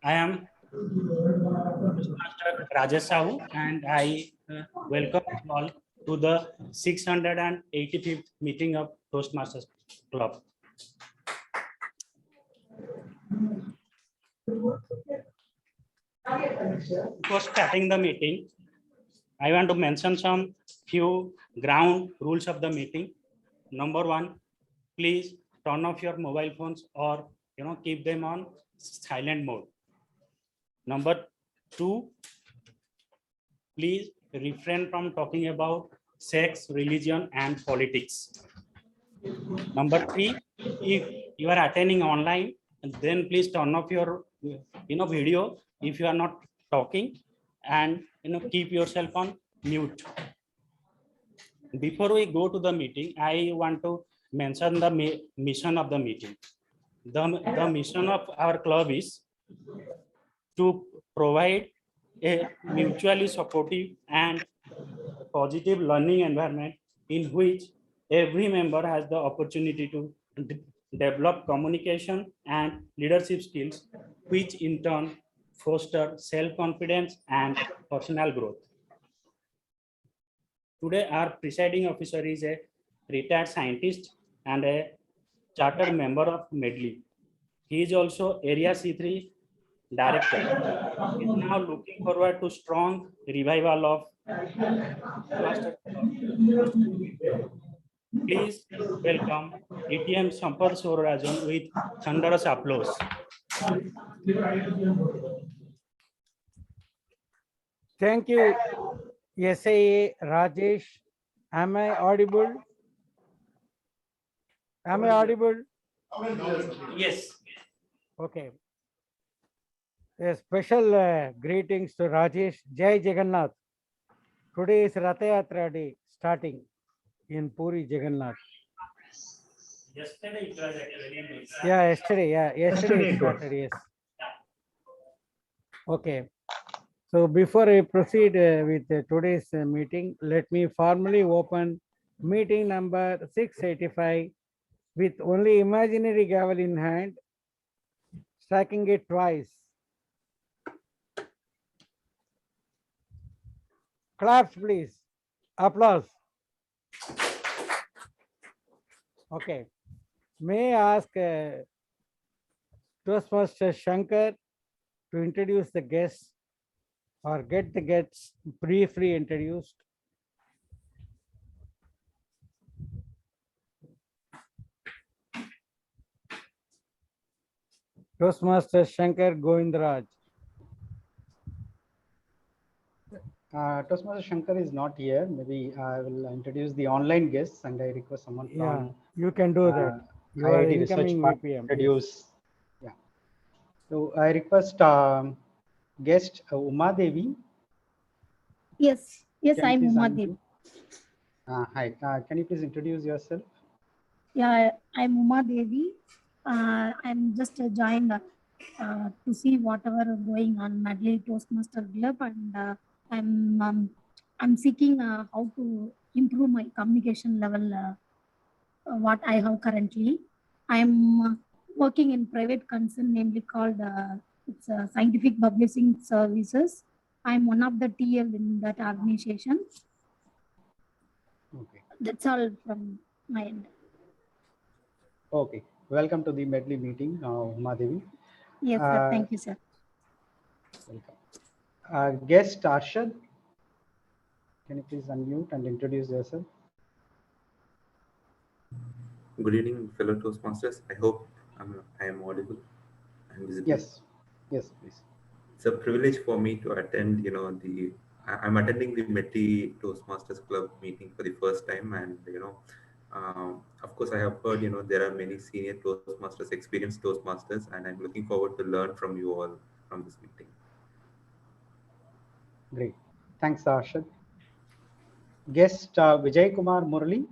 I am Toastmaster Rajesh Sahu, and I welcome you all to the 685th meeting of Toastmasters Club. Before starting the meeting, I want to mention some few ground rules of the meeting. Number one, please turn off your mobile phones or keep them on silent mode. Number two, please refrain from talking about sex, religion, and politics. Number three, if you are attending online, then please turn off your video if you are not talking, and keep yourself on mute. Before we go to the meeting, I want to mention the mission of the meeting. The mission of our club is to provide a mutually supportive and positive learning environment in which every member has the opportunity to develop communication and leadership skills, which in turn foster self-confidence and personal growth. Today, our presiding officer is a retired scientist and a chartered member of Medley. He is also Area C3 director. He is now looking forward to strong revival of Master. Please welcome ATM Sampar Sorajan with thunderous applause. Thank you, SIA Rajesh. Am I audible? Am I audible? Yes. Okay. A special greetings to Rajesh. Jai Jagannath. Today is Ratha Yatra Day starting in Puri Jagannath. Yesterday it was actually. Yeah, yesterday it started, yes. Okay. So before I proceed with today's meeting, let me formally open meeting number 685 with only imaginary gavel in hand, striking it twice. Claps, please. Applause. Okay. May I ask Toastmaster Shankar to introduce the guests or get the guests briefly introduced. Toastmaster Shankar Govindaraj. Toastmaster Shankar is not here. Maybe I will introduce the online guests, and I request someone from you can do that. You are IIT incoming Research VPM. introduce. Yeah. So I request guest Uma Devi. Yes, I'm Uma Devi. Hi. Can you please introduce yourself? Yeah, I'm Uma Devi. I'm just joined to see whatever going on Medley Toastmaster Club, and I'm seeking how to improve my communication level. What I have currently, I'm working in private concern, namely called it's Scientific Publishing Services. I'm one of the TL in that organization. Okay. That's all from my end. Okay. Welcome to the Medley meeting, Uma Devi. Yes, sir. Thank you, sir. Welcome. Guest Arshad, can you please unmute and introduce yourself? Good evening, fellow Toastmasters. I hope I am audible and visible. Yes, please. It's a privilege for me to attend. I'm attending the Medley Toastmasters Club meeting for the first time, and of course, I have heard there are many senior Toastmasters, experienced Toastmasters, and I'm looking forward to learn from you all from this meeting. Great, thanks, Arshad. Guest Vijay Kumar Murali.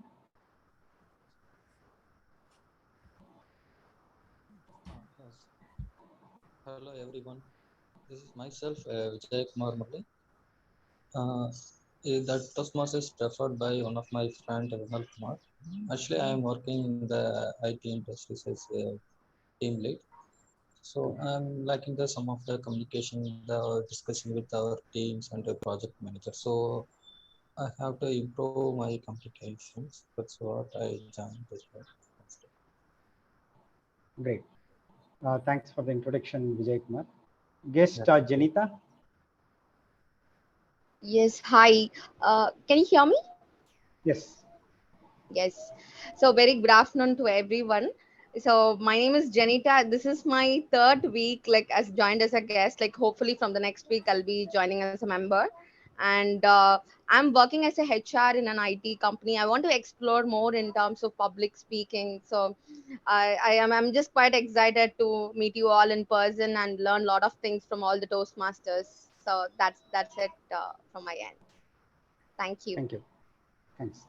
Hello everyone, this is myself Vijay Kumar Murali. That Toastmasters is referred by one of my friend Vimal Kumar. Actually, I am working in the IT industry as a team lead. So I'm lacking the some of the communication, the discussion with our teams and the project manager. So I have to improve my communications. That's what I joined this one. Great. Thanks for the introduction, Vijay Kumar. Guest Janita. Yes, hi. Can you hear me? Yes. Yes. So very good afternoon to everyone. So my name is Janita. This is my third week, like as joined as a guest. Like hopefully from the next week I'll be joining as a member. And I'm working as a HR in an IT company. I want to explore more in terms of public speaking. So I'm just quite excited to meet you all in person and learn a lot of things from all the Toastmasters. So that's it from my end. Thank you. Thank you. Thanks.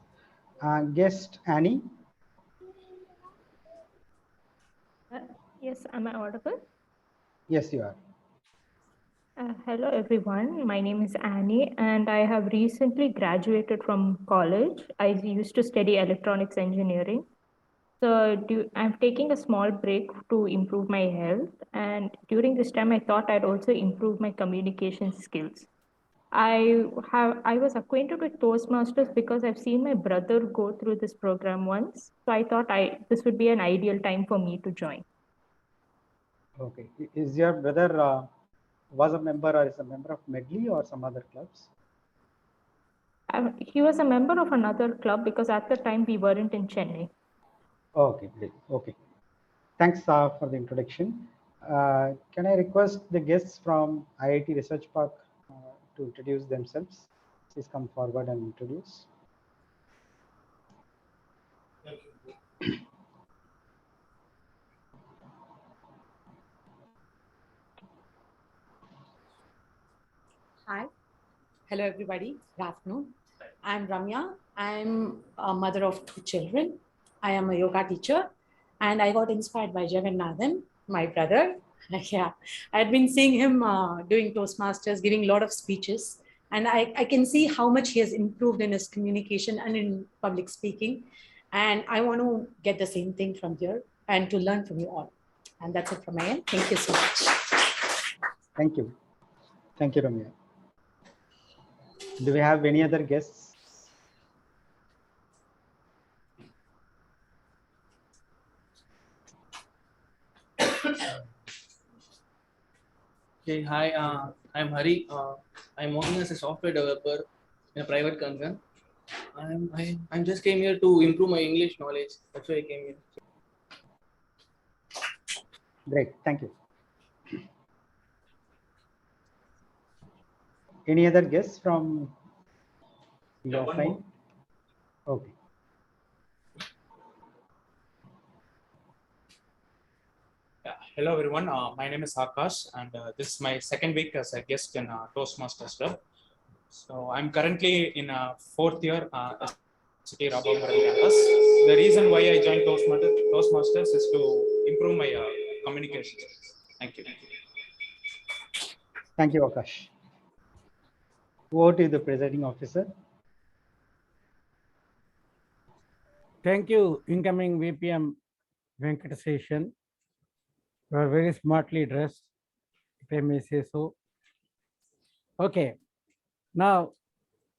Guest Annie. Yes, am I audible? Yes, you are. Hello, everyone. My name is Annie, and I have recently graduated from college. I used to study electronics engineering. So I'm taking a small break to improve my health. And during this time, I thought I'd also improve my communication skills. I was acquainted with Toastmasters because I've seen my brother go through this program once. So I thought this would be an ideal time for me to join. Okay. Is your brother was a member or is a member of Medley or some other clubs? He was a member of another club because at the time we weren't in Chennai. Okay, great. Okay. Thanks for the introduction. Can I request the guests from IIT Research Park to introduce themselves? Please come forward and introduce. Hi. Hello, everybody. Good afternoon. I'm Ramya. I'm a mother of 2 children. I am a yoga teacher, and I got inspired by Jagannathan, my brother. Yeah, I had been seeing him doing Toastmasters, giving a lot of speeches, and I can see how much he has improved in his communication and in public speaking. And I want to get the same thing from here and to learn from you all. And that's it from my end. Thank you so much. Thank you. Thank you, Ramya. Do we have any other guests? Okay, hi, I'm Hari. I'm working as a software developer in a private concern. I just came here to improve my English knowledge. That's why I came here. Great, thank you. Any other guests from the offline? Okay. Hello everyone, my name is Akash and this is my second week as a guest in Toastmasters Club. So I'm currently in a 4th year City Rabambaram campus. The reason why I joined Toastmasters is to improve my communication skills. Thank you. Thank you, Akash. Over to the presiding officer. Thank you, incoming VPM Venkateshan. You are very smartly dressed, if I may say so. Okay, now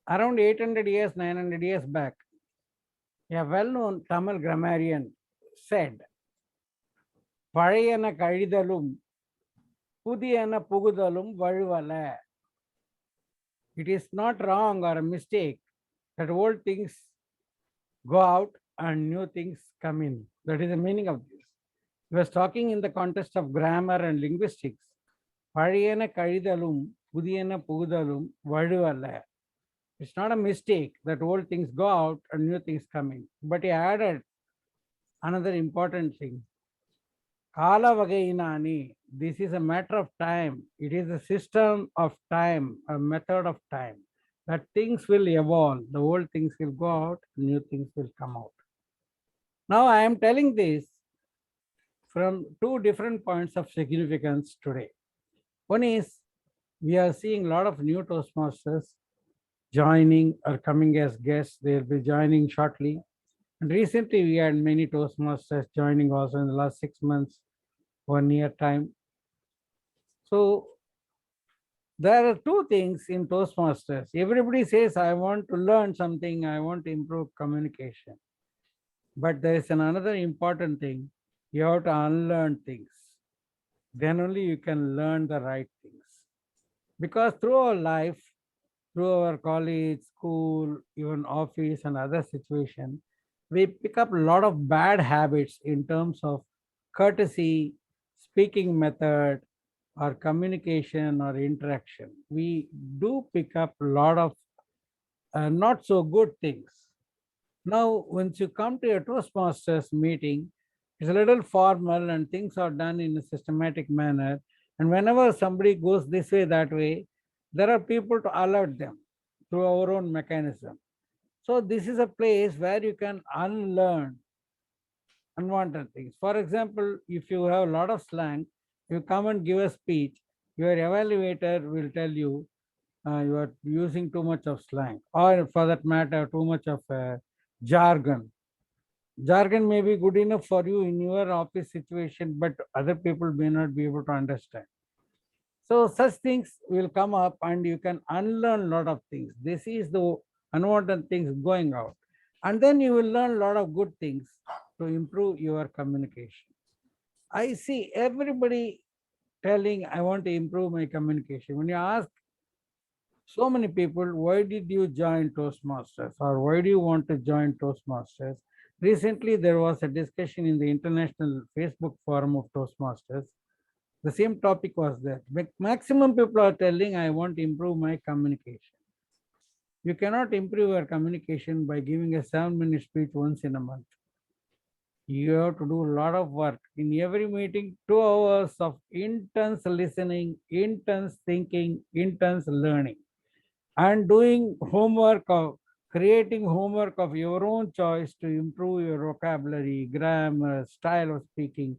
around 800 years, 900 years back, a well-known Tamil grammarian said, "Pazhayana kazhidalum, pudiyana pugudalum valuvala." It is not wrong or a mistake that old things go out and new things come in. That is the meaning of this. He was talking in the context of grammar and linguistics. Pazhayana kazhidalum, pudiyana pugudalum valuvala. It's not a mistake that old things go out and new things come in. But he added another important thing. Kala vagainani. This is a matter of time. It is a system of time, a method of time. That things will evolve. The old things will go out, new things will come out. Now I am telling this from 2 different points of significance today. One is we are seeing a lot of new Toastmasters joining or coming as guests. They'll be joining shortly. And recently we had many Toastmasters joining also in the last 6 months, 1 year time. So there are two things in Toastmasters. Everybody says, I want to learn something, I want to improve communication. But there is another important thing. You have to unlearn things. Then only you can learn the right things. Because through our life, through our college, school, even office and other situation, we pick up a lot of bad habits in terms of courtesy, speaking method, or communication or interaction. We do pick up a lot of not so good things. Now, once you come to a Toastmasters meeting, it's a little formal and things are done in a systematic manner. And whenever somebody goes this way, that way, there are people to alert them through our own mechanism. So this is a place where you can unlearn unwanted things. For example, if you have a lot of slang, you come and give a speech, your evaluator will tell you you are using too much of slang, or for that matter, too much of jargon. Jargon may be good enough for you in your office situation, but other people may not be able to understand. So such things will come up and you can unlearn a lot of things. This is the unwanted things going out. And then you will learn a lot of good things to improve your communication. I see everybody telling, I want to improve my communication. When you ask so many people, why did you join Toastmasters or why do you want to join Toastmasters? Recently, there was a discussion in the international Facebook forum of Toastmasters. The same topic was there. Maximum people are telling, I want to improve my communication. You cannot improve your communication by giving a 7-minute speech once in a month. You have to do a lot of work. In every meeting, 2 hours of intense listening, intense thinking, intense learning, and doing homework of creating homework of your own choice to improve your vocabulary, grammar, style of speaking,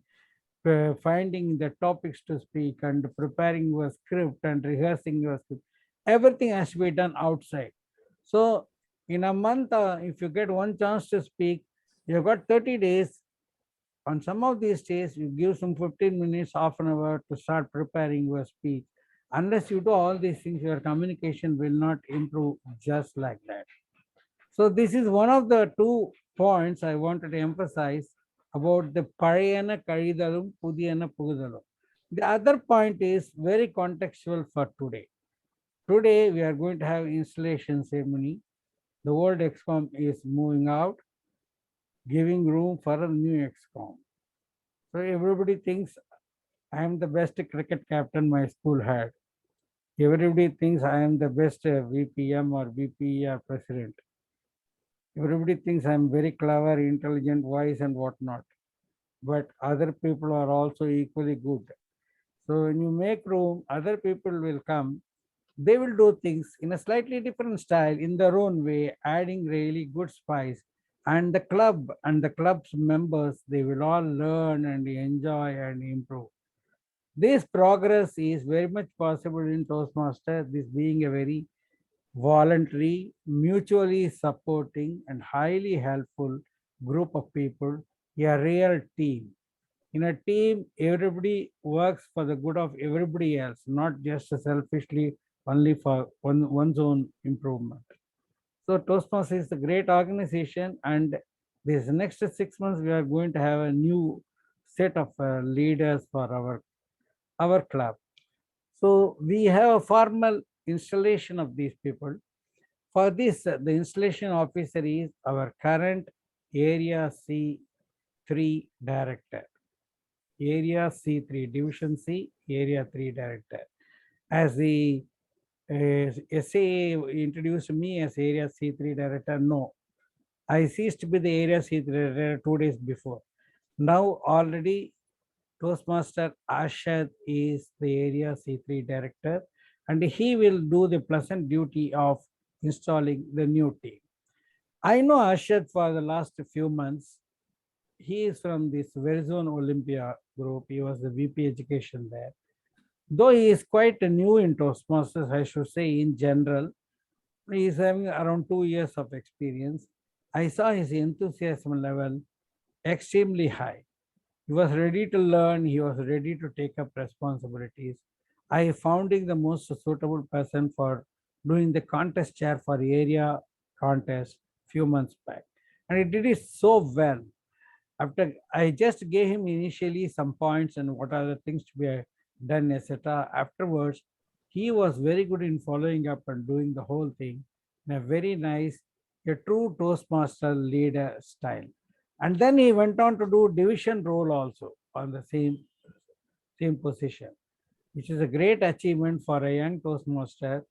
finding the topics to speak and preparing your script and rehearsing your script. Everything has to be done outside. So in a month, if you get one chance to speak, you've got 30 days. On some of these days, you give some 15 minutes, half an hour to start preparing your speech. Unless you do all these things, your communication will not improve just like that. So this is one of the 2 points I wanted to emphasize about the Parayana Karidalum Pudiyana Pugudalum. The other point is very contextual for today. Today we are going to have installation ceremony. The old XCOM is moving out, giving room for a new XCOM. So everybody thinks I am the best cricket captain my school had. Everybody thinks I am the best VPM or VP or president. Everybody thinks I'm very clever, intelligent, wise, and whatnot. But other people are also equally good. So when you make room, other people will come. They will do things in a slightly different style, in their own way, adding really good spice. And the club and the club's members, they will all learn and enjoy and improve. This progress is very much possible in Toastmaster, this being a very voluntary, mutually supporting, and highly helpful group of people, a real team. In a team, everybody works for the good of everybody else, not just selfishly only for one's own improvement. So Toastmasters is a great organization, and this next 6 months we are going to have a new set of leaders for our club. So we have a formal installation of these people. For this, the installation officer is our current Area C3 director. Area C3, Division C, Area 3 director. As the SAA introduced me as Area C3 director, no. I ceased to be the Area C3 director 2 days before. Now already Toastmaster Ashad is the Area C3 director, and he will do the pleasant duty of installing the new team. I know Ashad for the last few months. He is from this Verizon Olympia group. He was the VP education there. Though he is quite new in Toastmasters, I should say in general, he is having around 2 years of experience. I saw his enthusiasm level extremely high. He was ready to learn. He was ready to take up responsibilities. I found him the most suitable person for doing the contest chair for area contest few months back. And he did it so well. After I just gave him initially some points and what are the things to be done, etc. Afterwards, he was very good in following up and doing the whole thing in a very nice, a true Toastmaster leader style. And then he went on to do division role also on the same position, which is a great achievement for a young Toastmaster.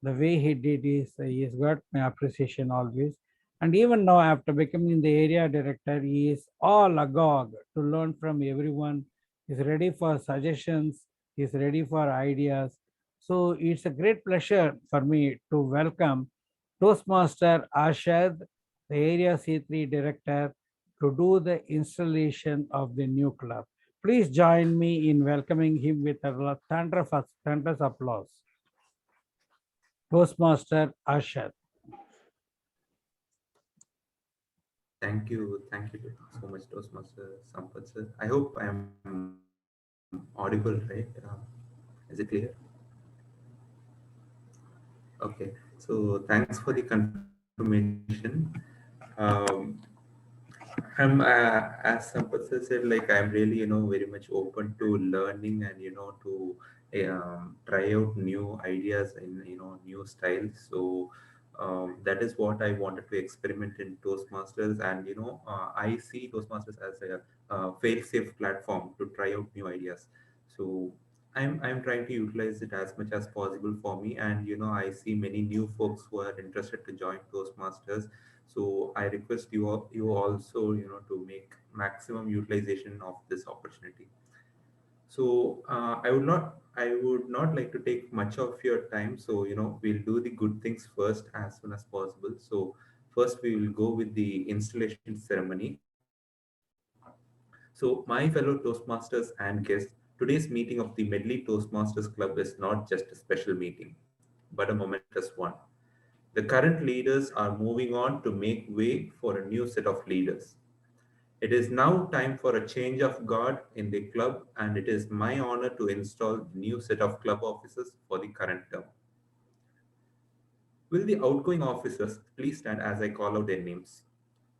The way he did is he's got my appreciation always. And even now, after becoming the area director, he is all agog to learn from everyone. He's ready for suggestions. He's ready for ideas. So it's a great pleasure for me to welcome Toastmaster Ashad, the area C3 director, to do the installation of the new club. Please join me in welcoming him with a thunderous applause. Toastmaster Ashad. Thank you so much, Toastmaster Sampath sir. I hope I am audible, right? Is it clear? Okay, so thanks for the confirmation. Um, I'm as Sampath sir said, like I'm really, very much open to learning and to try out new ideas and new styles. So that is what I wanted to experiment in Toastmasters, and I see Toastmasters as a fail-safe platform to try out new ideas. So I'm trying to utilize it as much as possible for me, and I see many new folks who are interested to join Toastmasters. So I request you also to make maximum utilization of this opportunity. So I would not like to take much of your time. So we'll do the good things first as soon as possible. So first we will go with the installation ceremony. So my fellow Toastmasters and guests, today's meeting of the Medley Toastmasters Club is not just a special meeting, but a momentous one. The current leaders are moving on to make way for a new set of leaders. It is now time for a change of guard in the club, and it is my honor to install the new set of club officers for the current term. Will the outgoing officers please stand as I call out their names?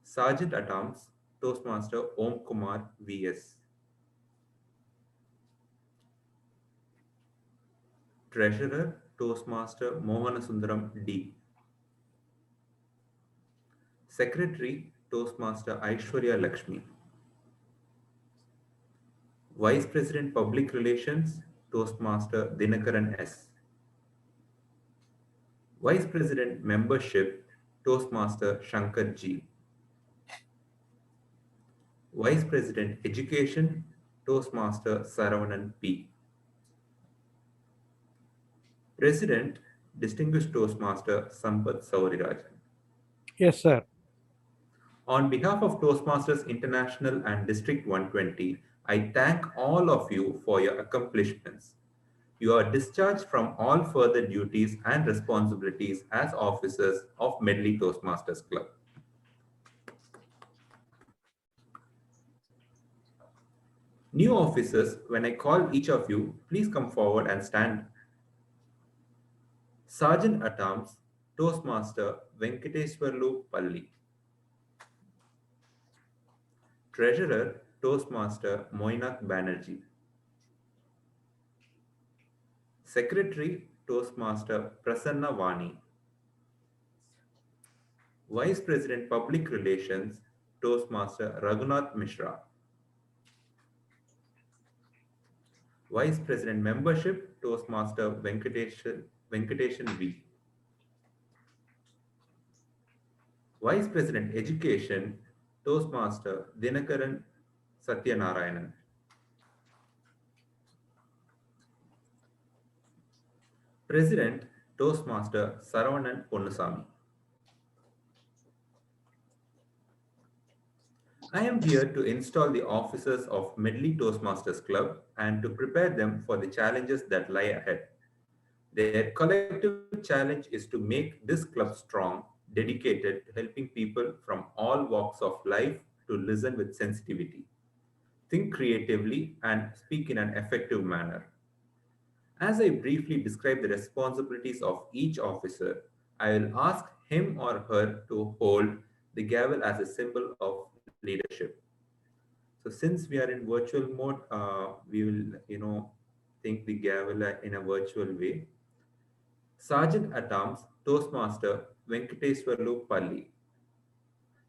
Sergeant at Arms, Toastmaster Om Kumar VS. Treasurer, Toastmaster Mohanasundaram D. Secretary, Toastmaster Aishwarya Lakshmi. Vice President Public Relations, Toastmaster Dinakaran S. Vice President Membership, Toastmaster Shankar G. Vice President Education, Toastmaster Saravanan P. President, Distinguished Toastmaster Sampath Saurirajan. Yes, sir. On behalf of Toastmasters International and District 120, I thank all of you for your accomplishments. You are discharged from all further duties and responsibilities as officers of Medley Toastmasters Club. New officers, when I call each of you, please come forward and stand. Sergeant at Arms, Toastmaster Venkateswarlu Palli. Treasurer, Toastmaster Moinath Banerjee. Secretary, Toastmaster Prasanna Vani. Vice President Public Relations, Toastmaster Raghunath Mishra. Vice President Membership, Toastmaster Venkateshan V. Vice President Education, Toastmaster Dinakaran Satyanarayanan. President, Toastmaster Saravanan Ponnusamy. I am here to install the officers of Medley Toastmasters Club and to prepare them for the challenges that lie ahead. Their collective challenge is to make this club strong, dedicated to helping people from all walks of life to listen with sensitivity, think creatively, and speak in an effective manner. As I briefly describe the responsibilities of each officer, I will ask him or her to hold the gavel as a symbol of leadership. So since we are in virtual mode, we will, think the gavel in a virtual way. Sergeant at Arms, Toastmaster Venkateswarlu Palli.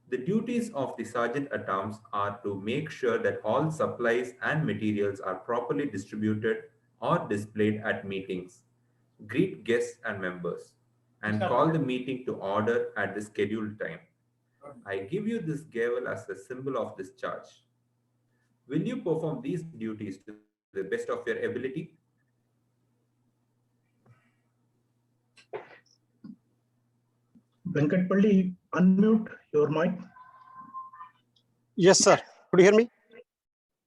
The duties of the Sergeant at Arms are to make sure that all supplies and materials are properly distributed or displayed at meetings, greet guests and members, and call the meeting to order at the scheduled time. I give you this gavel as a symbol of discharge. Will you perform these duties to the best of your ability? Venkatpalli, unmute your mic. Yes, sir. Could you hear me?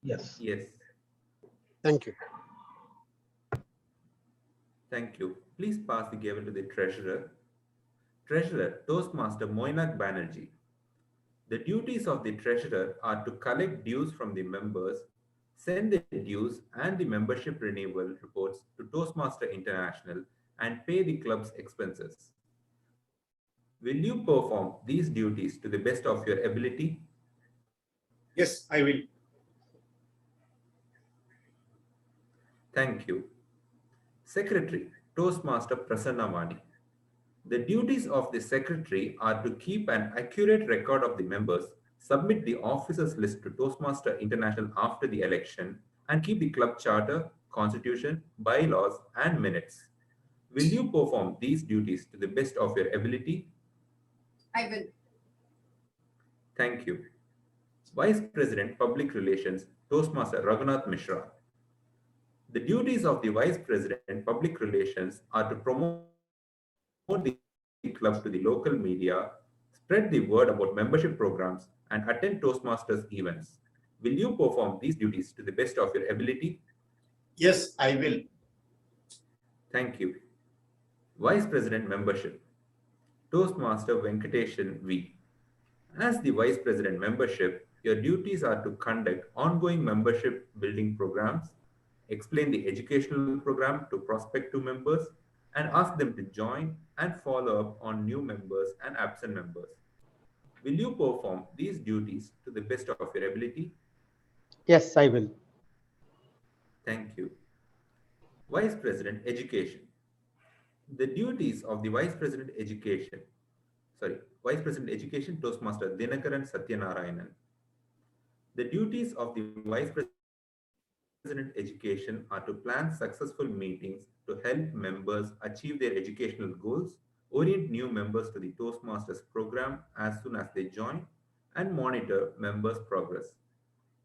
Yes. Yes. Thank you. Thank you. Please pass the gavel to the treasurer. Treasurer, Toastmaster Moinak Banerjee. The duties of the treasurer are to collect dues from the members, send the dues and the membership renewal reports to Toastmaster International, and pay the club's expenses. Will you perform these duties to the best of your ability? Yes, I will. Thank you. Secretary, Toastmaster Prasanna Vani. The duties of the secretary are to keep an accurate record of the members, submit the officers list to Toastmaster International after the election, and keep the club charter, constitution, bylaws, and minutes. Will you perform these duties to the best of your ability? I will. Thank you. Vice President Public Relations, Toastmaster Raghunath Mishra. The duties of the Vice President Public Relations are to promote the club to the local media, spread the word about membership programs, and attend Toastmasters events. Will you perform these duties to the best of your ability? Yes, I will. Thank you. Vice President Membership, Toastmaster Venkateshan V. As the Vice President Membership, your duties are to conduct ongoing membership building programs, explain the educational program to prospective members, and ask them to join and follow up on new members and absent members. Will you perform these duties to the best of your ability? Yes, I will. Thank you. Vice President Education. The duties of the Vice President Education, Toastmaster Dinakaran Satyanarayanan. The duties of the Vice President Education are to plan successful meetings to help members achieve their educational goals, orient new members to the Toastmasters program as soon as they join, and monitor members' progress.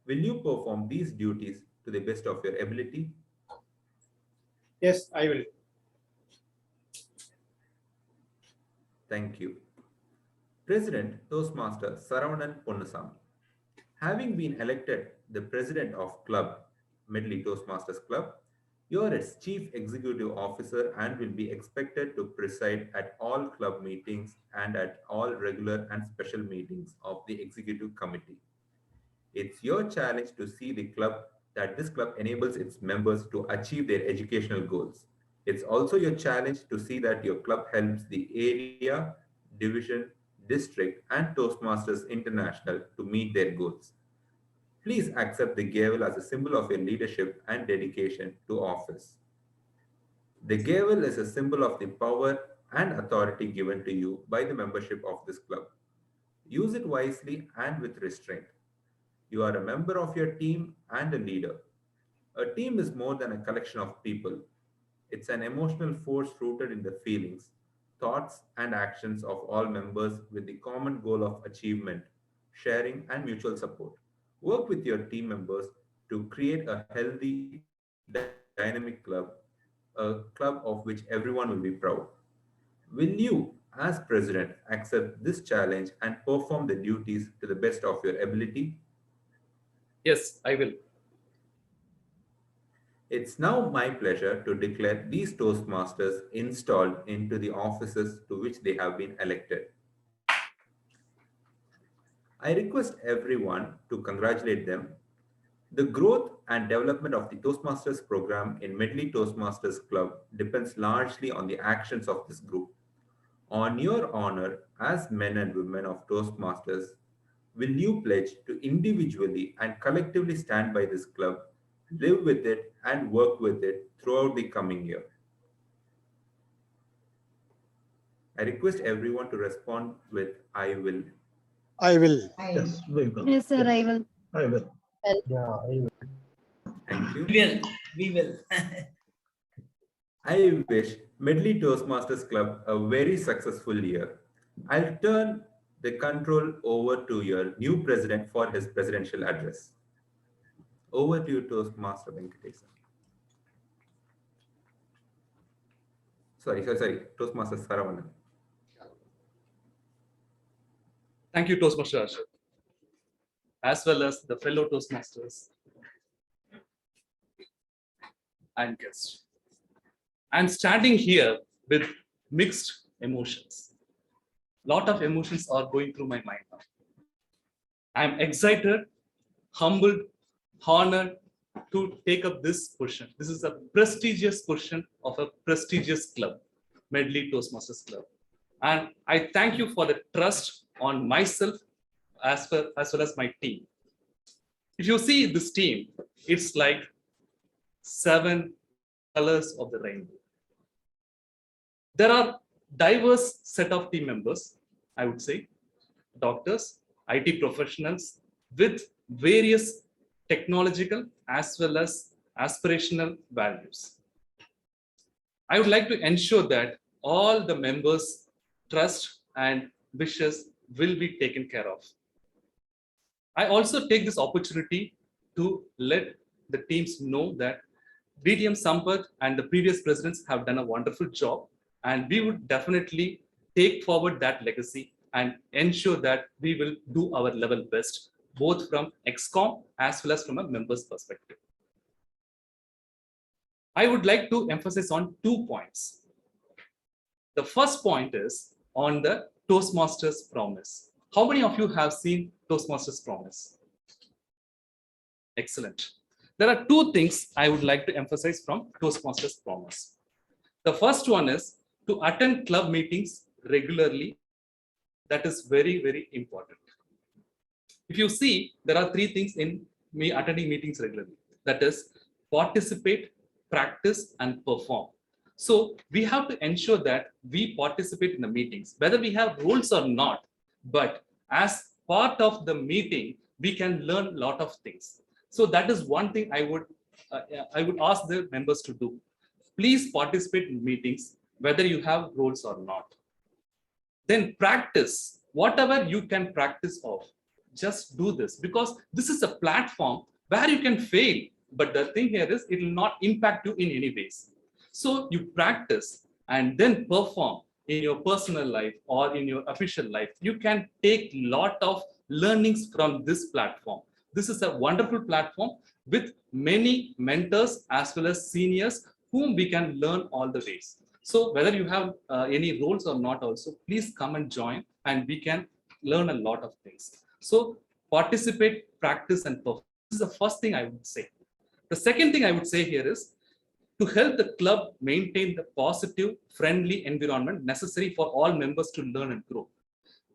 Will you perform these duties to the best of your ability? Yes, I will. Thank you. President Toastmaster Saravanan Ponnasamy. Having been elected the president of club, Medley Toastmasters Club, you are its chief executive officer and will be expected to preside at all club meetings and at all regular and special meetings of the executive committee. It's your challenge to see that this club enables its members to achieve their educational goals. It's also your challenge to see that your club helps the area, division, district, and Toastmasters International to meet their goals. Please accept the gavel as a symbol of your leadership and dedication to office. The gavel is a symbol of the power and authority given to you by the membership of this club. Use it wisely and with restraint. You are a member of your team and a leader. A team is more than a collection of people. It's an emotional force rooted in the feelings, thoughts, and actions of all members with the common goal of achievement, sharing, and mutual support. Work with your team members to create a healthy, dynamic club, a club of which everyone will be proud. Will you, as president, accept this challenge and perform the duties to the best of your ability? Yes, I will. It's now my pleasure to declare these Toastmasters installed into the offices to which they have been elected. I request everyone to congratulate them. The growth and development of the Toastmasters program in Medley Toastmasters Club depends largely on the actions of this group. On your honor as men and women of Toastmasters, will you pledge to individually and collectively stand by this club, live with it, and work with it throughout the coming year? I request everyone to respond with I will. I will. Yes, we will. Yes, sir, I will. I will. Thank you. We will. I wish Medley Toastmasters Club a very successful year. I'll turn the control over to your new president for his presidential address. Over to you, Toastmaster Venkatesan. Sorry, Toastmaster Saravanan. Thank you, Toastmaster Ashok, as well as the fellow Toastmasters and guests. I'm standing here with mixed emotions. Lot of emotions are going through my mind now. I'm excited, humbled, honored to take up this position. This is a prestigious position of a prestigious club, Medley Toastmasters Club. And I thank you for the trust on myself as well as my team. If you see this team, it's like 7 colors of the rainbow. There are diverse set of team members, I would say, doctors, IT professionals with various technological as well as aspirational values. I would like to ensure that all the members' trust and wishes will be taken care of. I also take this opportunity to let the teams know that DTM Sampath and the previous presidents have done a wonderful job, and we would definitely take forward that legacy and ensure that we will do our level best, both from ExCom as well as from a member's perspective. I would like to emphasize on 2 points. The first point is on the Toastmasters promise. How many of you have seen Toastmasters promise? Excellent. There are 2 things I would like to emphasize from Toastmasters promise. The first one is to attend club meetings regularly. That is very, very important. If you see, there are 3 things in me attending meetings regularly. That is participate, practice, and perform. So we have to ensure that we participate in the meetings, whether we have rules or not. But as part of the meeting, we can learn a lot of things. So that is one thing I would ask the members to do. Please participate in meetings, whether you have roles or not. Then practice whatever you can practice of. Just do this, because this is a platform where you can fail. But the thing here is it will not impact you in any ways. So you practice and then perform in your personal life or in your official life. You can take a lot of learnings from this platform. This is a wonderful platform with many mentors as well as seniors whom we can learn all the ways. So whether you have any roles or not also, please come and join and we can learn a lot of things. So participate, practice, and perform. This is the first thing I would say. The second thing I would say here is to help the club maintain the positive, friendly environment necessary for all members to learn and grow.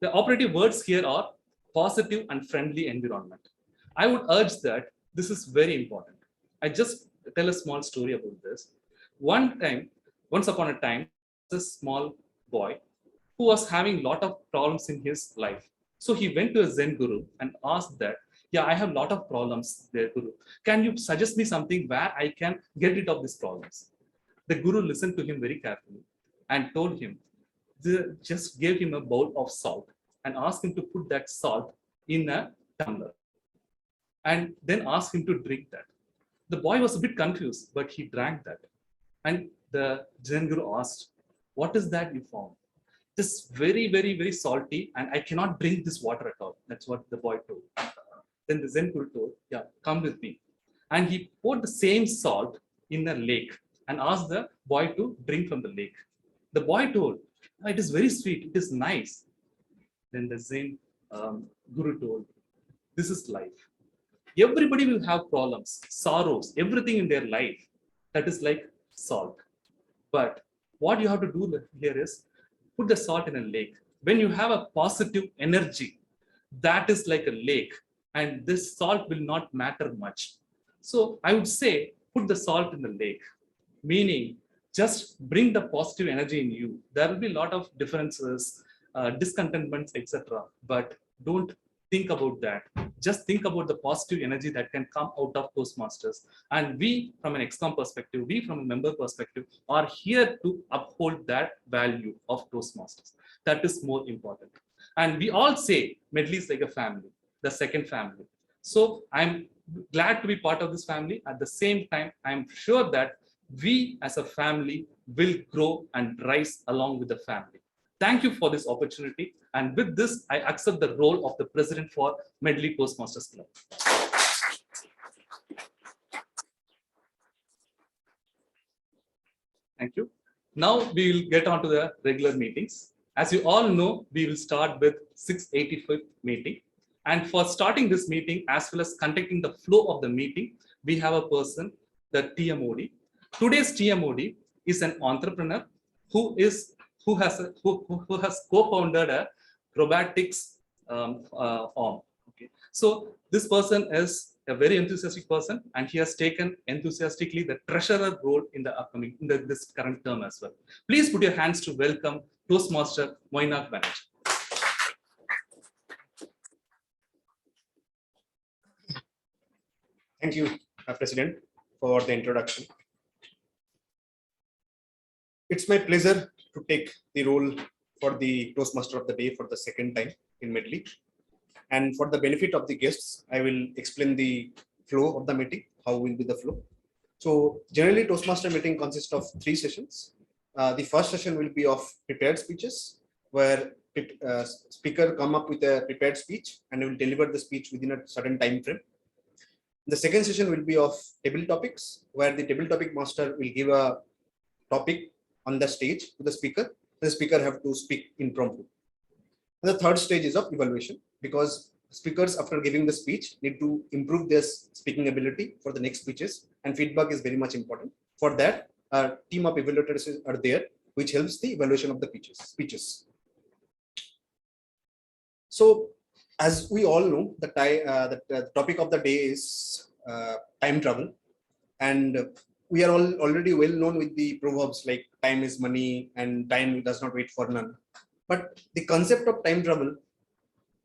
The operative words here are positive and friendly environment. I would urge that this is very important. I just tell a small story about this. Once upon a time, this small boy who was having a lot of problems in his life. So he went to a Zen guru and asked that, yeah, I have a lot of problems there, Guru. Can you suggest me something where I can get rid of these problems? The Guru listened to him very carefully and told him, just gave him a bowl of salt and asked him to put that salt in a tumbler and then asked him to drink that. The boy was a bit confused, but he drank that. And the Zen Guru asked, what is that you found? This very, very, very salty, and I cannot drink this water at all. That's what the boy told. Then the Zen Guru told, yeah, come with me. And he poured the same salt in a lake and asked the boy to drink from the lake. The boy told, it is very sweet, it is nice. Then the Zen Guru told, this is life. Everybody will have problems, sorrows, everything in their life that is like salt. But what you have to do here is put the salt in a lake. When you have a positive energy, that is like a lake, and this salt will not matter much. So I would say put the salt in the lake, meaning just bring the positive energy in you. There will be a lot of differences, discontentments, etc. But don't think about that. Just think about the positive energy that can come out of Toastmasters. And we, from an XCOM perspective, we from a member perspective, are here to uphold that value of Toastmasters. That is more important. And we all say Medley is like a family, the second family. So I'm glad to be part of this family. At the same time, I'm sure that we as a family will grow and rise along with the family. Thank you for this opportunity. And with this, I accept the role of the president for Medley Toastmasters Club. Thank you. Now we will get on to the regular meetings. As you all know, we will start with 685th meeting. And for starting this meeting, as well as conducting the flow of the meeting, we have a person, the TMOD. Today's TMOD is an entrepreneur who has co-founded a robotics arm. Okay. So this person is a very enthusiastic person, and he has taken enthusiastically the treasurer role in the upcoming, this current term as well. Please put your hands to welcome Toastmaster Moinak Banerjee. Thank you, President, for the introduction. It's my pleasure to take the role for the Toastmaster of the Day for the second time in Medley. And for the benefit of the guests, I will explain the flow of the meeting, how will be the flow. So generally, Toastmaster meeting consists of 3 sessions. The first session will be of prepared speeches, where speaker come up with a prepared speech and will deliver the speech within a certain time frame. The second session will be of table topics, where the table topic master will give a topic on the stage to the speaker. The speaker have to speak impromptu. And the third stage is of evaluation, because speakers, after giving the speech, need to improve their speaking ability for the next speeches, and feedback is very much important. For that, a team of evaluators are there, which helps the evaluation of the speeches. So, as we all know, the topic of the day is time travel, and we are all already well known with the proverbs like time is money and time does not wait for none. But the concept of time travel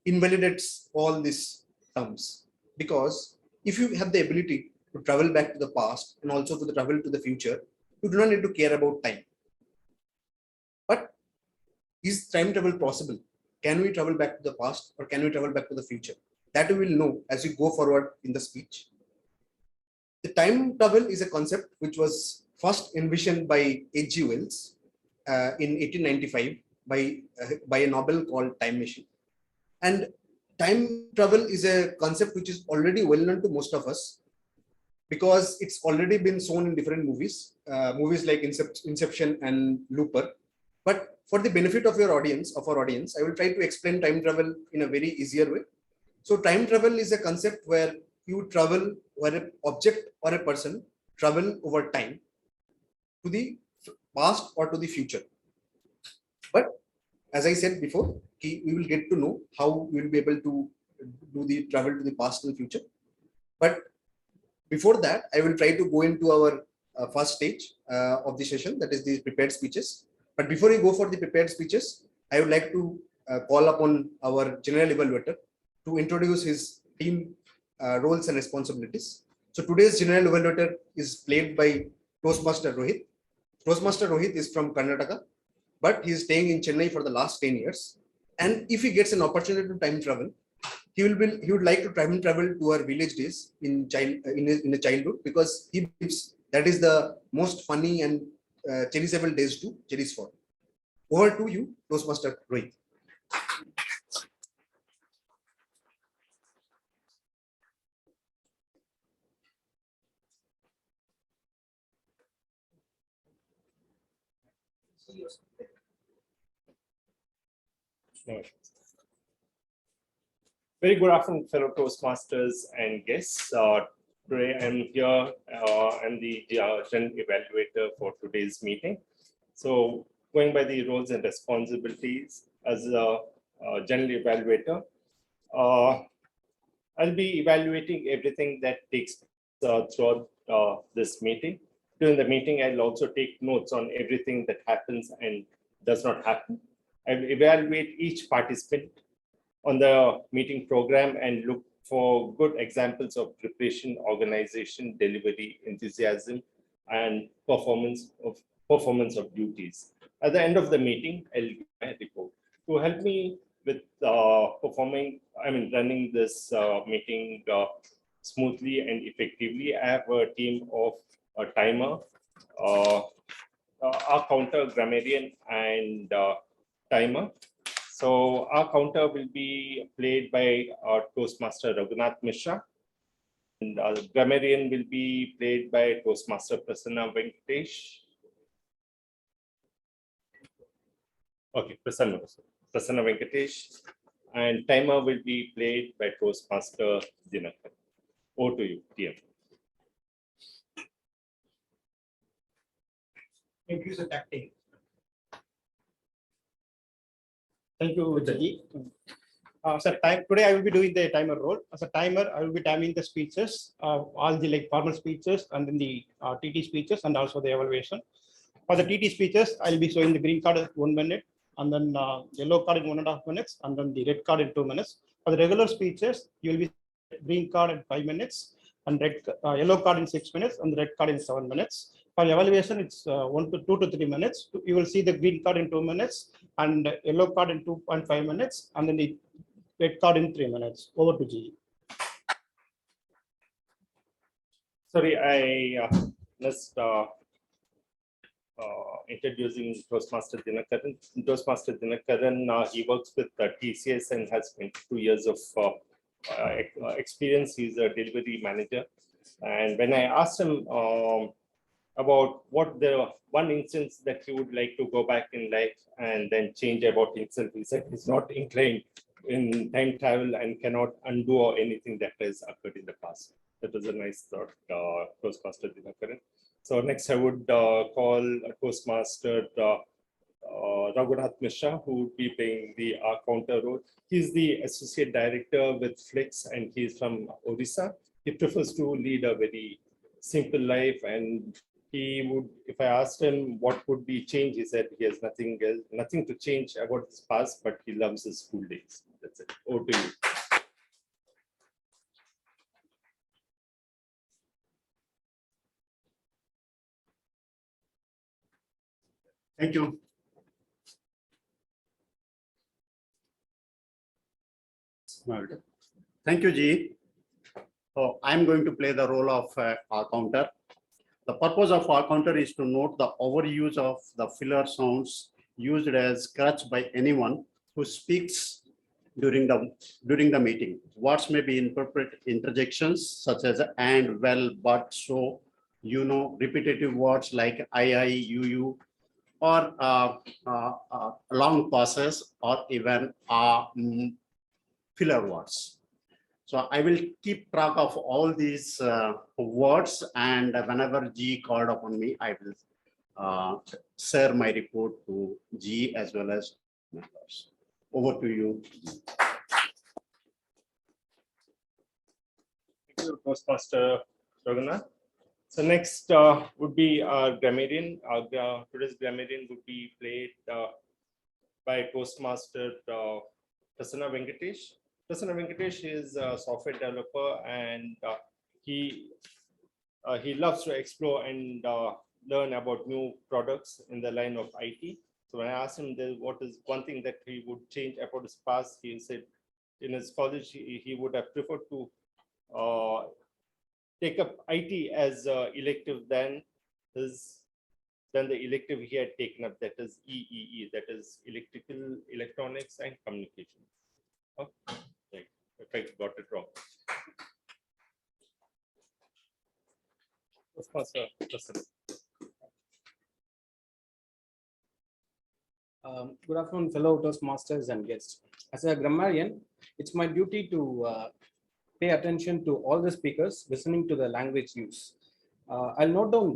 invalidates all these terms, because if you have the ability to travel back to the past and also to travel to the future, you do not need to care about time. But is time travel possible? Can we travel back to the past, or can we travel back to the future? That we will know as we go forward in the speech. The time travel is a concept which was first envisioned by H.G. Wells in 1895 by a novel called Time Machine. And time travel is a concept which is already well known to most of us, because it's already been shown in different movies, movies like Inception and Looper. But for the benefit of our audience, I will try to explain time travel in a very easier way. So time travel is a concept where you travel, where an object or a person travel over time to the past or to the future. But as I said before, we will get to know how we will be able to do the travel to the past and the future. But before that, I will try to go into our first stage of the session, that is the prepared speeches. But before we go for the prepared speeches, I would like to call upon our general evaluator to introduce his team roles and responsibilities. So today's general evaluator is played by Toastmaster Rohit. Toastmaster Rohit is from Karnataka, but he is staying in Chennai for the last 10 years. And if he gets an opportunity to time travel, he would like to time travel to our village days in a childhood, because he believes that is the most funny and cherishable days to cherish for. Over to you, Toastmaster Rohit. Very good afternoon, fellow Toastmasters and guests. Today I'm here, I'm the general evaluator for today's meeting. So going by the roles and responsibilities as a general evaluator, I'll be evaluating everything that takes throughout this meeting. During the meeting, I'll also take notes on everything that happens and does not happen. I'll evaluate each participant on the meeting program and look for good examples of preparation, organization, delivery, enthusiasm, and performance of duties. At the end of the meeting, I'll give my report. To help me with running this meeting smoothly and effectively, I have a team of a timer, our counter, grammarian, and timer. So our counter will be played by our Toastmaster Raghunath Mishra, and our grammarian will be played by Toastmaster Prasanna Venkatesh. Okay, Prasanna Venkatesh, and timer will be played by Toastmaster Dinakar. Over to you, TM. Introduce the tactic. Thank you, Jaji. Today I will be doing the timer role. As a timer, I will be timing the speeches, all the formal speeches, and then the TT speeches, and also the evaluation. For the TT speeches, I will be showing the green card at 1 minute, and then yellow card in 1.5 minutes, and then the red card in 2 minutes. For the regular speeches, you will be green card in 5 minutes, and yellow card in 6 minutes, and the red card in 7 minutes. For evaluation, it's 2 to 3 minutes. You will see the green card in 2 minutes, and yellow card in 2.5 minutes, and then the red card in 3 minutes. Over to G. Sorry, I missed introducing Toastmaster Dinakaran. Toastmaster Dinakaran, he works with TCS and has 22 years of experience. He's a delivery manager. And when I asked him about what the one instance that he would like to go back in life and then change about himself, he said he's not inclined in time travel and cannot undo anything that has occurred in the past. That was a nice thought, Toastmaster Dinakaran. So next I would call Toastmaster Raghunath Mishra, who would be playing the counter role. He's the associate director with Flex, and he's from Odisha. He prefers to lead a very simple life, and he would, if I asked him what would be changed, he said he has nothing to change about his past, but he loves his school days. That's it. Over to you. Thank you. Thank you, G. So I'm going to play the role of our counter. The purpose of our counter is to note the overuse of the filler sounds used as crutch by anyone who speaks during the meeting. Words may be inappropriate interjections such as and, well, but, so, you know, repetitive words like I, you, or long pauses, or even filler words. So I will keep track of all these words, and whenever G called upon me, I will share my report to G as well as members. Over to you. Thank you, Toastmaster Raghunath. So next would be our grammarian. Today's grammarian would be played by Toastmaster Prasanna Venkatesh. Prasanna Venkatesh is a software developer, and he loves to explore and learn about new products in the line of IT. So when I asked him what is one thing that he would change about his past, he said in his college he would have preferred to take up IT as elective than the elective he had taken up, that is EEE, that is Electrical, Electronics and Communication. Oh, right. If I got it wrong. Good afternoon, fellow Toastmasters and guests. As a grammarian, it's my duty to pay attention to all the speakers, listening to the language use. I'll note down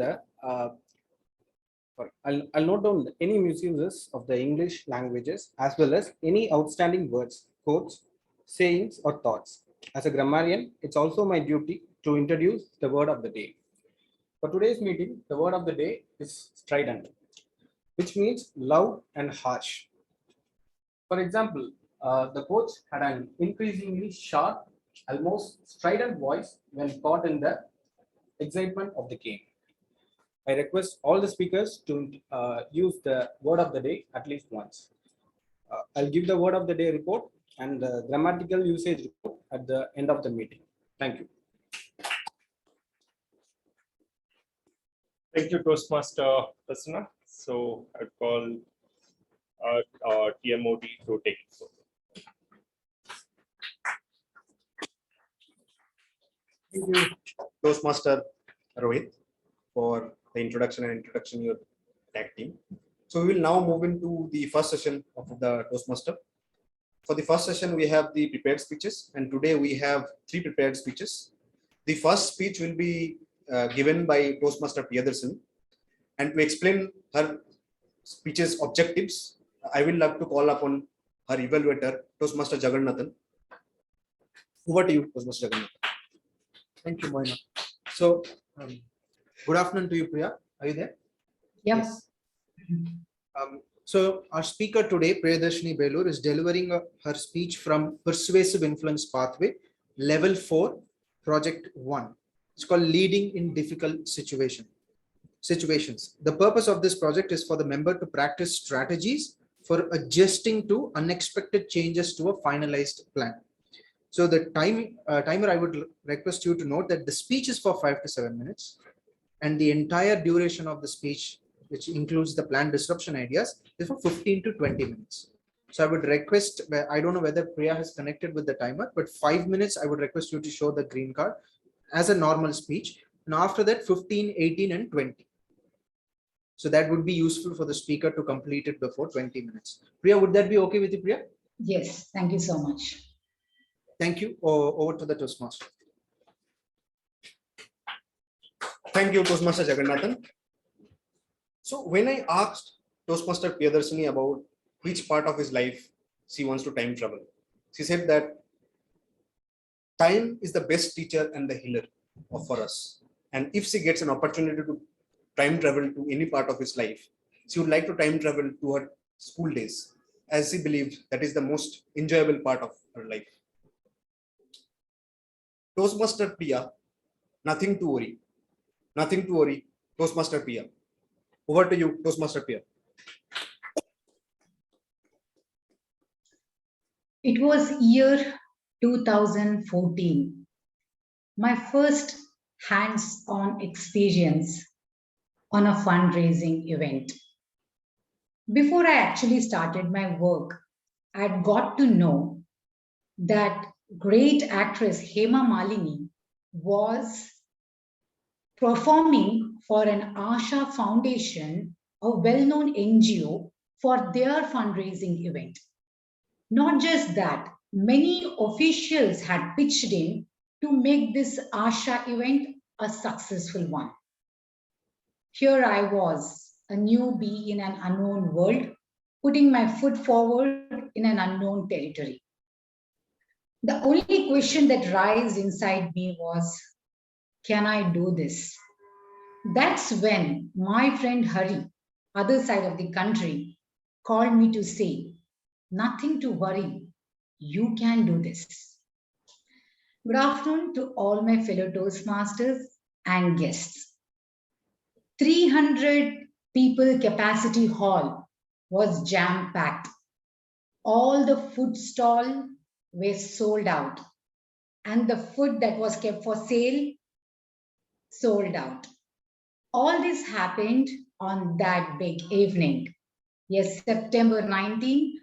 I'll note down any misuses of the English languages as well as any outstanding words, quotes, sayings, or thoughts. As a grammarian, it's also my duty to introduce the word of the day. For today's meeting, the word of the day is strident, which means loud and harsh. For example, the coach had an increasingly sharp, almost strident voice when caught in the excitement of the game. I request all the speakers to use the word of the day at least once. I'll give the word of the day report and the grammatical usage report at the end of the meeting. Thank you. Thank you, Toastmaster Prasanna. So I call TMOD to take it forward. Thank you, Toastmaster Rohit, for the introduction your tag team. So we will now move into the first session of the Toastmaster. For the first session, we have the prepared speeches, and today we have 3 prepared speeches. The first speech will be given by Toastmaster Priyadarshini, and to explain her speech's objectives, I will love to call upon her evaluator, Toastmaster Jagannathan. Over to you, Toastmaster Jagannathan. Thank you, Moina. So, good afternoon to you, Priya. Are you there? Yep. Yes. So, our speaker today, Priyadarshini Belur, is delivering her speech from Persuasive Influence Pathway, Level 4, Project 1. It's called Leading in Difficult Situations. The purpose of this project is for the member to practice strategies for adjusting to unexpected changes to a finalized plan. So the timer, I would request you to note that the speech is for 5 to 7 minutes, and the entire duration of the speech, which includes the plan disruption ideas, is for 15 to 20 minutes. So I would request, I don't know whether Priya has connected with the timer, but 5 minutes, I would request you to show the green card as a normal speech. And after that, 15, 18, and 20. So that would be useful for the speaker to complete it before 20 minutes. Priya, would that be okay with you, Priya? Yes, thank you so much. Thank you. Over to the Toastmaster. Thank you, Toastmaster Jagannathan. So when I asked Toastmaster Priyadarshini about which part of his life she wants to time travel, she said that time is the best teacher and the healer for us. And if she gets an opportunity to time travel to any part of his life, she would like to time travel to her school days, as she believes that is the most enjoyable part of her life. Toastmaster Priya, nothing to worry. Nothing to worry, Toastmaster Priya. Over to you, Toastmaster Priya. It was year 2014. My first hands-on experience on a fundraising event. Before I actually started my work, I had got to know that great actress Hema Malini was performing for an Asha Foundation, a well-known NGO, for their fundraising event. Not just that, many officials had pitched in to make this Asha event a successful one. Here I was, a newbie in an unknown world, putting my foot forward in an unknown territory. The only question that rised inside me was, can I do this? That's when my friend Hari, other side of the country, called me to say, nothing to worry, you can do this. Good afternoon to all my fellow Toastmasters and guests. 300 people capacity hall was jam-packed. All the food stalls were sold out, and the food that was kept for sale sold out. All this happened on that big evening. Yes, September 19,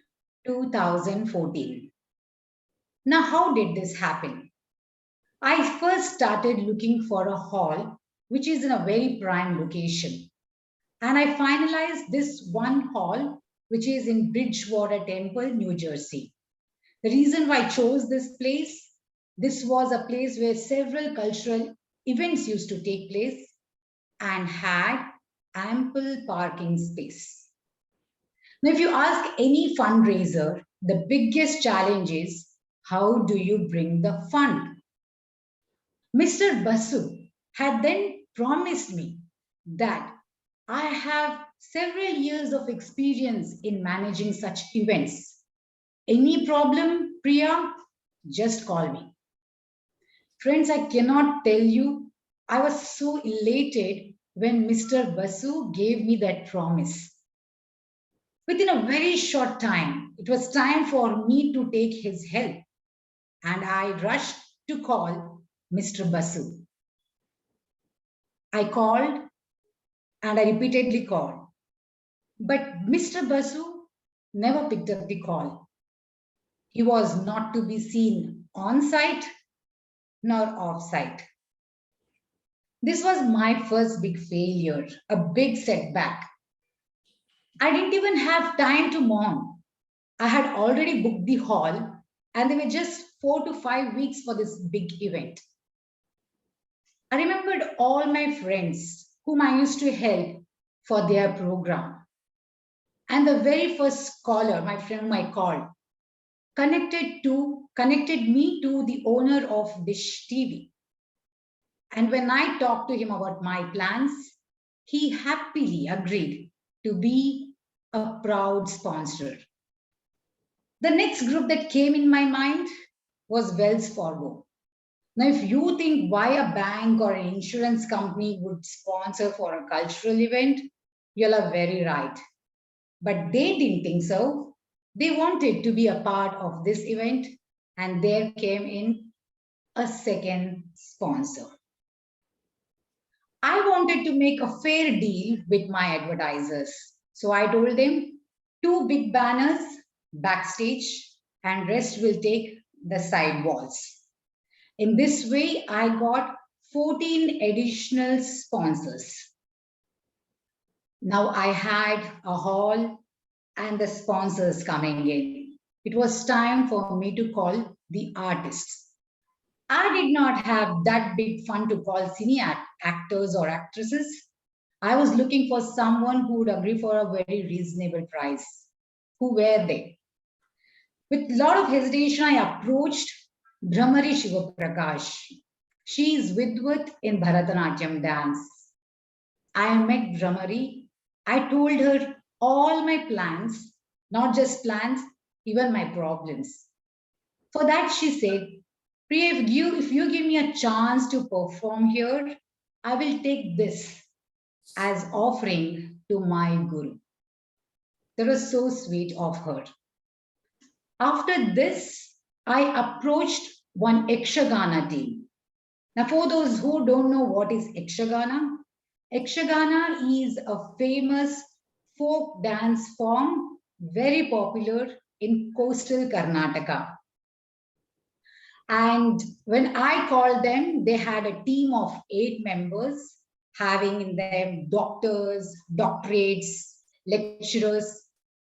2014. Now, how did this happen? I first started looking for a hall which is in a very prime location. And I finalized this one hall which is in Bridgewater Temple, New Jersey. The reason why I chose this place, this was a place where several cultural events used to take place and had ample parking space. Now, if you ask any fundraiser, the biggest challenge is how do you bring the fund? Mr. Basu had then promised me that I have several years of experience in managing such events. Any problem, Priya, just call me. Friends, I cannot tell you, I was so elated when Mr. Basu gave me that promise. Within a very short time, it was time for me to take his help, and I rushed to call Mr. Basu. I called and I repeatedly called, but Mr. Basu never picked up the call. He was not to be seen on site nor off site. This was my first big failure, a big setback. I didn't even have time to mourn. I had already booked the hall and there were just 4 to 5 weeks for this big event. I remembered all my friends whom I used to help for their program. And the very first caller, my friend whom I called, connected me to the owner of Dish TV. And when I talked to him about my plans, he happily agreed to be a proud sponsor. The next group that came in my mind was Wells Fargo. Now, if you think why a bank or an insurance company would sponsor for a cultural event, you're very right. But they didn't think so. They wanted to be a part of this event, and there came in a second sponsor. I wanted to make a fair deal with my advertisers. So I told them 2 big banners backstage and rest will take the side walls. In this way, I got 14 additional sponsors. Now I had a hall and the sponsors coming in. It was time for me to call the artists. I did not have that big fund to call cine actors or actresses. I was looking for someone who would agree for a very reasonable price. Who were they? With a lot of hesitation, I approached Brahmari Shivaprakash. She is Vidwat in Bharatanatyam dance. I met Brahmari. I told her all my plans, not just plans, even my problems. For that, she said, Priya, if you give me a chance to perform here, I will take this as offering to my guru. That was so sweet of her. After this, I approached one Yakshagana team. Now, for those who don't know what is Yakshagana, Yakshagana is a famous folk dance form, very popular in coastal Karnataka. And when I called them, they had a team of 8 members, having in them doctors, doctorates, lecturers.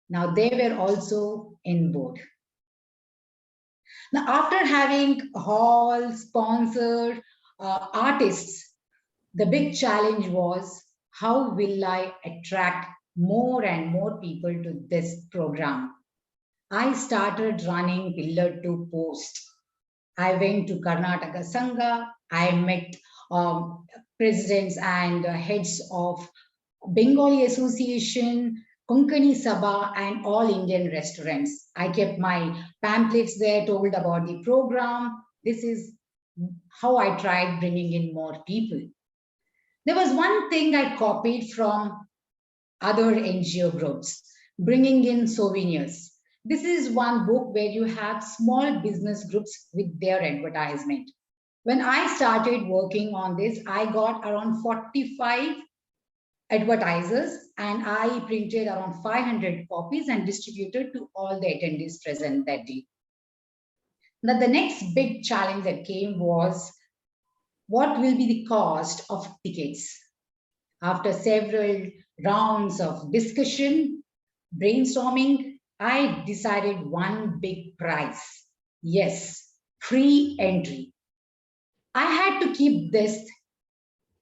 Now they were also in board. Now, after having hall, sponsor, artists, the big challenge was how will I attract more and more people to this program? I started running pillar to post. I went to Karnataka Sangha. I met presidents and heads of Bengali Association, Konkani Sabha, and all Indian restaurants. I kept my pamphlets there, told about the program. This is how I tried bringing in more people. There was one thing I copied from other NGO groups, bringing in souvenirs. This is one book where you have small business groups with their advertisement. When I started working on this, I got around 45 advertisers and I printed around 500 copies and distributed to all the attendees present that day. Now, the next big challenge that came was what will be the cost of tickets? After several rounds of discussion, brainstorming, I decided one big price. Yes, free entry. I had to keep this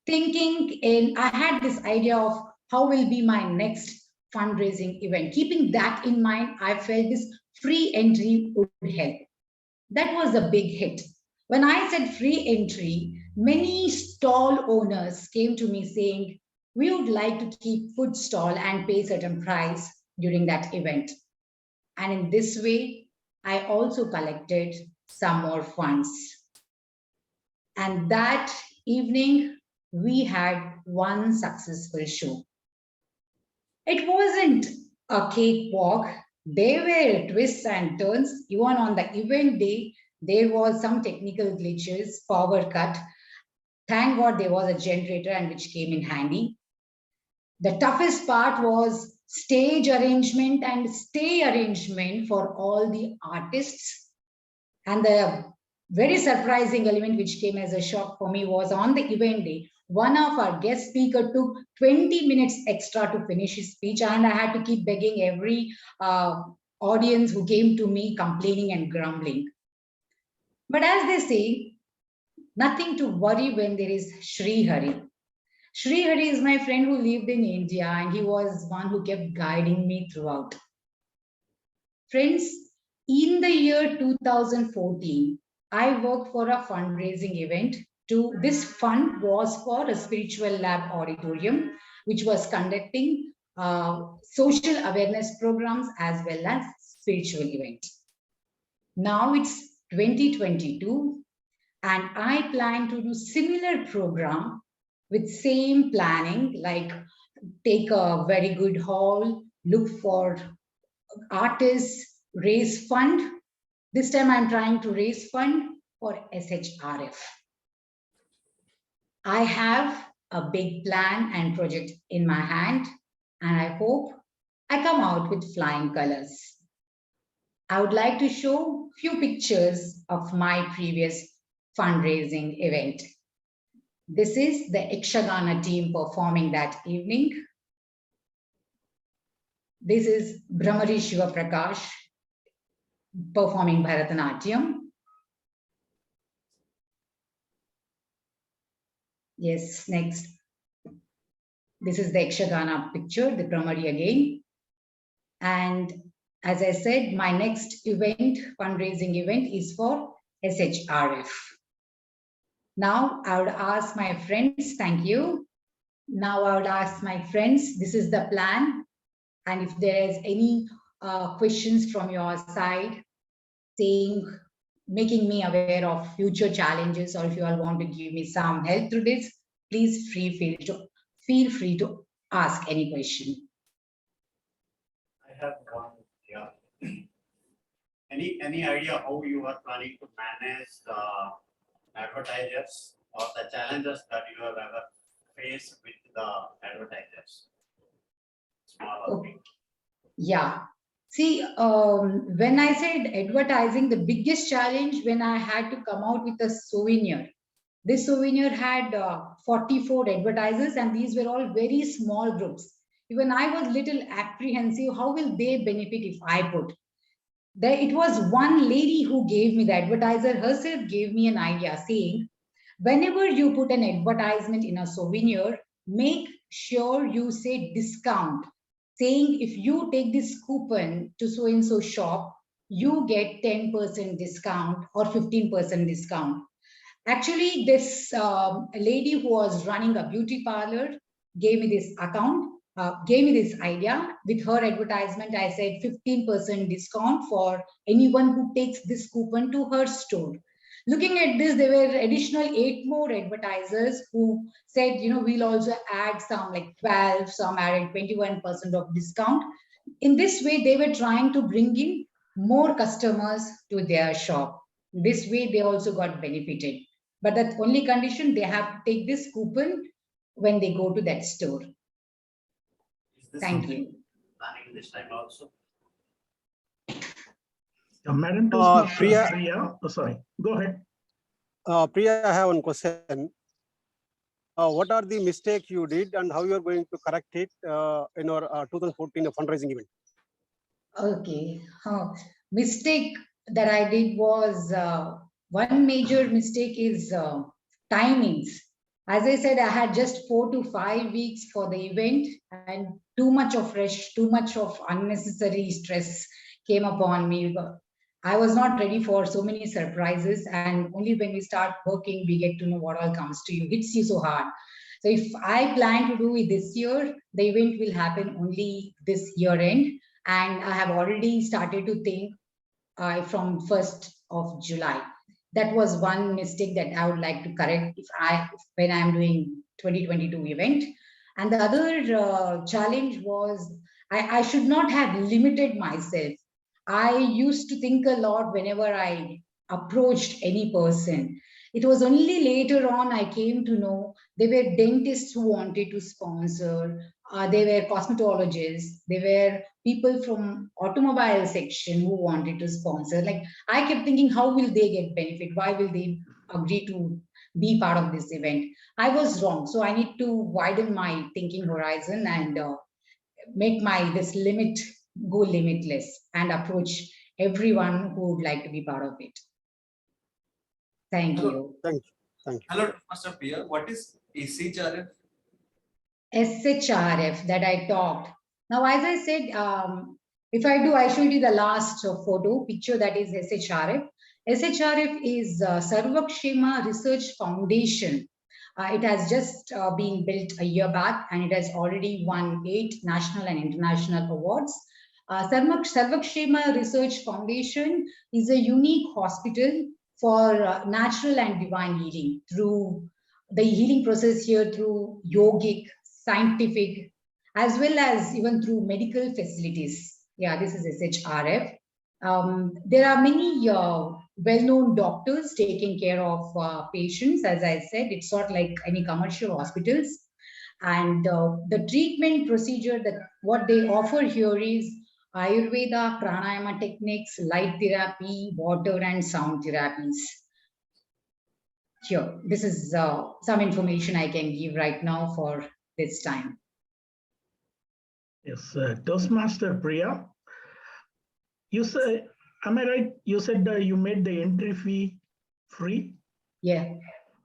thinking I had this idea of how will be my next fundraising event. Keeping that in mind, I felt this free entry would help. That was a big hit. When I said free entry, many stall owners came to me saying, we would like to keep food stall and pay certain price during that event. And in this way, I also collected some more funds. And that evening, we had one successful show. It wasn't a cakewalk. There were twists and turns. Even on the event day, there was some technical glitches, power cut. Thank God there was a generator and which came in handy. The toughest part was stage arrangement and stay arrangement for all the artists. And the very surprising element which came as a shock for me was on the event day, one of our guest speaker took 20 minutes extra to finish his speech, and I had to keep begging every audience who came to me complaining and grumbling. But as they say, nothing to worry when there is Sri Hari. Sri Hari is my friend who lived in India, and he was one who kept guiding me throughout. Friends, in the year 2014, I worked for a fundraising event. This fund was for a spiritual lab auditorium, which was conducting social awareness programs as well as spiritual events. Now it's 2022, and I plan to do similar program with same planning, like take a very good hall, look for artists, raise fund. This time I'm trying to raise fund for SHRF. I have a big plan and project in my hand, and I hope I come out with flying colors. I would like to show few pictures of my previous fundraising event. This is the Yakshagana team performing that evening. This is Brahmari Shiva Prakash performing Bharatanatyam. Yes, next. This is the Yakshagana picture, the Brahmari again. And as I said, my next event, fundraising event, is for SHRF. Now I would ask my friends, thank you. Now I would ask my friends, this is the plan. And if there is any questions from your side, making me aware of future challenges, or if you all want to give me some help through this, please feel free to ask any question. I have one. Yeah. Any idea how you are planning to manage the advertisers or the challenges that you have ever faced with the advertisers? Small or big. Yeah. See, when I said advertising, the biggest challenge when I had to come out with a souvenir. This souvenir had 44 advertisers, and these were all very small groups. Even I was little apprehensive, how will they benefit if I put? It was one lady who gave me, the advertiser herself gave me an idea saying, whenever you put an advertisement in a souvenir, make sure you say discount, saying if you take this coupon to so-and-so shop, you get 10% discount or 15% discount. Actually, this lady who was running a beauty parlor gave me this gave me this idea. With her advertisement, I said 15% discount for anyone who takes this coupon to her store. Looking at this, there were additional 8 more advertisers who said, we'll also add some like 12, some added 21% of discount. In this way, they were trying to bring in more customers to their shop. This way, they also got benefited. But the only condition, they have to take this coupon when they go to that store. Thank you. Planning this time also. Madam Priya, sorry, go ahead. Priya, I have one question. What are the mistakes you did and how you are going to correct it in your 2014 fundraising event? Okay. Mistake that I did was one major mistake is timings. As I said, I had just 4 to 5 weeks for the event, and too much of rush, too much of unnecessary stress came upon me. I was not ready for so many surprises, and only when we start working, we get to know what all comes to you. Hits you so hard. So if I plan to do it this year, the event will happen only this year end, and I have already started to think from 1st of July. That was one mistake that I would like to correct when I'm doing 2022 event. And the other challenge was I should not have limited myself. I used to think a lot whenever I approached any person. It was only later on I came to know there were dentists who wanted to sponsor, there were cosmetologists, there were people from automobile section who wanted to sponsor. Like, I kept thinking, how will they get benefit? Why will they agree to be part of this event? I was wrong. So I need to widen my thinking horizon and make this limit go limitless and approach everyone who would like to be part of it. Thank you. Thank you. Thank you. Hello, Master Priya. What is SHRF? SHRF that I talked. Now, as I said, if I showed you the last photo picture, that is SHRF. SHRF is Sarvakshema Research Foundation. It has just been built a year back, and it has already won 8 national and international awards. Sarvakshema Research Foundation is a unique hospital for natural and divine healing through the healing process here through yogic, scientific, as well as even through medical facilities. Yeah, this is SHRF. There are many well-known doctors taking care of patients. As I said, it's not like any commercial hospitals. And the treatment procedure, that what they offer here is Ayurveda, pranayama techniques, light therapy, water and sound therapies. Here, this is some information I can give right now for this time. Yes, Toastmaster Priya, you said, am I right? You said you made the entry fee free? Yeah.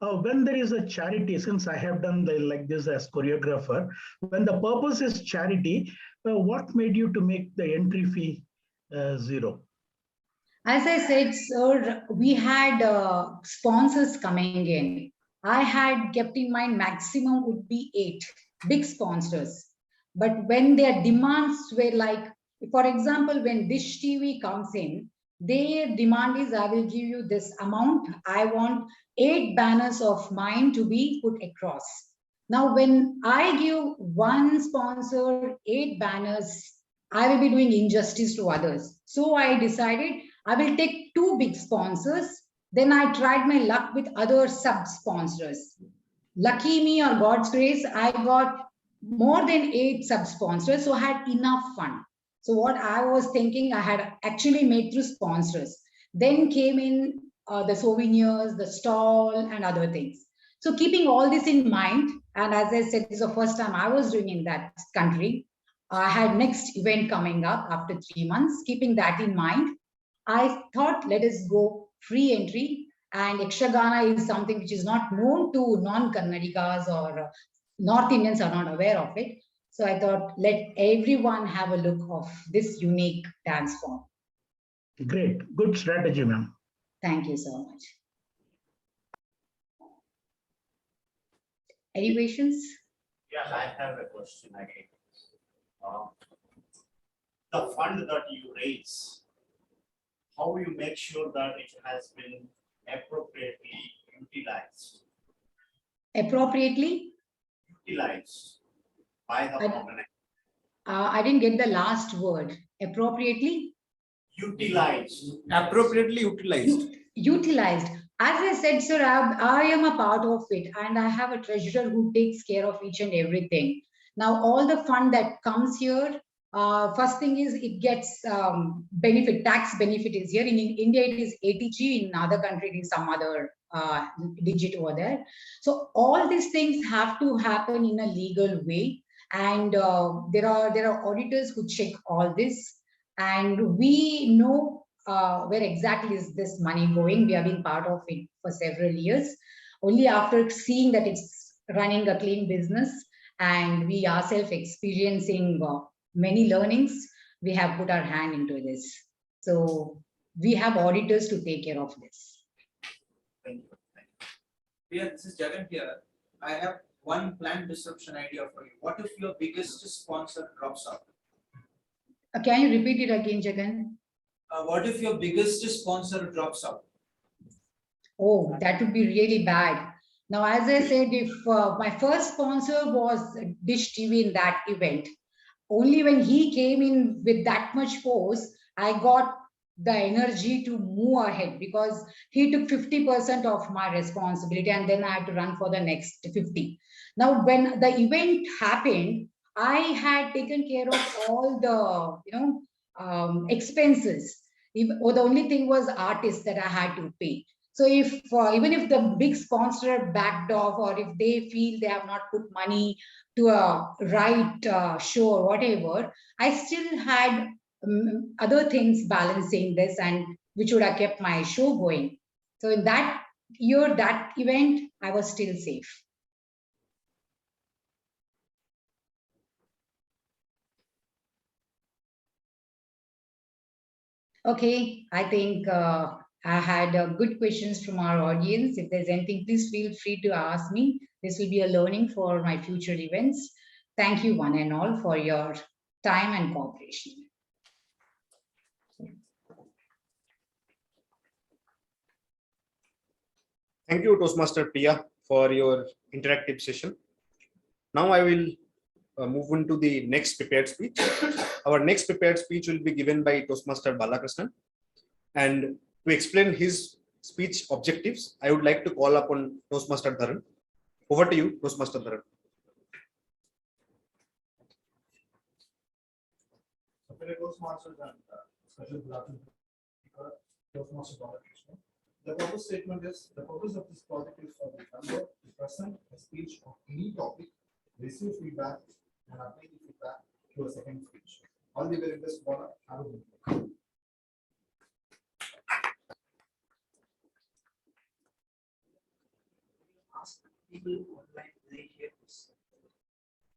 When there is a charity, since I have done like this as choreographer, when the purpose is charity, what made you to make the entry fee 0? As I said, sir, we had sponsors coming in. I had kept in mind maximum would be 8 big sponsors. But when their demands were like, for example, when Dish TV comes in, their demand is, I will give you this amount. I want 8 banners of mine to be put across. Now, when I give one sponsor 8 banners, I will be doing injustice to others. So I decided I will take 2 big sponsors. Then I tried my luck with other sub-sponsors. Lucky me or God's grace, I got more than 8 sub-sponsors, so I had enough fund. So what I was thinking, I had actually made through sponsors. Then came in the souvenirs, the stall, and other things. So keeping all this in mind, and as I said, this is the first time I was doing in that country. I had next event coming up after 3 months. Keeping that in mind, I thought, let us go free entry. And Yakshagana is something which is not known to non-Kannadigas, or North Indians are not aware of it. So I thought, let everyone have a look of this unique dance form. Great, good strategy, ma'am. Thank you so much. Any questions? Yeah, I have a question again. The fund that you raise, how you make sure that it has been appropriately utilized? Appropriately? Utilized by the organization. I didn't get the last word. Appropriately? Utilized. Appropriately utilized. Utilized. As I said, sir, I am a part of it, and I have a treasurer who takes care of each and everything. Now, all the fund that comes here, first thing is it gets benefit, tax benefit is here. In India, it is ATG. In other country, it is some other digit over there. So all these things have to happen in a legal way. And there are auditors who check all this. And we know where exactly is this money going. We have been part of it for several years. Only after seeing that it's running a clean business and we ourselves experiencing many learnings, we have put our hand into this. So we have auditors to take care of this. Thank you. Priya, this is Jagan here. I have one planned disruption idea for you. What if your biggest sponsor drops out? Can you repeat it again, Jagan? What if your biggest sponsor drops out? Oh, that would be really bad. Now, as I said, if my first sponsor was Dish TV in that event, only when he came in with that much force, I got the energy to move ahead, because he took 50% of my responsibility and then I had to run for the next 50. Now, when the event happened, I had taken care of all the expenses. Or the only thing was artists that I had to pay. So if even if the big sponsor backed off, or if they feel they have not put money to a right show or whatever, I still had other things balancing this, and which would have kept my show going. So in that year, that event, I was still safe. Okay, I think I had good questions from our audience. If there's anything, please feel free to ask me. This will be a learning for my future events. Thank you one and all for your time and cooperation. Thank you, Toastmaster Priya, for your interactive session. Now I will move on to the next prepared speech. Our next prepared speech will be given by Toastmaster Balakrishnan. And to explain his speech objectives, I would like to call upon Toastmaster Dharan. Over to you, Toastmaster Dharan. Toastmasters and special good afternoon, Toastmaster Balakrishnan. The purpose statement is, the purpose of this project is for the member to present a speech on any topic, receive feedback, and apply the feedback to a second speech. All the very best, Bala. Have a good day.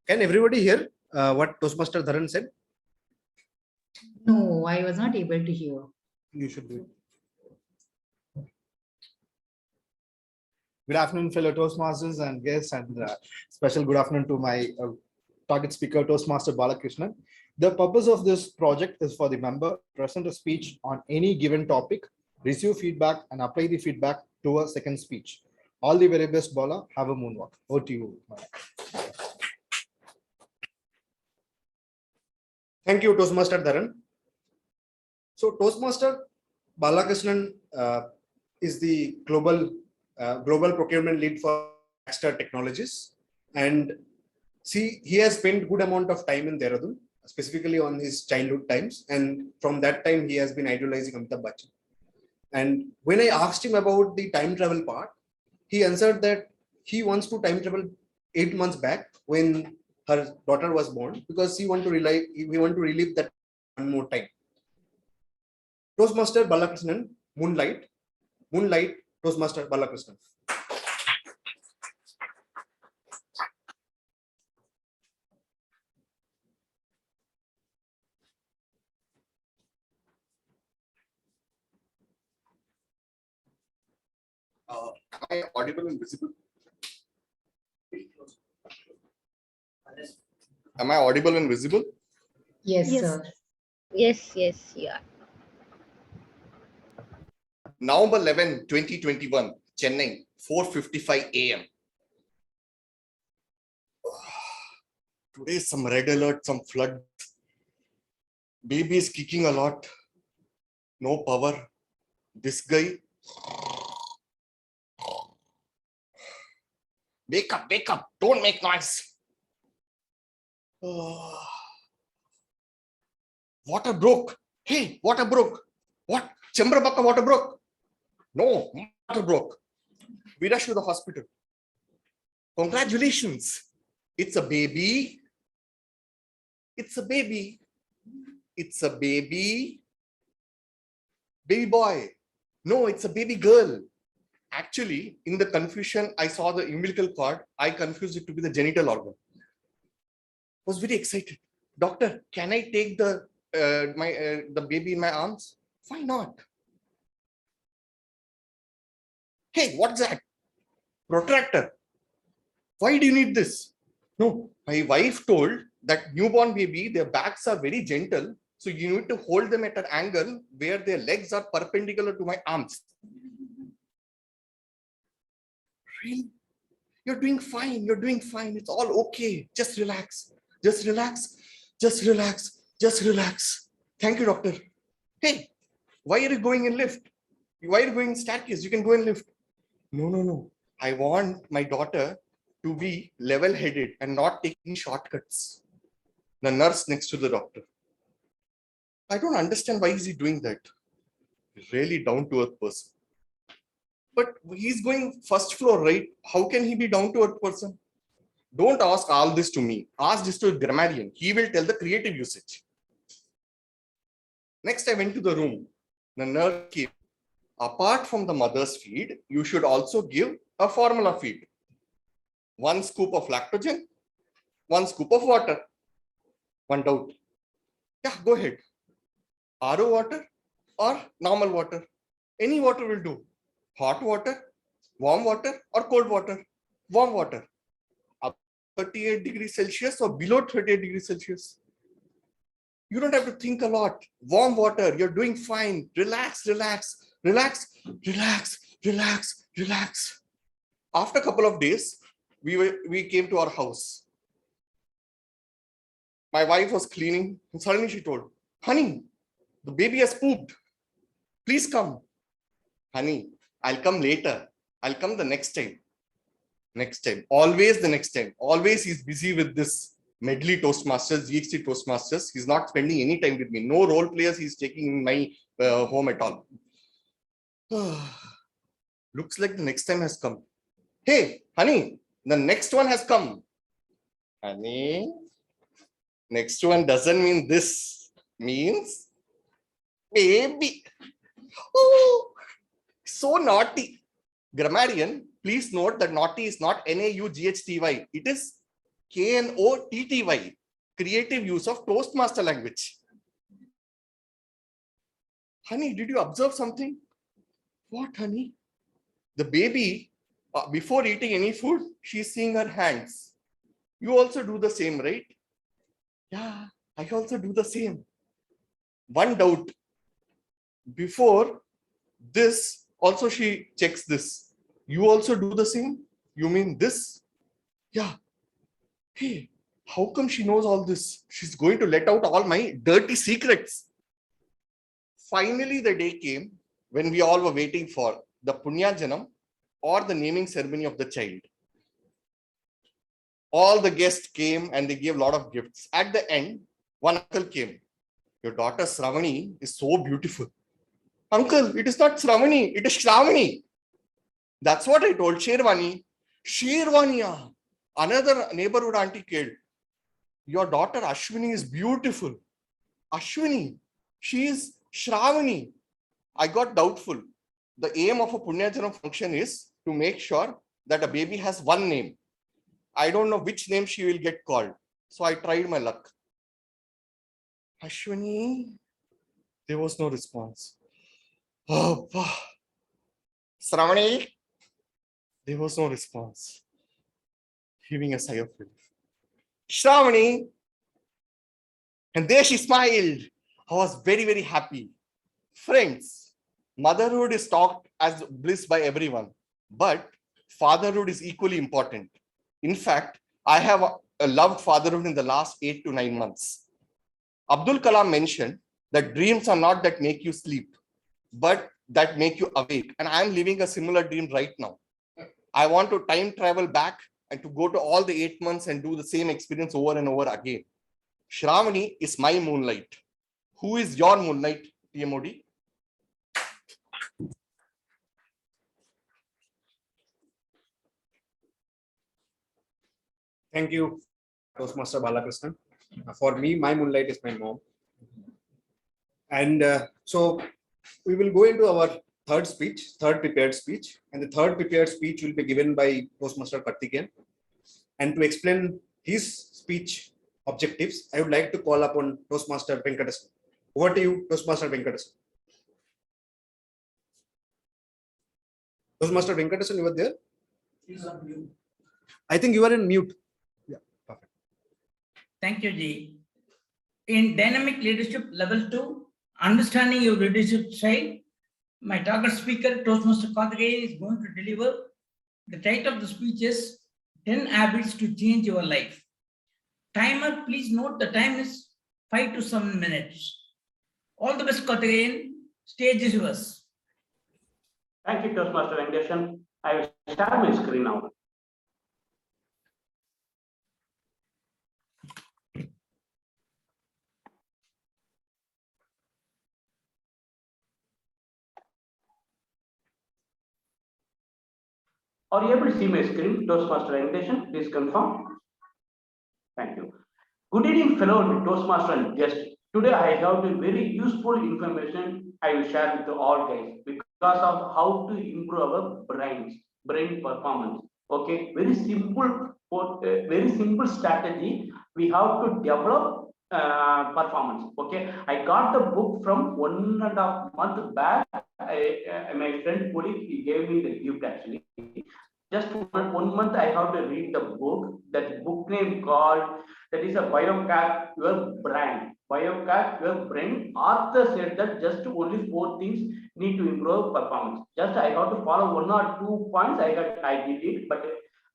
Can everybody hear what Toastmaster Dharan said? No, I was not able to hear. You should do it. Good afternoon, fellow Toastmasters and guests, and special good afternoon to my target speaker, Toastmaster Balakrishnan. The purpose of this project is for the member to present a speech on any given topic, receive feedback, and apply the feedback to a second speech. All the very best, Bala. Have a moonwalk. Over to you. Thank you, Toastmaster Dharan. So Toastmaster Balakrishnan is the global procurement lead for Baxter Technologies, and he has spent good amount of time in Dehradun, specifically on his childhood times, and from that time he has been idolizing Amitabh Bachchan. And when I asked him about the time travel part, he answered that he wants to time travel 8 months back when her daughter was born, because we want to relive that one more time. Toastmaster Balakrishnan, Moonlight, Toastmaster Balakrishnan. Am I audible and visible? Am I audible and visible? Yes, sir. Yes, yeah. November 11, 2021, Chennai, 4:55 a.m. Today, some red alert, some flood. Baby is kicking a lot. No power. This guy. Wake up. Don't make noise. Water broke. Hey, water broke. What? Chambrabaka water broke. No, water broke. We rushed to the hospital. Congratulations. It's a baby. It's a baby. baby boy. No, it's a baby girl. Actually, in the confusion, I saw the umbilical cord. I confused it to be the genital organ. Was very excited. Doctor, can I take the the baby in my arms? Why not? Hey, what's that? Protractor. Why do you need this? No, my wife told that newborn baby, their backs are very gentle. So you need to hold them at an angle where their legs are perpendicular to my arms. Really? You're doing fine. You're doing fine. It's all okay. Just relax. Just relax. Just relax. Just relax. Thank you, doctor. Hey, why are you going in lift? Why are you going in staircase? You can go in lift. No, no, no. I want my daughter to be level-headed and not taking shortcuts. The nurse next to the doctor. I don't understand why is he doing that. Really down-to-earth person. But he's going first floor, right? How can he be down-to-earth person? Don't ask all this to me. Ask this to a grammarian. He will tell the creative usage. Next, I went to the room. The nurse came. Apart from the mother's feed, you should also give a formula feed. 1 scoop of lactogen, 1 scoop of water. One doubt. Yeah, go ahead. RO water or normal water? Any water will do. Hot water, warm water or cold water? Warm water. Up 38 degrees Celsius or below 38 degrees Celsius? You don't have to think a lot. Warm water, you're doing fine. Relax, relax, relax, relax, relax, relax. After a couple of days, we came to our house. My wife was cleaning and suddenly she told, honey, the baby has pooped. Please come. Honey, I'll come later. I'll come the next time. Next time. Always the next time. Always he's busy with this Medley Toastmasters, GXT Toastmasters. He's not spending any time with me. No role players he's taking in my home at all. Looks like the next time has come. Hey, honey, the next one has come. Honey, next one doesn't mean this. Means baby. Oh, so naughty. Grammarian, please note that naughty is not N-A-U-G-H-T-Y. It is K-N-O-T-T-Y. Creative use of Toastmaster language. Honey, did you observe something? What, honey? The baby, before eating any food, she's seeing her hands. You also do the same, right? Yeah, I also do the same. One doubt. Before this, also she checks this. You also do the same? You mean this? Yeah. Hey, how come she knows all this? She's going to let out all my dirty secrets. Finally, the day came when we all were waiting for the Punyajanam or the naming ceremony of the child. All the guests came and they gave a lot of gifts. At the end, one uncle came. Your daughter Shravani is so beautiful. Uncle, it is not Shravani, it is Shravani. That's what I told Sherwani. Sherwaniya. Another neighborhood auntie came. Your daughter Ashwini is beautiful. Ashwini, she is Shravani. I got doubtful. The aim of a Punyajanam function is to make sure that a baby has one name. I don't know which name she will get called. So I tried my luck. Ashwini, there was no response. Oh, Shravani, there was no response. Heaving a sigh of relief. Shravani, and there she smiled. I was very, very happy. Friends, motherhood is talked as bliss by everyone, but fatherhood is equally important. In fact, I have loved fatherhood in the last 8 to 9 months. Abdul Kalam mentioned that dreams are not that make you sleep, but that make you awake. And I'm living a similar dream right now. I want to time travel back and to go to all the 8 months and do the same experience over and over again. Shravani is my moonlight. Who is your moonlight, TMOD? Thank you, Toastmaster Balakrishnan. For me, my moonlight is my mom. And so we will go into our third prepared speech, and the third prepared speech will be given by Toastmaster Karthikeyan. And to explain his speech objectives, I would like to call upon Toastmaster Venkatesan. Over to you, Toastmaster Venkatesan. Toastmaster Venkatesan, you are there? He's on mute. I think you are in mute. Yeah, perfect. Thank you, Ji. In dynamic leadership level 2, understanding your leadership style, my target speaker, Toastmaster Karthikeyan, is going to deliver. The title of the speech is 10 Habits to Change Your Life. Timer, please note the time is 5 to 7 minutes. All the best, Karthikeyan. Stage is yours. Thank you, Toastmaster Venkatesan. I will share my screen now. Are you able to see my screen, Toastmaster Venkatesan? Please confirm. Thank you. Good evening, fellow Toastmaster and guests. Today I have the very useful information I will share with all guys because of how to improve our brain performance. Okay, very simple strategy we have to develop performance. Okay, I got the book from 1.5 months back. My friend colleague, he gave me the gift actually. Just 1 month I have to read the book. That book name called, that is a Biohack Your Brain. Biohack Your Brain. Author said that just only 4 things need to improve performance. Just I have to follow 1 or 2 points. I did it, but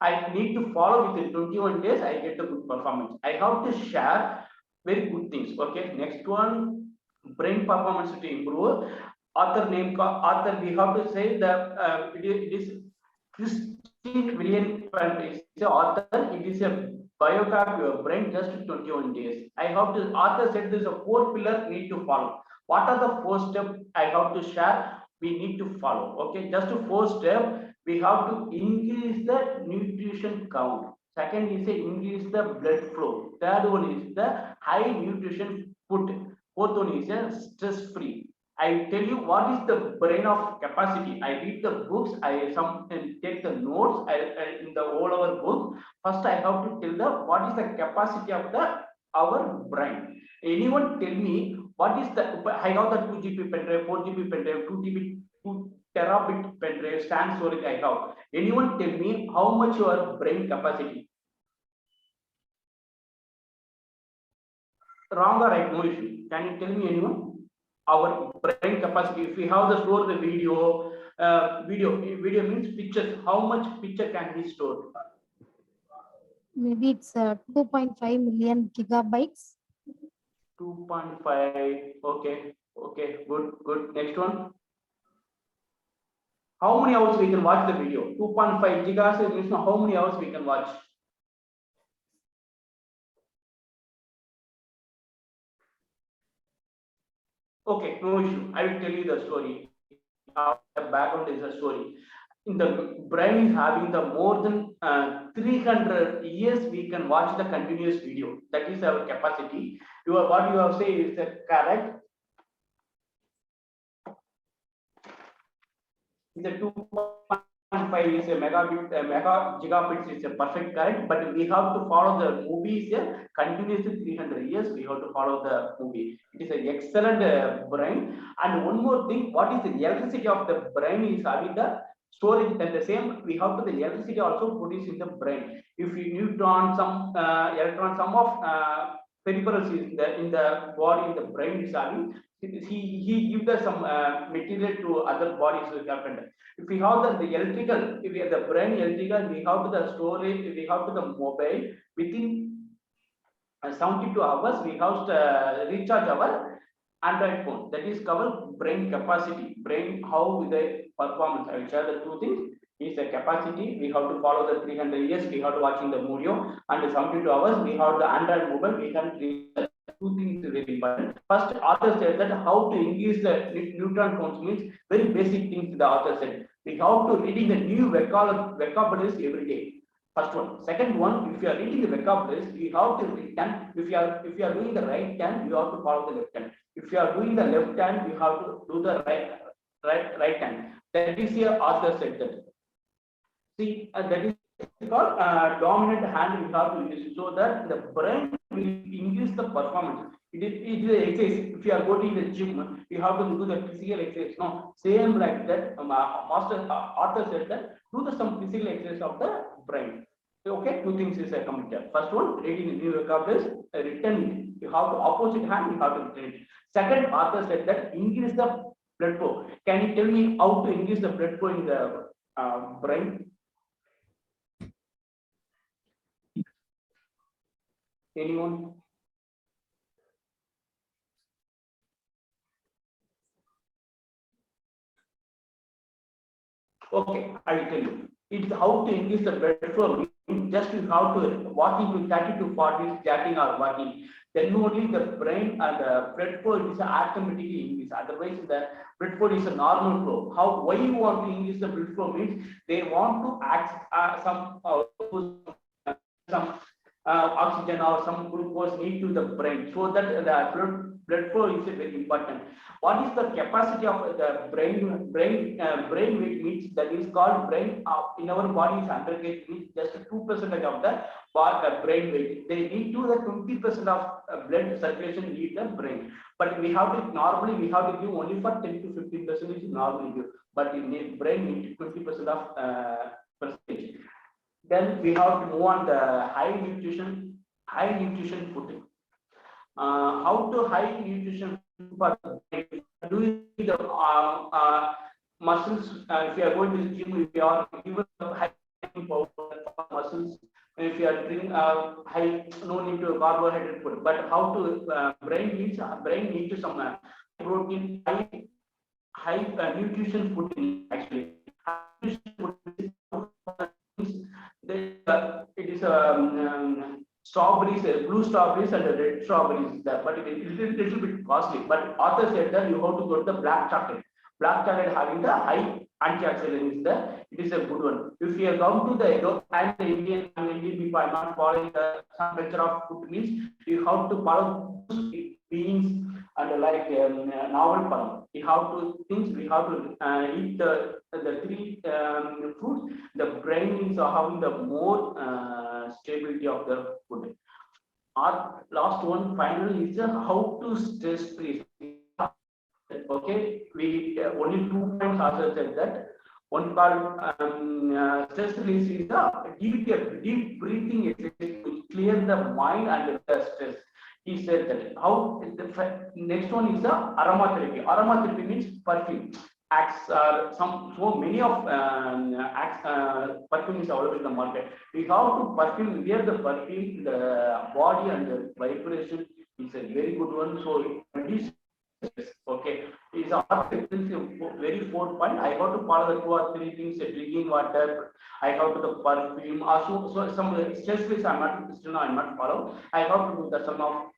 I need to follow within 21 days. I get the good performance. I have to share very good things. Okay, next one, brain performance to improve. Author name, author we have to say that it is Christine William is the author. It is a Biohack Your Brain, just 21 days. I have to, author said there's a 4 pillar need to follow. What are the 4 steps I have to share? We need to follow. Okay, just 4 steps. We have to increase the nutrition count. Second is a increase the blood flow. Third one is the high nutrition food. Fourth one is a stress free. I tell you what is the brain of capacity. I read the books, I take the notes in the whole our book. First, I have to tell the what is the capacity of our brain. Anyone tell me what is the? I have the 2 GB pen drive, 4 GB pen drive, 2 terabit pen drive, stand storage I have. Anyone tell me how much your brain capacity? Wrong or right? No issue. Can you tell me anyone? Our brain capacity, if we have the store the video, video means pictures. How much picture can be stored? Maybe it's 2.5 million gigabytes. 2.5. Okay, good. Next one. How many hours we can watch the video? 2.5 gigas means how many hours we can watch? Okay, no issue. I will tell you the story. The background is a story. In the brain is having the more than 300 years we can watch the continuous video. That is our capacity. What you have said is correct. The 2.5 is a mega gigabits is a perfect correct, but we have to follow the movie is a continuously 300 years. We have to follow the movie. It is an excellent brain. And one more thing, what is the electricity of the brain is having the storage, and the same we have to the electricity also produced in the brain. If you neutron, some electron, some of peripherals is in the body, in the brain is having. He gives us some material to other bodies to happen. If we have the electrical, if we have the brain electrical, we have to the storage, we have to the mobile within 72 hours. We have to recharge our Android phone. That is cover brain capacity. Brain how the performance. I will share the 2 things. Is the capacity. We have to follow the 300 years. We have to watching the video, and 72 hours. We have the Android mobile. We can read. 2 things very important. First, author said that how to increase the neutron counts means very basic things the author said. We have to reading the new vocabularies every day. First one. Second one, if you are reading the vocabularies, you have to read 10. If you are doing the right 10, you have to follow the left 10. If you are doing the left hand, you have to do the right hand. That is here author said that. See, that is called dominant hand we have to use so that the brain will increase the performance. It is an exercise. If you are going to the gym, you have to do the physical exercise. No, same like that. Author said that do some physical exercise of the brain. Okay, two things is committed. First one, reading new vocabularies, written. You have the opposite hand, you have to return it. Second, author said that increase the blood flow. Can you tell me how to increase the blood flow in the brain? Anyone? Okay, I will tell you. It's how to increase the blood flow. Just you have to walking to 30 to 40, chatting or walking. Then only the brain and the blood flow is automatically increase. Otherwise, the blood flow is a normal flow. How? Why you want to increase the blood flow means they want to act some oxygen or some glucose need to the brain, so that the blood flow is very important. What is the capacity of the brain weight means that is called brain in our body is 100 kg means just 2% of the brain weight. They need to the 20% of blood circulation need the brain. But we have to normally we have to give only for 10 to 15% is normally give. But in the brain need 20% of percentage. Then we have to move on the high nutrition food. How to high nutrition for doing the muscles. If you are going to the gym, if you are given high power muscles, if you are drinking high, no need to carbohydrate food. But how to brain needs to some protein, high nutrition food actually. It is strawberries, blue strawberries and red strawberries there, but it is a little bit costly. But author said that you have to go to the black chocolate. Black chocolate having the high antioxidant is there. It is a good one. If you have gone to the Indian people are not following the some culture of food means you have to follow beans and like novel palm. We have to things we have to eat the three fruits. The brain is having the more stability of the food. Our last one finally is how to stress free. Okay, we only 2 points also said that. One called stress release is the deep breathing exercise to clear the mind and the stress. He said that. How the next one is the aromatherapy. Aromatherapy means perfume. So many of perfume is available in the market. We have to perfume, wear the perfume, the body and the vibration is a very good one. So reduce. Okay, it's a very 4 point. I have to follow the 2 or 3 things: drinking water. I have to the perfume. Also, so some stress free I'm not follow. I have to do the some of.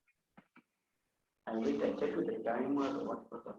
I wait. I check with the timer. What was that?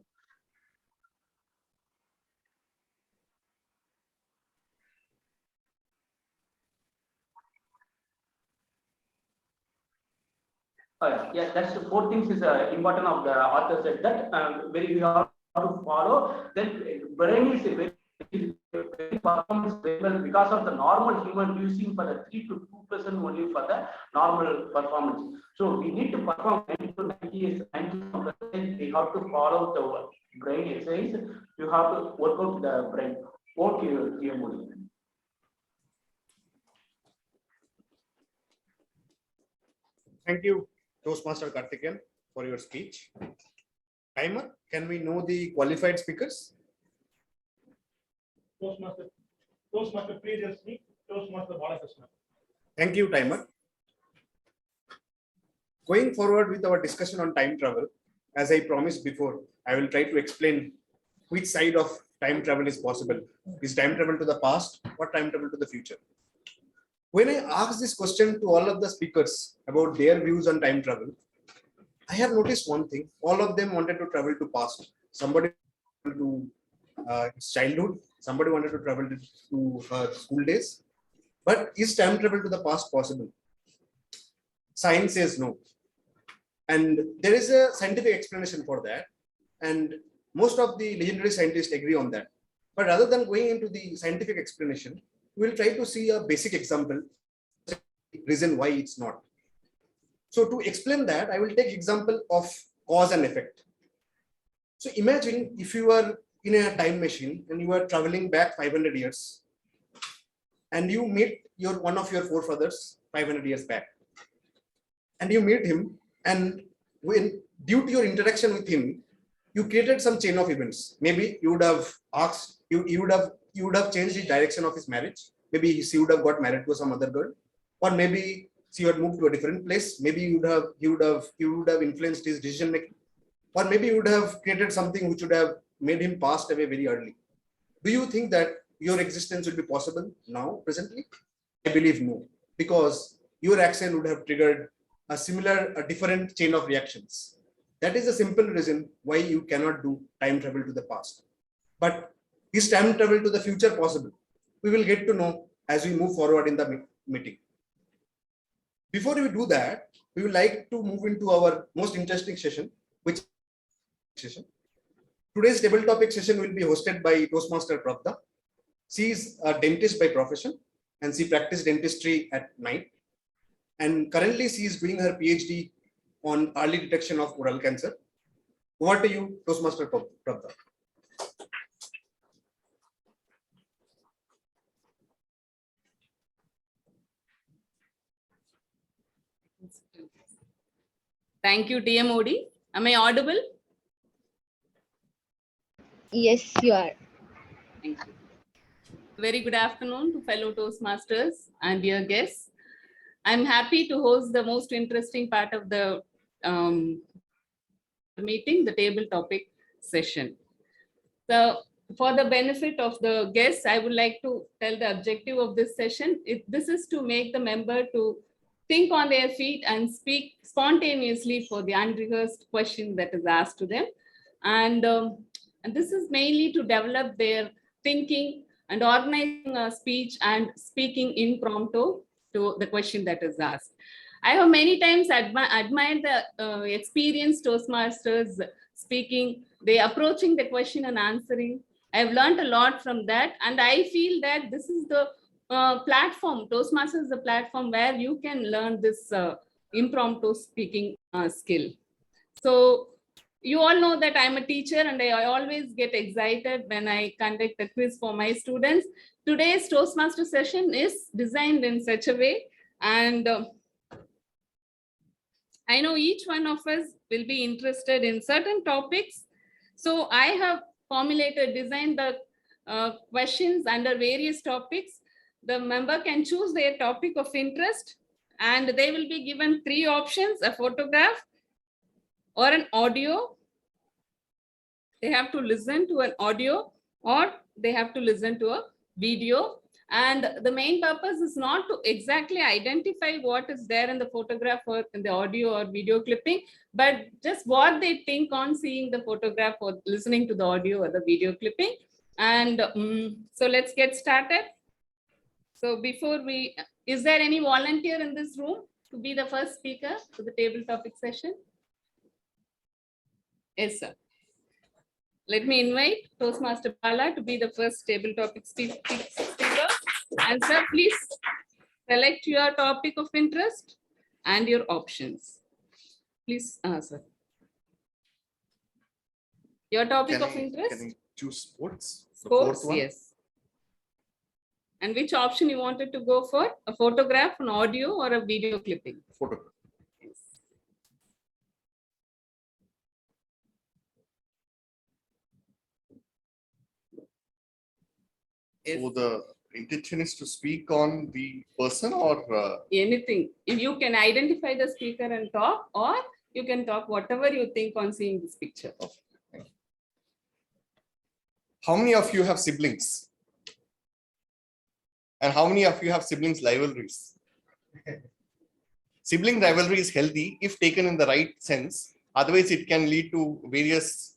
Yeah, that's the 4 things is important of the author said that very we have to follow. Then brain is a very performance very well because of the normal human using for the 3 to 2% only for the normal performance. So we need to perform 90 to 90%. We have to follow the brain exercise. You have to work out the brain. What you Thank you, Toastmaster Karthikeyan, for your speech. Timer, can we know the qualified speakers? Toastmaster Priyadharshini, Toastmaster Balakrishna. Thank you, Timer. Going forward with our discussion on time travel, as I promised before, I will try to explain which side of time travel is possible. Is time travel to the past or time travel to the future? When I asked this question to all of the speakers about their views on time travel, I have noticed one thing. All of them wanted to travel to past. Somebody to childhood, somebody wanted to travel to school days. But is time travel to the past possible? Science says no. And there is a scientific explanation for that. And most of the legendary scientists agree on that. But rather than going into the scientific explanation, we'll try to see a basic example, reason why it's not. So to explain that, I will take example of cause and effect. So imagine if you are in a time machine and you are traveling back 500 years and you meet one of your forefathers 500 years back, and you meet him, and when due to your interaction with him, you created some chain of events. Maybe you would have asked, you would have changed the direction of his marriage. Maybe he would have got married to some other girl, or maybe she would move to a different place. Maybe you would have influenced his decision making, or maybe you would have created something which would have made him passed away very early. Do you think that your existence will be possible now, presently? I believe no, because your action would have triggered a different chain of reactions. That is a simple reason why you cannot do time travel to the past. But is time travel to the future possible? We will get to know as we move forward in the meeting. Before we do that, we would like to move into our most interesting session, which session. Today's table topic session will be hosted by Toastmaster Pravda. She is a dentist by profession, and she practiced dentistry at night. And currently she is doing her PhD on early detection of oral cancer. Over to you, Toastmaster Pravda. Thank you, TMOD. Am I audible? Yes, you are. Thank you. Very good afternoon to fellow Toastmasters and dear guests. I'm happy to host the most interesting part of the meeting, the table topic session. So for the benefit of the guests, I would like to tell the objective of this session. This is to make the member to think on their feet and speak spontaneously for the unrehearsed question that is asked to them. And this is mainly to develop their thinking and organizing a speech and speaking impromptu to the question that is asked. I have many times admired the experienced Toastmasters speaking, they approaching the question and answering. I've learned a lot from that, and I feel that this is the platform. Toastmasters is a platform where you can learn this impromptu speaking skill. So you all know that I'm a teacher, and I always get excited when I conduct a quiz for my students. Today's Toastmaster session is designed in such a way, and I know each one of us will be interested in certain topics. So I have designed the questions under various topics. The member can choose their topic of interest, and they will be given 3 options: a photograph or an audio. They have to listen to an audio, or they have to listen to a video. And the main purpose is not to exactly identify what is there in the photograph or in the audio or video clipping, but just what they think on seeing the photograph or listening to the audio or the video clipping. And so let's get started. So is there any volunteer in this room to be the first speaker to the table topic session? Yes, sir. Let me invite Toastmaster Bala to be the first table topic speaker. And sir, please select your topic of interest and your options. Please, sir. Your topic of interest? Can I choose sports? Sports, yes. And which option you wanted to go for? A photograph, an audio, or a video clipping? Photograph. So the intention is to speak on the person, or anything. If you can identify the speaker and talk, or you can talk whatever you think on seeing this picture. Okay. How many of you have siblings? And how many of you have siblings rivalries? Sibling rivalry is healthy if taken in the right sense. Otherwise, it can lead to various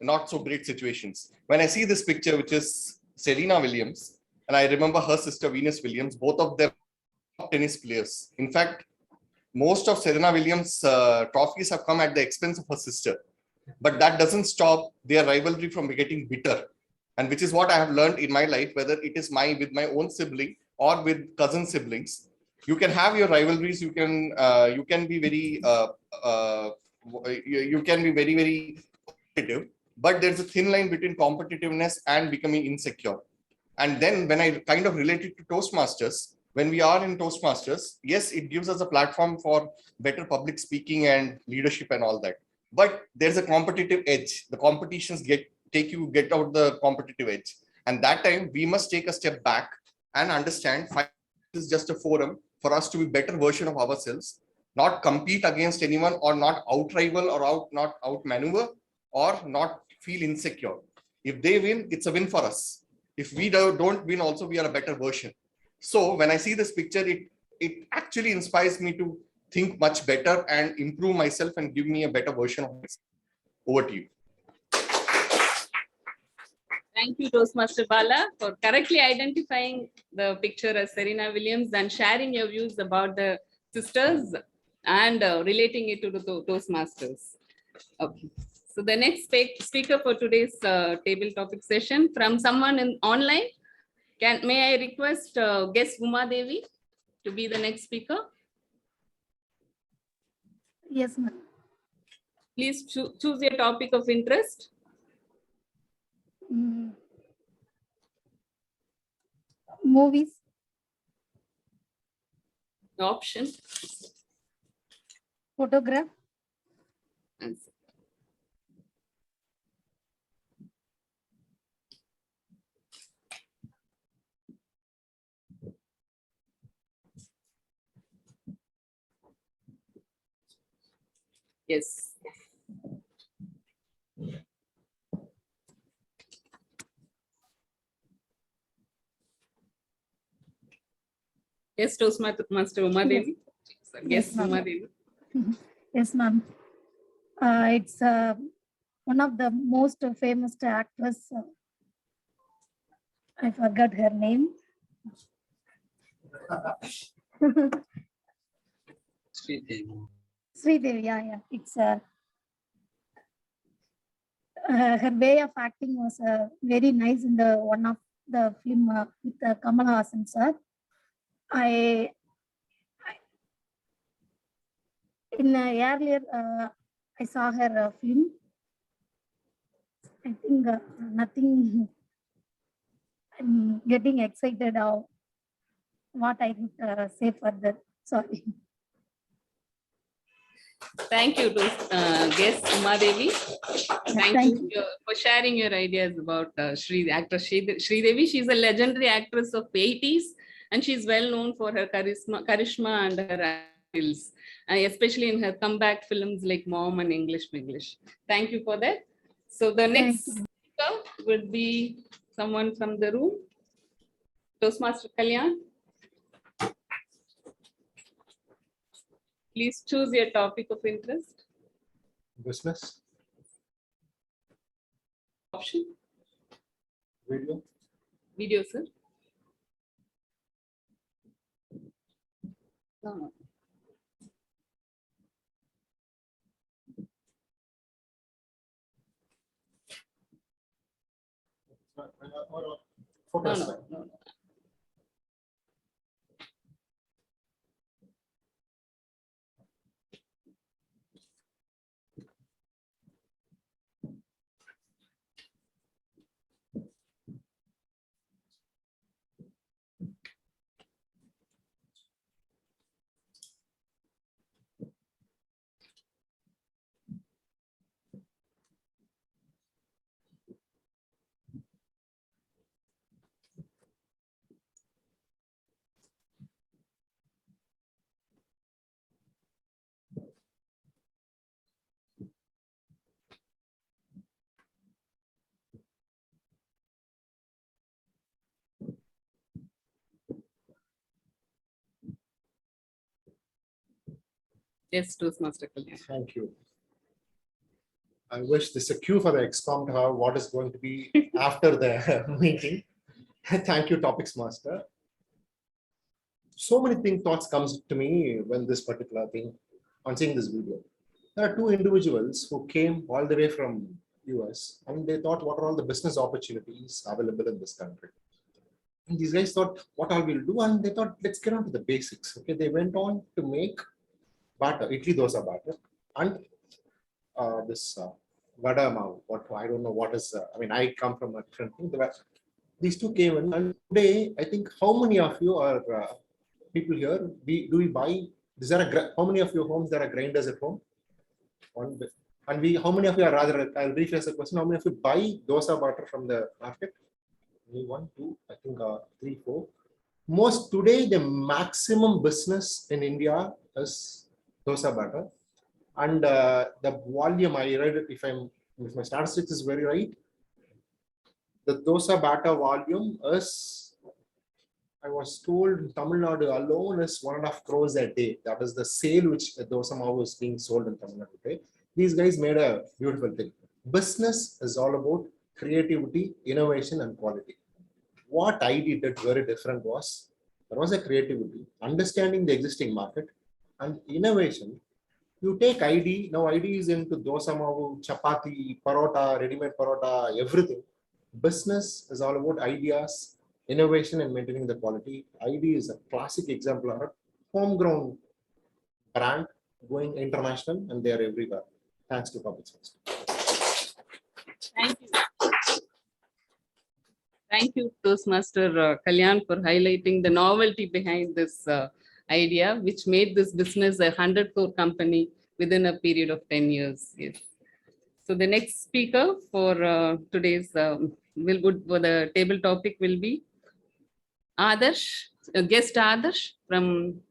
not so great situations. When I see this picture, which is Serena Williams, and I remember her sister Venus Williams, both of them are tennis players. In fact, most of Serena Williams' trophies have come at the expense of her sister. But that doesn't stop their rivalry from getting bitter. And which is what I have learned in my life, whether it is with my own sibling or with cousin siblings. You can have your rivalries. You can be very very competitive, but there's a thin line between competitiveness and becoming insecure. And then when I kind of relate it to Toastmasters, when we are in Toastmasters, yes, it gives us a platform for better public speaking and leadership and all that. But there's a competitive edge. The competitions get out the competitive edge. And that time we must take a step back and understand this is just a forum for us to be better version of ourselves, not compete against anyone or not out rival or not out maneuver or not feel insecure. If they win, it's a win for us. If we don't win also, we are a better version. So when I see this picture, it actually inspires me to think much better and improve myself and give me a better version of myself. Over to you. Thank you, Toastmaster Bala, for correctly identifying the picture as Serena Williams and sharing your views about the sisters and relating it to the Toastmasters. Okay. So the next speaker for today's table topic session from someone online. May I request guest Uma Devi to be the next speaker? Yes, ma'am. Please choose your topic of interest. Movies. Option. Photograph. Answer. Yes. Yes, Toastmaster Uma Devi. Yes, Uma Devi. Yes, ma'am. It's one of the most famous actress. I forgot her name. Sridevi, yeah. It's her way of acting was very nice in the one of the film with Kamal Hassan sir. Earlier I saw her film. I think nothing. I'm getting excited of what I would say further. Sorry. Thank you to guest Uma Devi. Thank you for sharing your ideas about actress Sridevi. She's a legendary actress of 80s and she's well known for her charisma and her skills, especially in her comeback films like Mom and English English. Thank you for that. So the next speaker would be someone from the room. Toastmaster Kalyan. Please choose your topic of interest. Business. Option. Video. Video, sir. No. No. Yes, Toastmaster Kalyan. Thank you. I wish this is a cue for the XCOM to have what is going to be after the meeting. Thank you, Topics Master. so many thoughts comes to me when this particular thing, on seeing this video. There are two individuals who came all the way from US and they thought what are all the business opportunities available in this country. And these guys thought what all we'll do, and they thought let's get on to the basics. Okay, they went on to make batter, idli dosa batter, and this vada mav. What I don't know what is. I mean, I come from a different thing. These two came in, and today I think how many of you are people here? Do we buy? Is there a how many of your homes there are grinders at home? And how many of you are rather? I'll rephrase the question. How many of you buy dosa batter from the market? One, two, I think 3, 4. Most today, the maximum business in India is dosa batter, and the volume I read it. If my statistics is very right, the dosa batter volume is, I was told, Tamil Nadu alone is 1.5 crores a day. That is the sale which the dosa mavu is being sold in Tamil Nadu today. These guys made a beautiful thing. Business is all about creativity, innovation, and quality. What ID did very different was, there was a creativity, understanding the existing market, and innovation. You take ID, now ID is into dosa mavu, chapati, parota, ready-made parota, everything. Business is all about ideas, innovation, and maintaining the quality. ID is a classic example of a homegrown brand going international, and they are everywhere. Thanks to Public Service. Thank you. Thank you, Toastmaster Kalyan, for highlighting the novelty behind this idea, which made this business a 100 crore company within a period of 10 years. Yes. So the next speaker for today's for the table topic will be Adarsh, guest Adarsh from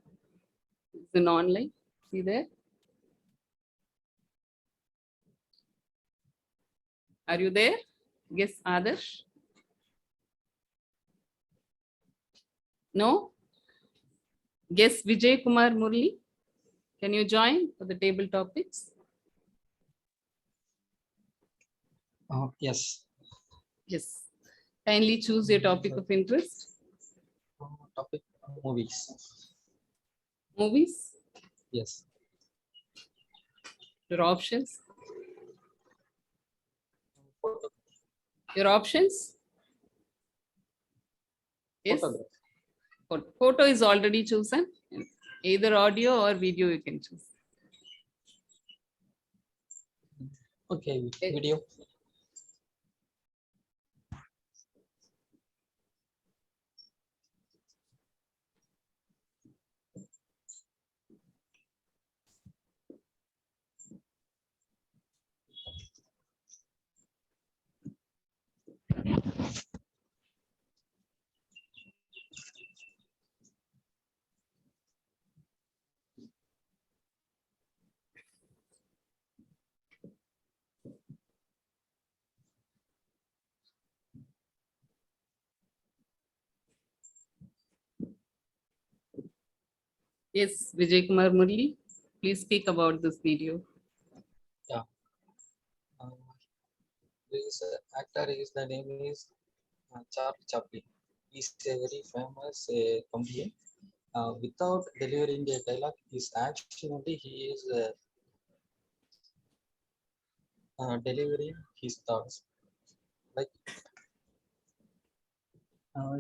the online. See there? Are you there? Yes, Adarsh? No? Yes, Vijay Kumar Murli. Can you join for the table topics? Yes. Yes. Kindly choose your topic of interest. Topic movies. Movies? Yes. Your options? Your options? Yes. Photo is already chosen. Either audio or video you can choose. Okay, video. Yes, Vijay Kumar Murli, please speak about this video. Yeah. This actor is, the name is Charlie Chaplin. He's a very famous comedian. Without delivering a dialogue, his action only he is delivering his thoughts. Like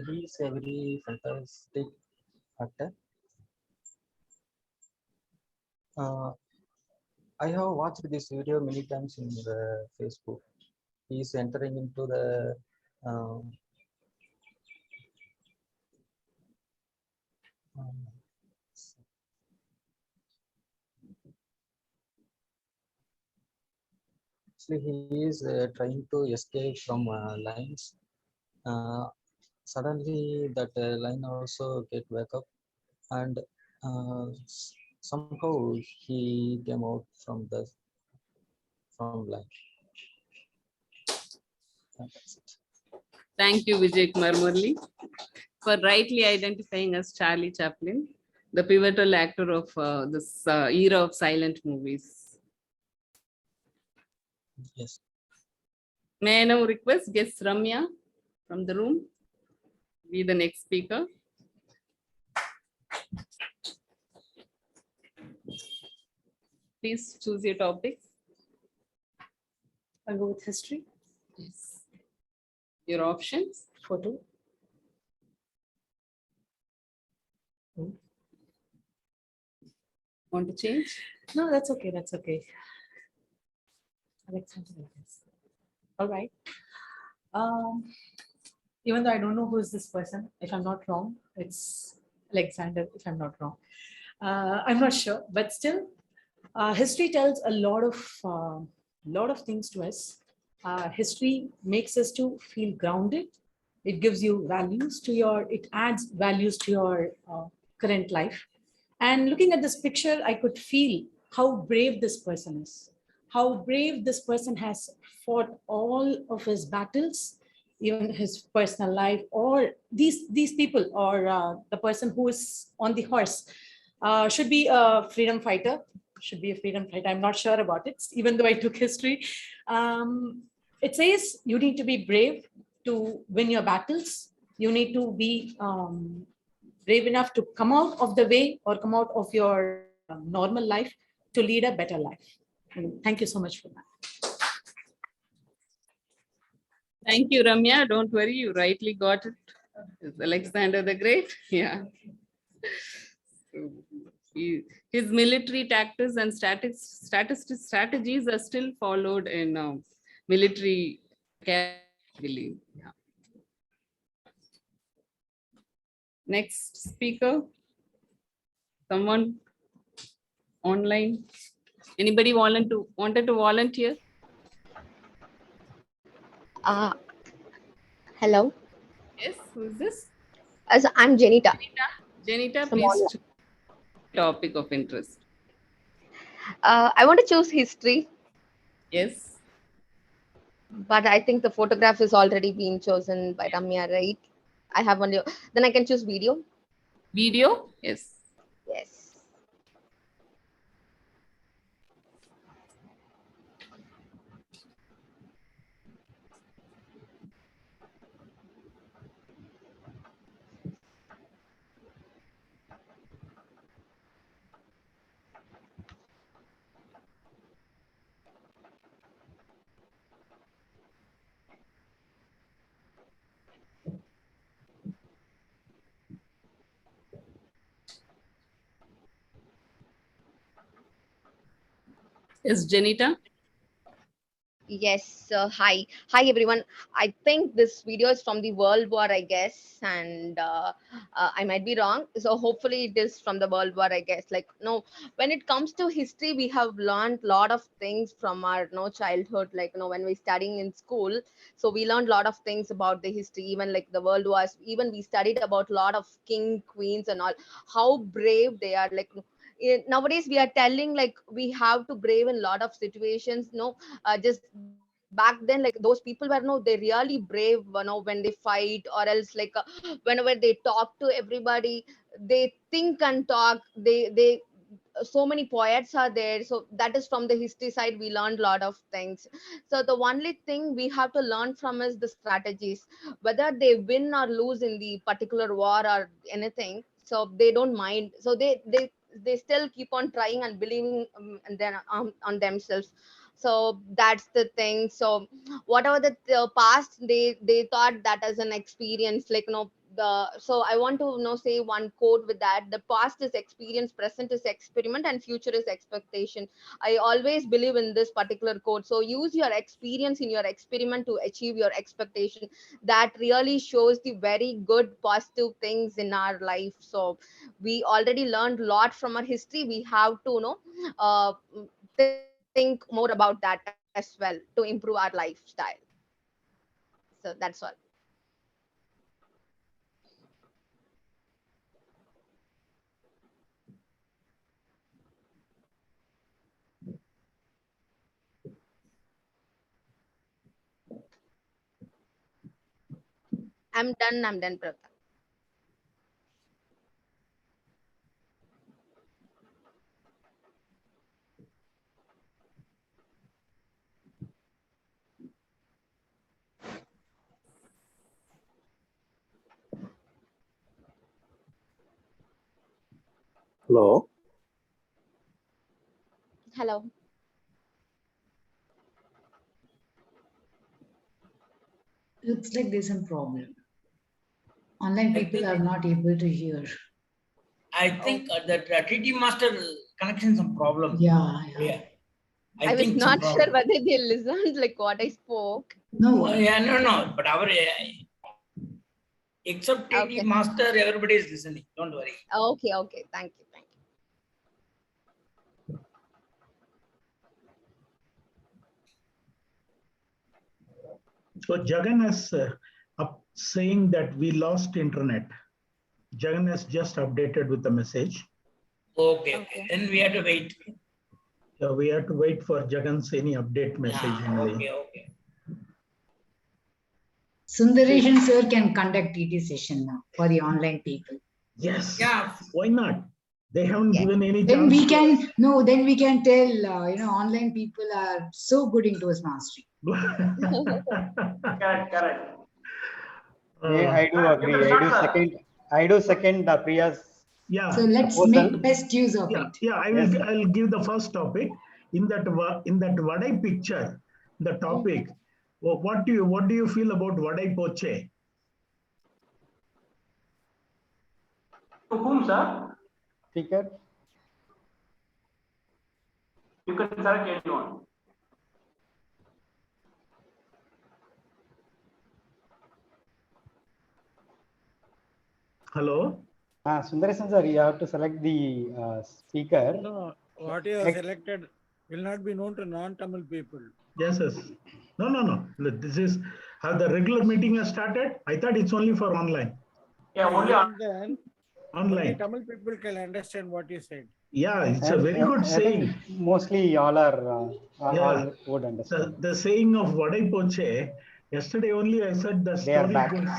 he is a very fantastic actor. I have watched this video many times in the Facebook. He is entering into the actually he is trying to escape from lines. Suddenly that line also get back up, and somehow he came out from line. Thank you, Vijay Kumar Murli, for rightly identifying as Charlie Chaplin, the pivotal actor of this era of silent movies. Yes. May I now request guest Ramya from the room be the next speaker? Please choose your topic. I'll go with history. Yes. Your options. Photo. Want to change? No, that's okay. That's okay. Alexander. All right. Even though I don't know who is this person, if I'm not wrong, it's Alexander, if I'm not wrong. I'm not sure, but still, history tells a lot of things to us. History makes us to feel grounded. It gives you values to it adds values to your current life. And looking at this picture, I could feel how brave this person is, how brave this person has fought all of his battles, even his personal life, or these people, or the person who is on the horse should be a freedom fighter, I'm not sure about it, even though I took history. It says you need to be brave to win your battles. You need to be brave enough to come out of the way or come out of your normal life to lead a better life. And thank you so much for that. Thank you, Ramya. Don't worry, you rightly got it. It's Alexander the Great. Yeah. So his military tactics and strategies are still followed in military academy, I believe. Yeah. Next speaker. Someone online. Anybody wanted to volunteer? Hello. Yes, who is this? I'm Janita. Janita, From please online. choose topic of interest. I want to choose history. Yes. But I think the photograph is already being chosen by Ramya, right? I have only, then I can choose video. Video? Yes. Yes. Yes, Janita. Yes, hi everyone. I think this video is from the World War, I guess, and I might be wrong. So hopefully it is from the World War, I guess. Like no, when it comes to history, we have learned a lot of things from our childhood. Like when we're studying in school, so we learned a lot of things about the history, even like the World Wars. Even we studied about a lot of king, queens, and all. How brave they are. Like nowadays we are telling like we have to brave in a lot of situations. Just back then like those people were they really brave when they fight, or else like whenever they talk to everybody, they think and talk, they so many poets are there. So that is from the history side we learned a lot of things. So the only thing we have to learn from is the strategies, whether they win or lose in the particular war or anything, so they don't mind. So they still keep on trying and believing and then on themselves. So that's the thing. So whatever the past, they thought that as an experience, like so I want to say one quote with that: the past is experience, present is experiment, and future is expectation. I always believe in this particular quote. So use your experience in your experiment to achieve your expectation. That really shows the very good positive things in our life. So we already learned a lot from our history. We have to think more about that as well to improve our lifestyle. So that's all. I'm done, Pravda. Hello. Hello. Looks like there's some problem. Online people are not able to hear. I think that TT master connection some problem. Yeah. I was think some not sure problem. whether they listened like what I spoke. No. No. But our except TT master, everybody is listening. Don't worry. Okay. Thank you. So Jagan is saying that we lost internet. Jagan has just updated with the message. Okay. Then we have to wait. So we have to wait for Jagan's any update message. Okay. Sundaresan sir can conduct TT session now for the online people. Yes. Yeah. Why not? They haven't given any Then chance. then we can tell, online people are so good in Toastmasters. Correct. I do agree. I do second Priya's. Yeah. So let's make best use of it. Yeah, I'll give the first topic. In that Vadai picture, the topic. What do you feel about Vadai Poche? To whom, sir? Speaker. You can select anyone. Hello? Sundaresan sir, you have to select the speaker. No, what you have selected will not be known to non-Tamil people. Yes. No. This is how the regular meeting has started. I thought it's only for online. Yeah, only then online. Only Tamil people can understand what you said. Yeah, it's a very good saying. Mostly all are all would understand. The saying of Vadai Poche, yesterday only I said the They are story back. goes.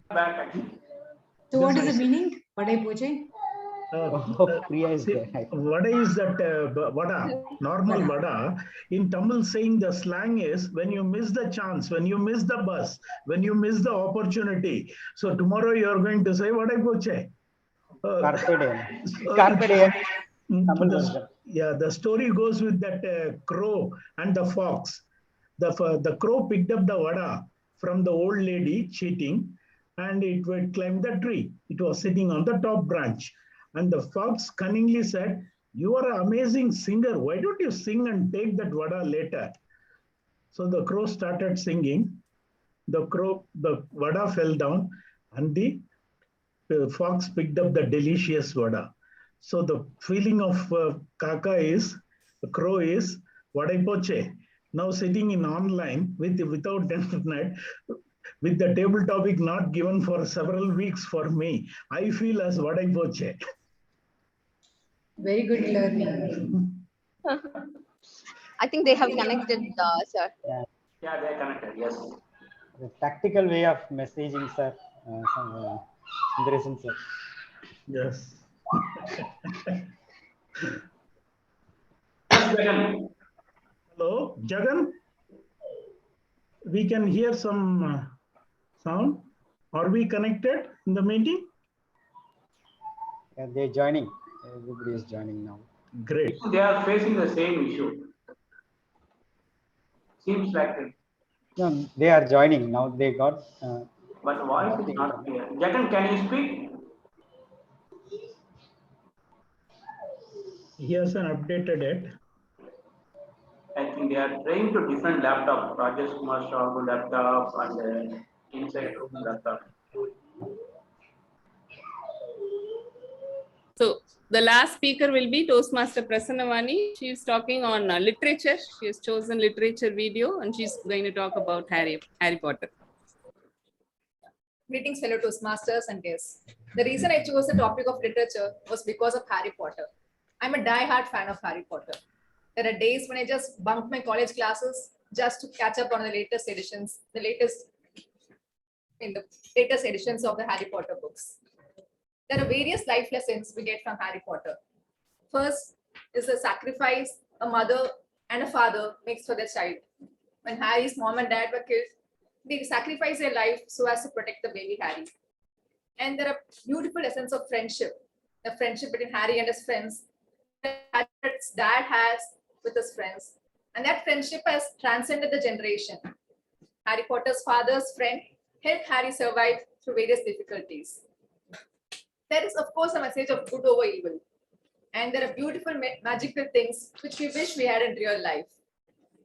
Back actually. So what is the meaning? Vadai Poche? Priya is there. Vada is that vada, normal vada. In Tamil saying the slang is when you miss the chance, when you miss the bus, when you miss the opportunity. So tomorrow you are going to say Vadai Poche. Carpe diem. Carpe diem. Tamil version. Yeah, the story goes with that crow and the fox. The crow picked up the vada from the old lady cheating, and it would climb the tree. It was sitting on the top branch. And the fox cunningly said, "You are an amazing singer. Why don't you sing and take that vada later?" So the crow started singing. The vada fell down, and the fox picked up the delicious vada. So the feeling of the crow is Vadai Poche. Now sitting in online without internet, with the table topic not given for several weeks for me, I feel as Vadai Poche. Very good learning. I think they have connected, sir. Yeah, they are connected. Yes. The tactical way of messaging, sir. Sundaresan sir. Yes. Hello, Jagan. We can hear some sound. Are we connected in the meeting? Yeah, they're joining. Everybody is joining now. Great. They are facing the same issue. Seems like it. No, they are joining now. They got. But voice is not clear. Jagan, can you speak? He hasn't updated it. I think they are trying to different laptop. Rajesh Kumar Shahu laptop and inside room laptop. So the last speaker will be Toastmaster Prasannavani. She is talking on literature. She has chosen literature video and she's going to talk about Harry Potter. Greetings, fellow Toastmasters and guests. The reason I chose the topic of literature was because of Harry Potter. I'm a die-hard fan of Harry Potter. There are days when I just bunk my college classes just to catch up on the latest editions, the latest editions of the Harry Potter books. There are various life lessons we get from Harry Potter. First is the sacrifice a mother and a father makes for their child. When Harry's mom and dad were killed, they sacrificed their life so as to protect the baby Harry. And there are beautiful lessons of friendship. The friendship between Harry and his friends, that its dad has with his friends. And that friendship has transcended the generation. Harry Potter's father's friend helped Harry survive through various difficulties. There is, of course, a message of good over evil. And there are beautiful magical things which we wish we had in real life.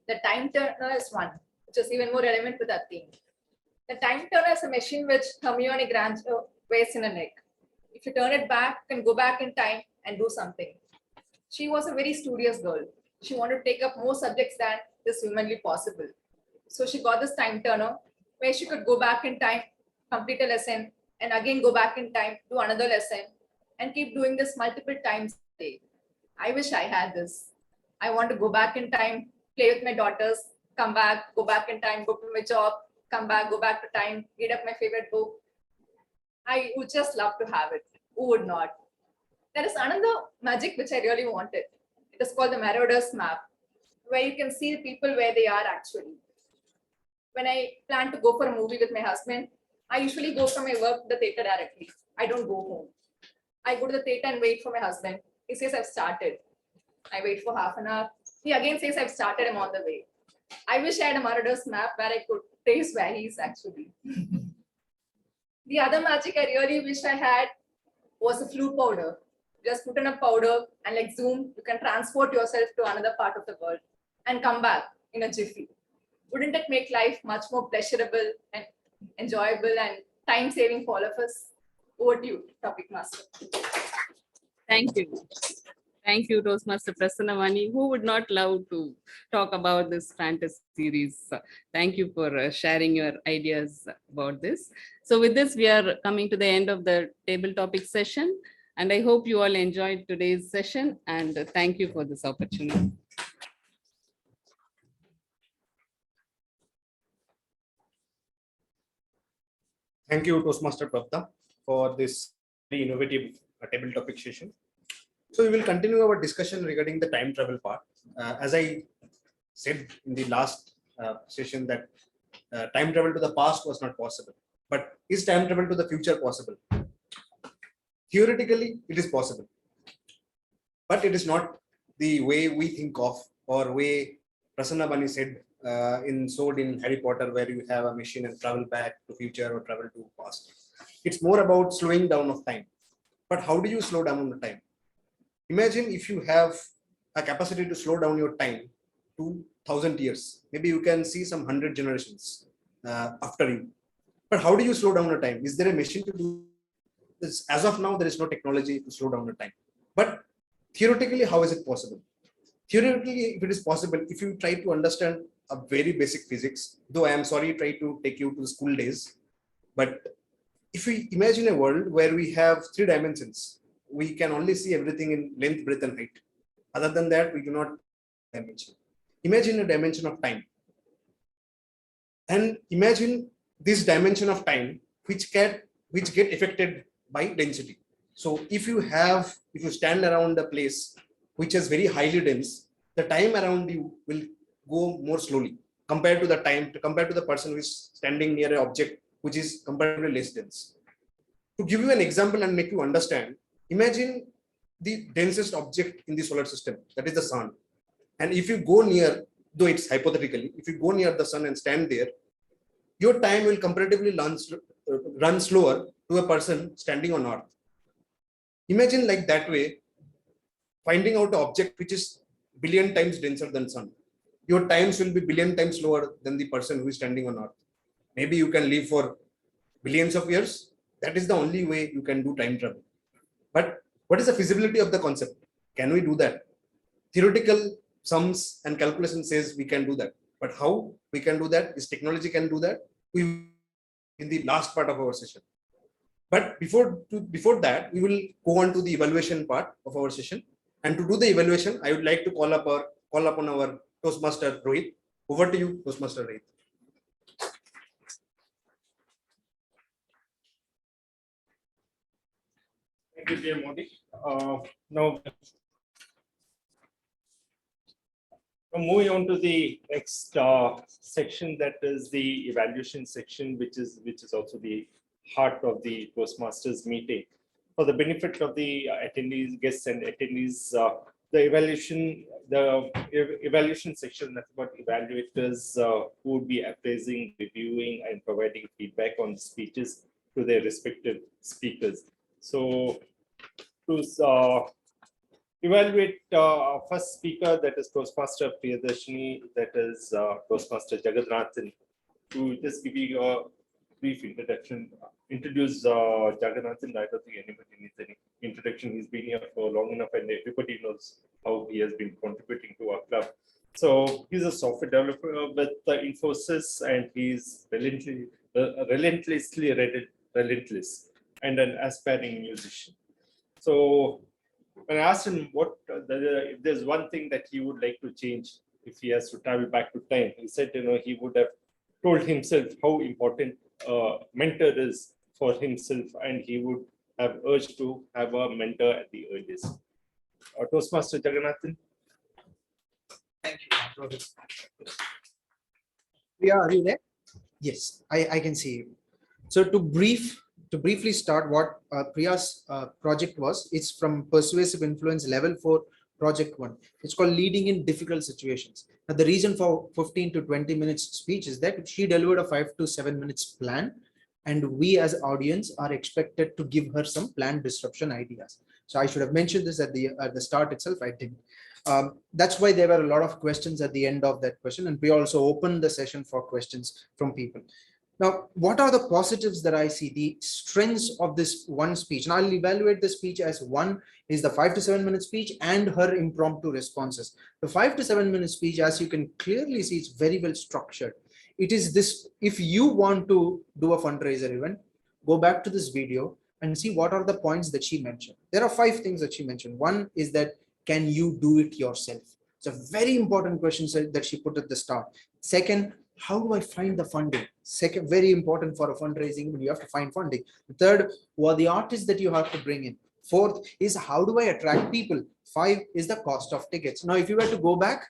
The time turner is one, which is even more relevant to that theme. The time turner is a machine which Hermione Granger wears in a neck. If you turn it back, you can go back in time and do something. She was a very studious girl. She wanted to take up more subjects than is humanly possible. So she got this time turner where she could go back in time, complete a lesson, and again go back in time, do another lesson, and keep doing this multiple times a day. I wish I had this. I want to go back in time, play with my daughters, come back, go back in time, go to my job, come back, go back to time, read up my favorite book. I would just love to have it. Who would not? There is another magic which I really wanted. It is called the Marauder's Map, where you can see people where they are actually. When I plan to go for a movie with my husband, I usually go from my work to the theater directly. I don't go home. I go to the theater and wait for my husband. He says I've started. I wait for half an hour. He again says I've started, I'm on the way. I wish I had a Marauder's Map where I could trace where he is actually. The other magic I really wish I had was a flu powder. Just put in a powder and like Zoom, you can transport yourself to another part of the world and come back in a jiffy. Wouldn't it make life much more pleasurable and enjoyable and time-saving for all of us? Over to you, Topic Master. Thank you. Thank you, Toastmaster Prasanna. Who would not love to talk about this fantasy series? Thank you for sharing your ideas about this. So with this, we are coming to the end of the table topic session. And I hope you all enjoyed today's session. And thank you for this opportunity. Thank you, Toastmaster Pravda, for this very innovative table topic session. So we will continue our discussion regarding the time travel part. As I said in the last session that time travel to the past was not possible. But is time travel to the future possible? Theoretically, it is possible. But it is not the way we think of or way Prasanna Bani said in Harry Potter, where you have a machine and travel back to future or travel to past. It's more about slowing down of time. But how do you slow down the time? Imagine if you have a capacity to slow down your time to 1,000 years. Maybe you can see some 100 generations after you. But how do you slow down the time? Is there a machine to do this? As of now, there is no technology to slow down the time. But theoretically, how is it possible? Theoretically, if it is possible, if you try to understand a very basic physics, though I am sorry, try to take you to the school days. But if we imagine a world where we have 3 dimensions, we can only see everything in length, breadth, and height. Other than that, we do not dimension. Imagine a dimension of time. And imagine this dimension of time which get affected by density. So if you stand around a place which is very highly dense, the time around you will go more slowly compared to the person who is standing near an object which is comparatively less dense. To give you an example and make you understand, imagine the densest object in the solar system, that is the sun. And if you go near, though it's hypothetically, if you go near the sun and stand there, your time will comparatively run slower to a person standing on Earth. Imagine like that way, finding out an object which is billion times denser than sun. Your times will be billion times slower than the person who is standing on Earth. Maybe you can live for billions of years. That is the only way you can do time travel. But what is the feasibility of the concept? Can we do that? Theoretical sums and calculation says we can do that. But how we can do that? Is technology can do that? We in the last part of our session. But before that, we will go on to the evaluation part of our session. And to do the evaluation, I would like to call upon our Toastmaster Rohit. Over to you, Toastmaster Rohit. Thank you, dear Modi. Now, moving on to the next section, that is the evaluation section, which is also the heart of the Toastmasters meeting. For the benefit of the attendees, guests and attendees the evaluation section, that's about evaluators who would be appraising, reviewing, and providing feedback on speeches to their respective speakers. So to evaluate first speaker, that is Toastmaster Priyadarshini, that is Toastmaster Jagannathan, to just give you a brief introduction. Introduce Jagannathan. I don't think anybody needs any introduction. He's been here for long enough and everybody knows how he has been contributing to our club. So he's a software developer with Infosys, and he's relentless and an aspiring musician. So when I asked him if there's one thing that he would like to change if he has to travel back to time, he said, he would have told himself how important a mentor is for himself, and he would have urged to have a mentor at the earliest. Toastmaster Jagannathan. Thank you. Priya, are you there? Yes, I can see you. So to briefly start what Priya's project was, it's from Persuasive Influence Level 4 Project 1. It's called Leading in Difficult Situations. Now, the reason for 15 to 20 minutes speech is that she delivered a 5 to 7 minutes plan, and we as audience are expected to give her some plan disruption ideas. So I should have mentioned this at the start itself. I didn't. That's why there were a lot of questions at the end of that question, and we also opened the session for questions from people. Now, what are the positives that I see, the strengths of this one speech? And I'll evaluate the speech as one is the 5 to 7 minute speech and her impromptu responses. The 5 to 7 minute speech, as you can clearly see, it's very well structured. It is this, if you want to do a fundraiser event, go back to this video and see what are the points that she mentioned. There are 5 things that she mentioned. One is that, can you do it yourself? It's a very important question that she put at the start. Second, how do I find the funding? Second, very important for a fundraising, you have to find funding. The third, who are the artists that you have to bring in? Fourth is, how do I attract people? 5 is the cost of tickets. Now, if you were to go back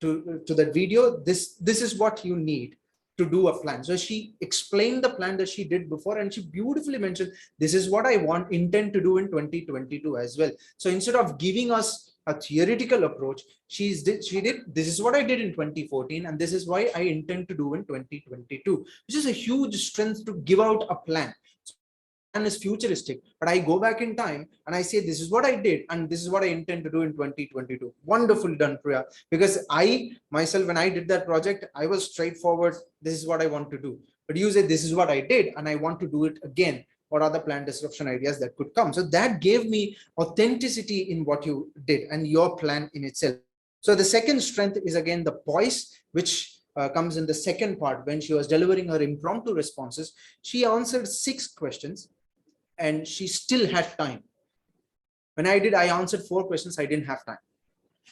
to that video, this is what you need to do a plan. So she explained the plan that she did before, and she beautifully mentioned, this is what I intend to do in 2022 as well. So instead of giving us a theoretical approach, she did, this is what I did in 2014, and this is why I intend to do in 2022, which is a huge strength to give out a plan. And is futuristic, but I go back in time and I say, this is what I did and this is what I intend to do in 2022. Wonderful done, Priya, because I myself, when I did that project, I was straightforward. This is what I want to do. But you say, this is what I did and I want to do it again. What are the plan disruption ideas that could come? So that gave me authenticity in what you did and your plan in itself. So the second strength is again the poise, which comes in the second part. When she was delivering her impromptu responses, she answered 6 questions. And she still had time. When I answered 4 questions, I didn't have time.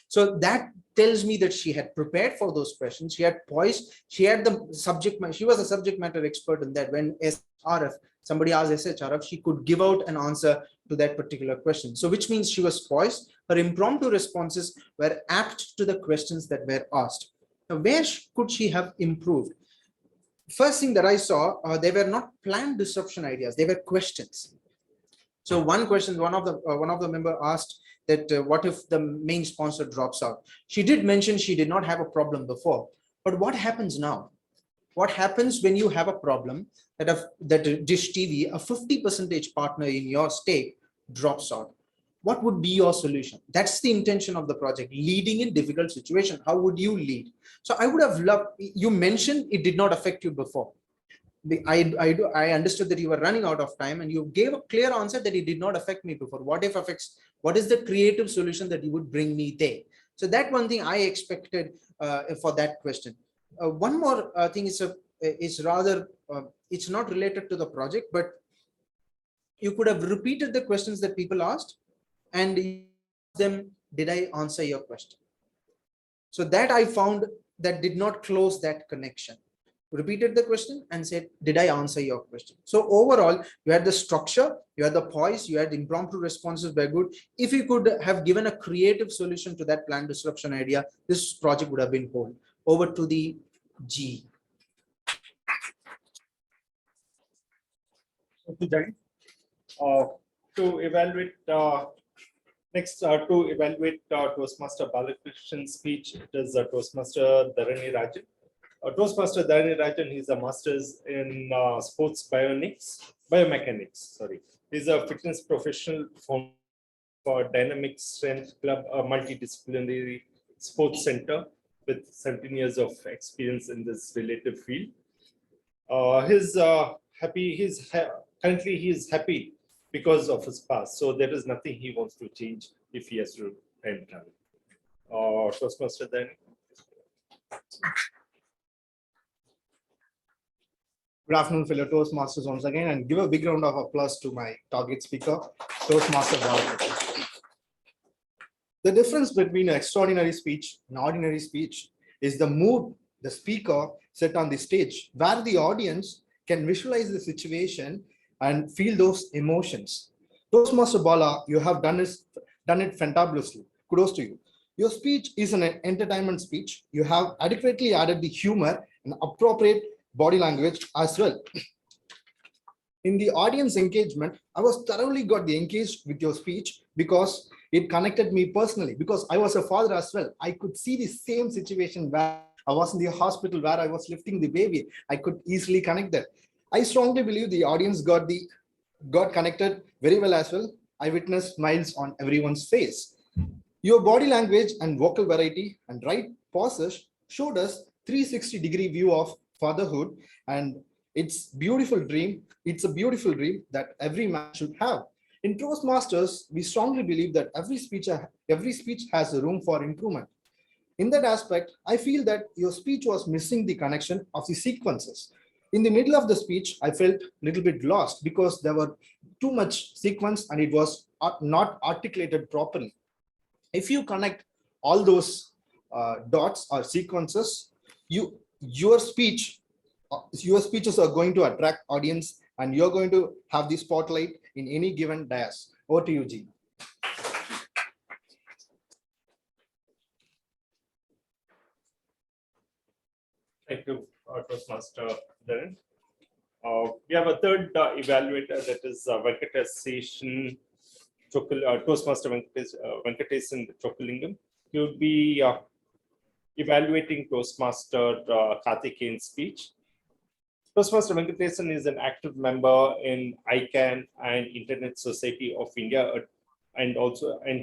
So that tells me that she had prepared for those questions. She had poised. She had the subject matter. She was a subject matter expert in that. When SRF, somebody asked SHRF, she could give out an answer to that particular question. So which means she was poised. Her impromptu responses were apt to the questions that were asked. Now, where could she have improved? First thing that I saw, they were not planned disruption ideas. They were questions. So one question, one of the member asked that what if the main sponsor drops out? She did mention she did not have a problem before, but what happens now? What happens when you have a problem that Dish TV, a 50% partner in your stake, drops out? What would be your solution? That's the intention of the project, leading in difficult situation. How would you lead? So I would have loved, you mentioned it did not affect you before. I understood that you were running out of time and you gave a clear answer that it did not affect me before. What if affects? What is the creative solution that you would bring me there? So that one thing I expected for that question. One more thing is rather, it's not related to the project, but you could have repeated the questions that people asked and asked them, did I answer your question? So that I found that did not close that connection. Repeated the question and said, did I answer your question? So overall, you had the structure, you had the poise, you had impromptu responses were good. If you could have given a creative solution to that plan disruption idea, this project would have been whole. Over to the G. To evaluate Next, to evaluate Toastmaster Balakrishn's speech, it is Toastmaster Dharani Rajan. Toastmaster Dharani Rajan, he's a master's in sports biomechanics. Sorry, he's a fitness professional for Dynamic Strength Club, a multidisciplinary sports center with 17 years of experience in this related field. Currently he is happy because of his past. So there is nothing he wants to change if he has to time travel. Toastmaster then. Good afternoon, fellow Toastmasters once again, and give a big round of applause to my target speaker, Toastmaster Bharat. The difference between an extraordinary speech and ordinary speech is the mood the speaker set on the stage, where the audience can visualize the situation and feel those emotions. Toastmaster Bala, you have done it fantabulously. Kudos to you. Your speech is an entertainment speech. You have adequately added the humor and appropriate body language as well. In the audience engagement, I was thoroughly got engaged with your speech because it connected me personally, because I was a father as well. I could see the same situation where I was in the hospital, where I was lifting the baby. I could easily connect that. I strongly believe the audience got connected very well as well. I witnessed smiles on everyone's face. Your body language and vocal variety and right pauses showed us 360-degree view of fatherhood, and it's a beautiful dream that every man should have. In Toastmasters, we strongly believe that every speech has a room for improvement. In that aspect, I feel that your speech was missing the connection of the sequences. In the middle of the speech, I felt a little bit lost because there were too much sequence and it was not articulated properly. If you connect all those dots or sequences, your speeches are going to attract audience, and you're going to have the spotlight in any given dais. Over to you, G. Thank you, Toastmaster Darren. We have a third evaluator, that is Toastmaster Venkatesan Chokalingam. He would be evaluating Toastmaster Karthikeyan's speech. Toastmaster Venkatesan is an active member in ICANN and Internet Society of India, and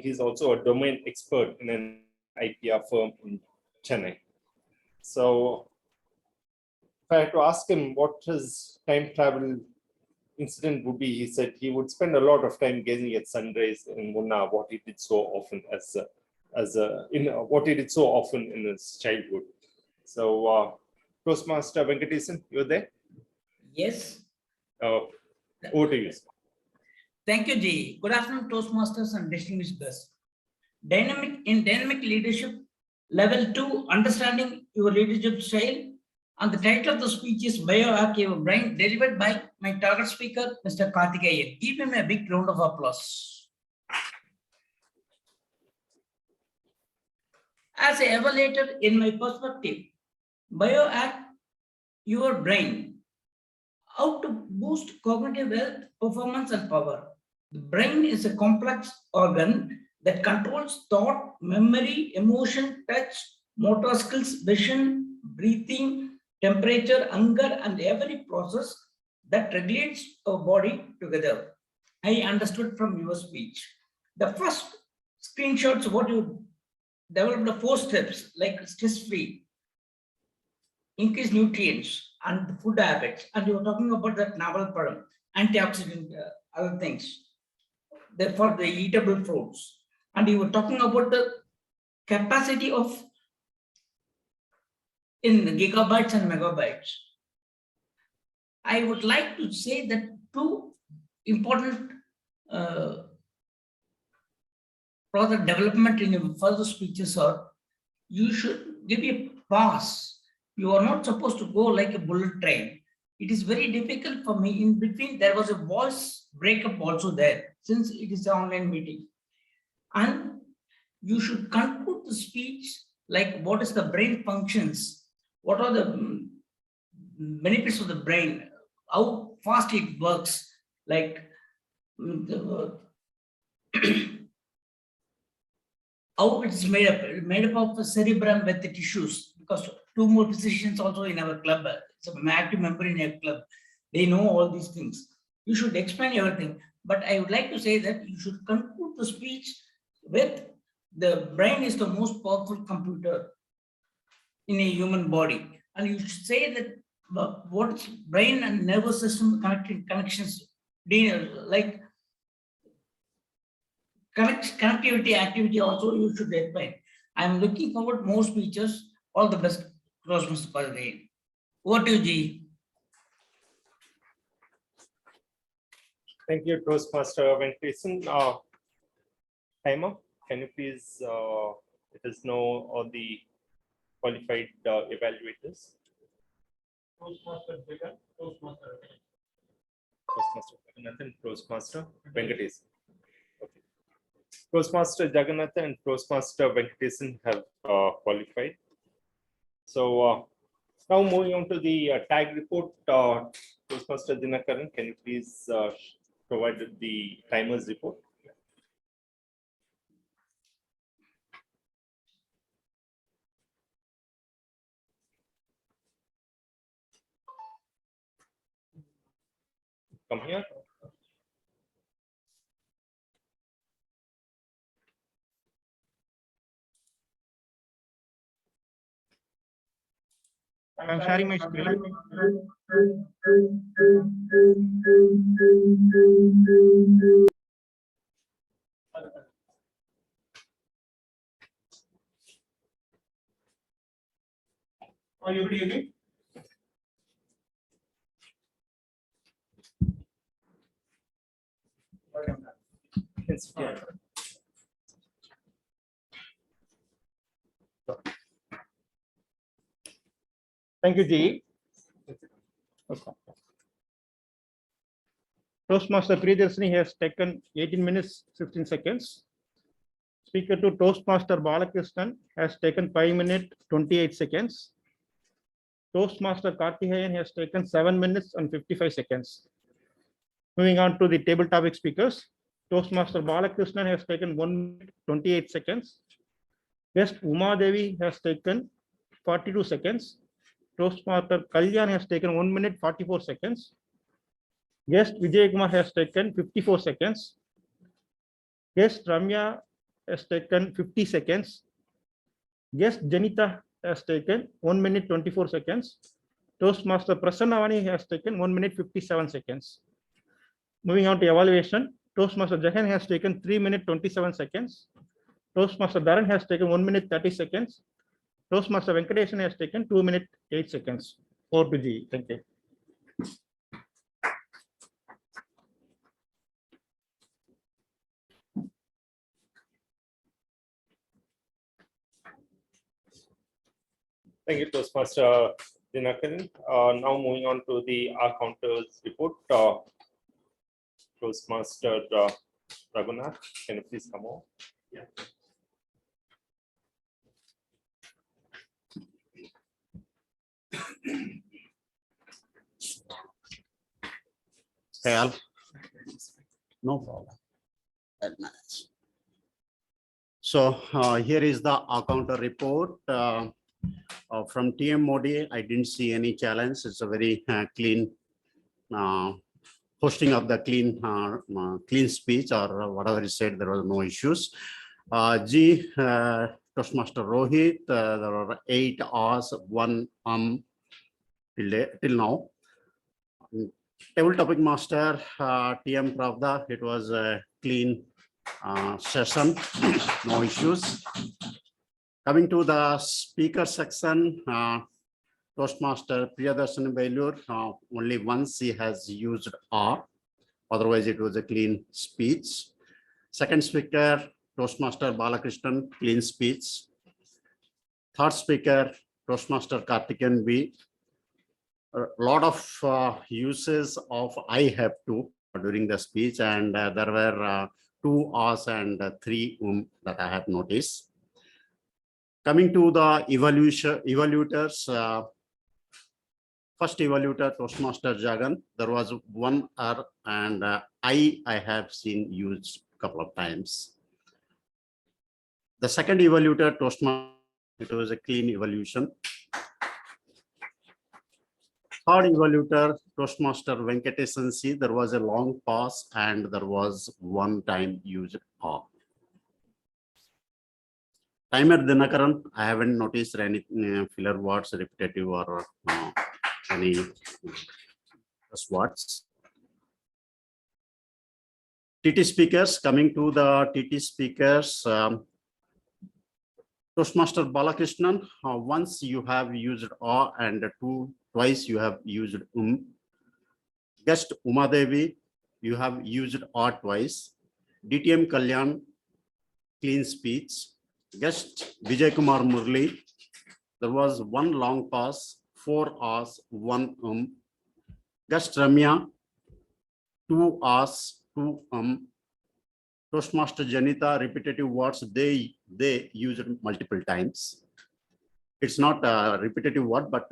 he's also a domain expert in an IPR firm in Chennai. So if I had to ask him what his time travel incident would be, he said he would spend a lot of time gazing at sunrise in Munnar, what he did so often in his childhood. So Toastmaster Venkatesan, you're there? Yes. Over to you. Thank you, Ji. Good afternoon, Toastmasters and distinguished guests. Dynamic leadership, level 2, understanding your leadership style. And the title of the speech is Biohack Your Brain, delivered by my target speaker, Mr. Karthikeyan. Give him a big round of applause. As an evaluator, in my perspective, Biohack Your Brain. How to boost cognitive health, performance, and power. The brain is a complex organ that controls thought, memory, emotion, touch, motor skills, vision, breathing, temperature, hunger, and every process that regulates our body together. I understood from your speech. The first screenshots, what you developed the 4 steps, like stress-free, increase nutrients and the food habits, and you were talking about that novel product, antioxidant, other things, therefore the eatable fruits, and you were talking about the capacity of in gigabytes and megabytes. I would like to say that 2 important product development in your further speeches are, you should give a pause. You are not supposed to go like a bullet train. It is very difficult for me. In between, there was a voice breakup also there, since it is an online meeting. And you should conclude the speech like what is the brain functions, what are the benefits of the brain, how fast it works, like how it's made up. It's made up of cerebrum with the tissues, because two more physicians also in our club, so I'm an active member in a club. They know all these things. You should explain everything. But I would like to say that you should conclude the speech with the brain is the most powerful computer in a human body. And you should say that what's brain and nervous system connections, like connectivity activity also you should explain. I'm looking forward more speeches. All the best, Mr. Padre. Over to you, G. Thank you, Toastmaster Venkatesan. Timer, can you please let us know all the qualified evaluators? Toastmaster Jagan, Toastmaster. Toastmaster Jagannathan, Toastmaster Venkatesan. Okay. Toastmaster Jagannathan and Toastmaster Venkatesan have qualified. So now moving on to the tag report, Toastmaster Dinakaran, can you please provide the timers report? Come here. I'm sharing my screen. Are you able to hear me? Yes. Thank you, G. Toastmaster Priyadarshini has taken 18 minutes, 15 seconds. Speaker to Toastmaster Balakrishnan has taken 5 minutes, 28 seconds. Toastmaster Karthikeyan has taken 7 minutes and 55 seconds. Moving on to the table topic speakers. Toastmaster Balakrishnan has taken 1 minute, 28 seconds. Guest Uma Devi has taken 42 seconds. Toastmaster Kalyan has taken 1 minute, 44 seconds. Guest Vijay Kumar has taken 54 seconds. Guest Ramya has taken 50 seconds. Guest Janita has taken 1 minute 24 seconds. Toastmaster Prasannavani has taken 1 minute 57 seconds. Moving on to evaluation, Toastmaster Jahan has taken 3 minutes 27 seconds. Toastmaster Dharan has taken 1 minute 30 seconds. Toastmaster Venkatesan has taken 2 minutes 8 seconds. Over to G. Thank you. Thank you, Toastmaster Dinakaran. Now moving on to the R counters report. Toastmaster Raghunath, can you please come on? Yeah. Hey, Al. No problem. I'll manage. So here is the counter report from TM Modi. I didn't see any challenge. It's a very clean posting of the clean speech or whatever is said. There was no issues. Toastmaster Rohit, there were 8 hours, 1 till now. Table topic master, TM Pravda, it was a clean session, no issues. Coming to the speaker section, Toastmaster Priyadarshini Belur, only once he has used R, otherwise it was a clean speech. Second speaker, Toastmaster Balakrishnan, clean speech. Third speaker, Toastmaster Karthikeyan B. A lot of uses of I have to during the speech, and there were 2 R's and 3 that I have noticed. Coming to the evaluators, first evaluator, Toastmaster Jagan, there was 1 R and I have seen used a couple of times. The second evaluator, Toastmaster, it was a clean evolution. Third evaluator, Toastmaster Venkatesan C, there was a long pause and there was one time used R. Timer Dinakaran, I haven't noticed any filler words, repetitive or any words. TT speakers, coming to the TT speakers, Toastmaster Balakrishnan, once you have used A and twice you have used Guest Uma Devi, you have used A twice. DTM Kalyan, clean speech. Guest Vijay Kumar Murli, there was one long pause, 4 A's, 1 Guest Ramya, 2 A's, 2 Toastmaster Janita, repetitive words, they use it multiple times. It's not a repetitive word, but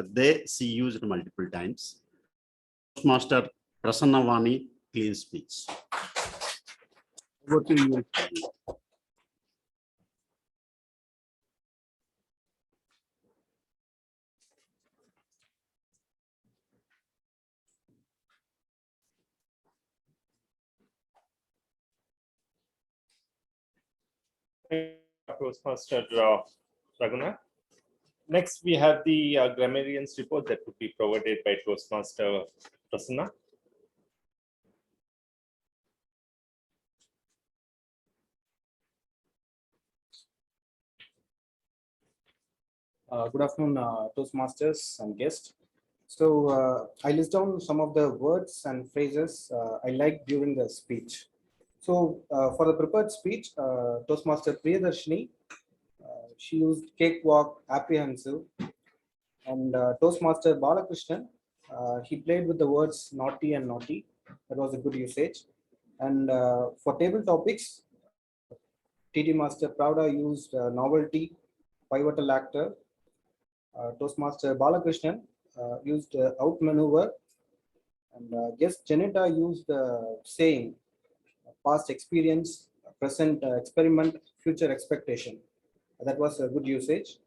she used multiple times. Toastmaster Prasannavani, clean speech. Over to you. Toastmaster Raghunath. Next, we have the grammarian's report that would be provided by Toastmaster Prasanna. Good afternoon, Toastmasters and guests. So I list down some of the words and phrases I liked during the speech. So for the prepared speech, Toastmaster Priyadarshini, she used cakewalk, apprehensive, and Toastmaster Balakrishnan, he played with the words naughty and naughty. That was a good usage. And for table topics, TT Master Pravda used novelty, pivotal actor. Toastmaster Balakrishnan used outmaneuver, and guest Janita used saying past experience, present experiment, future expectation. That was a good usage.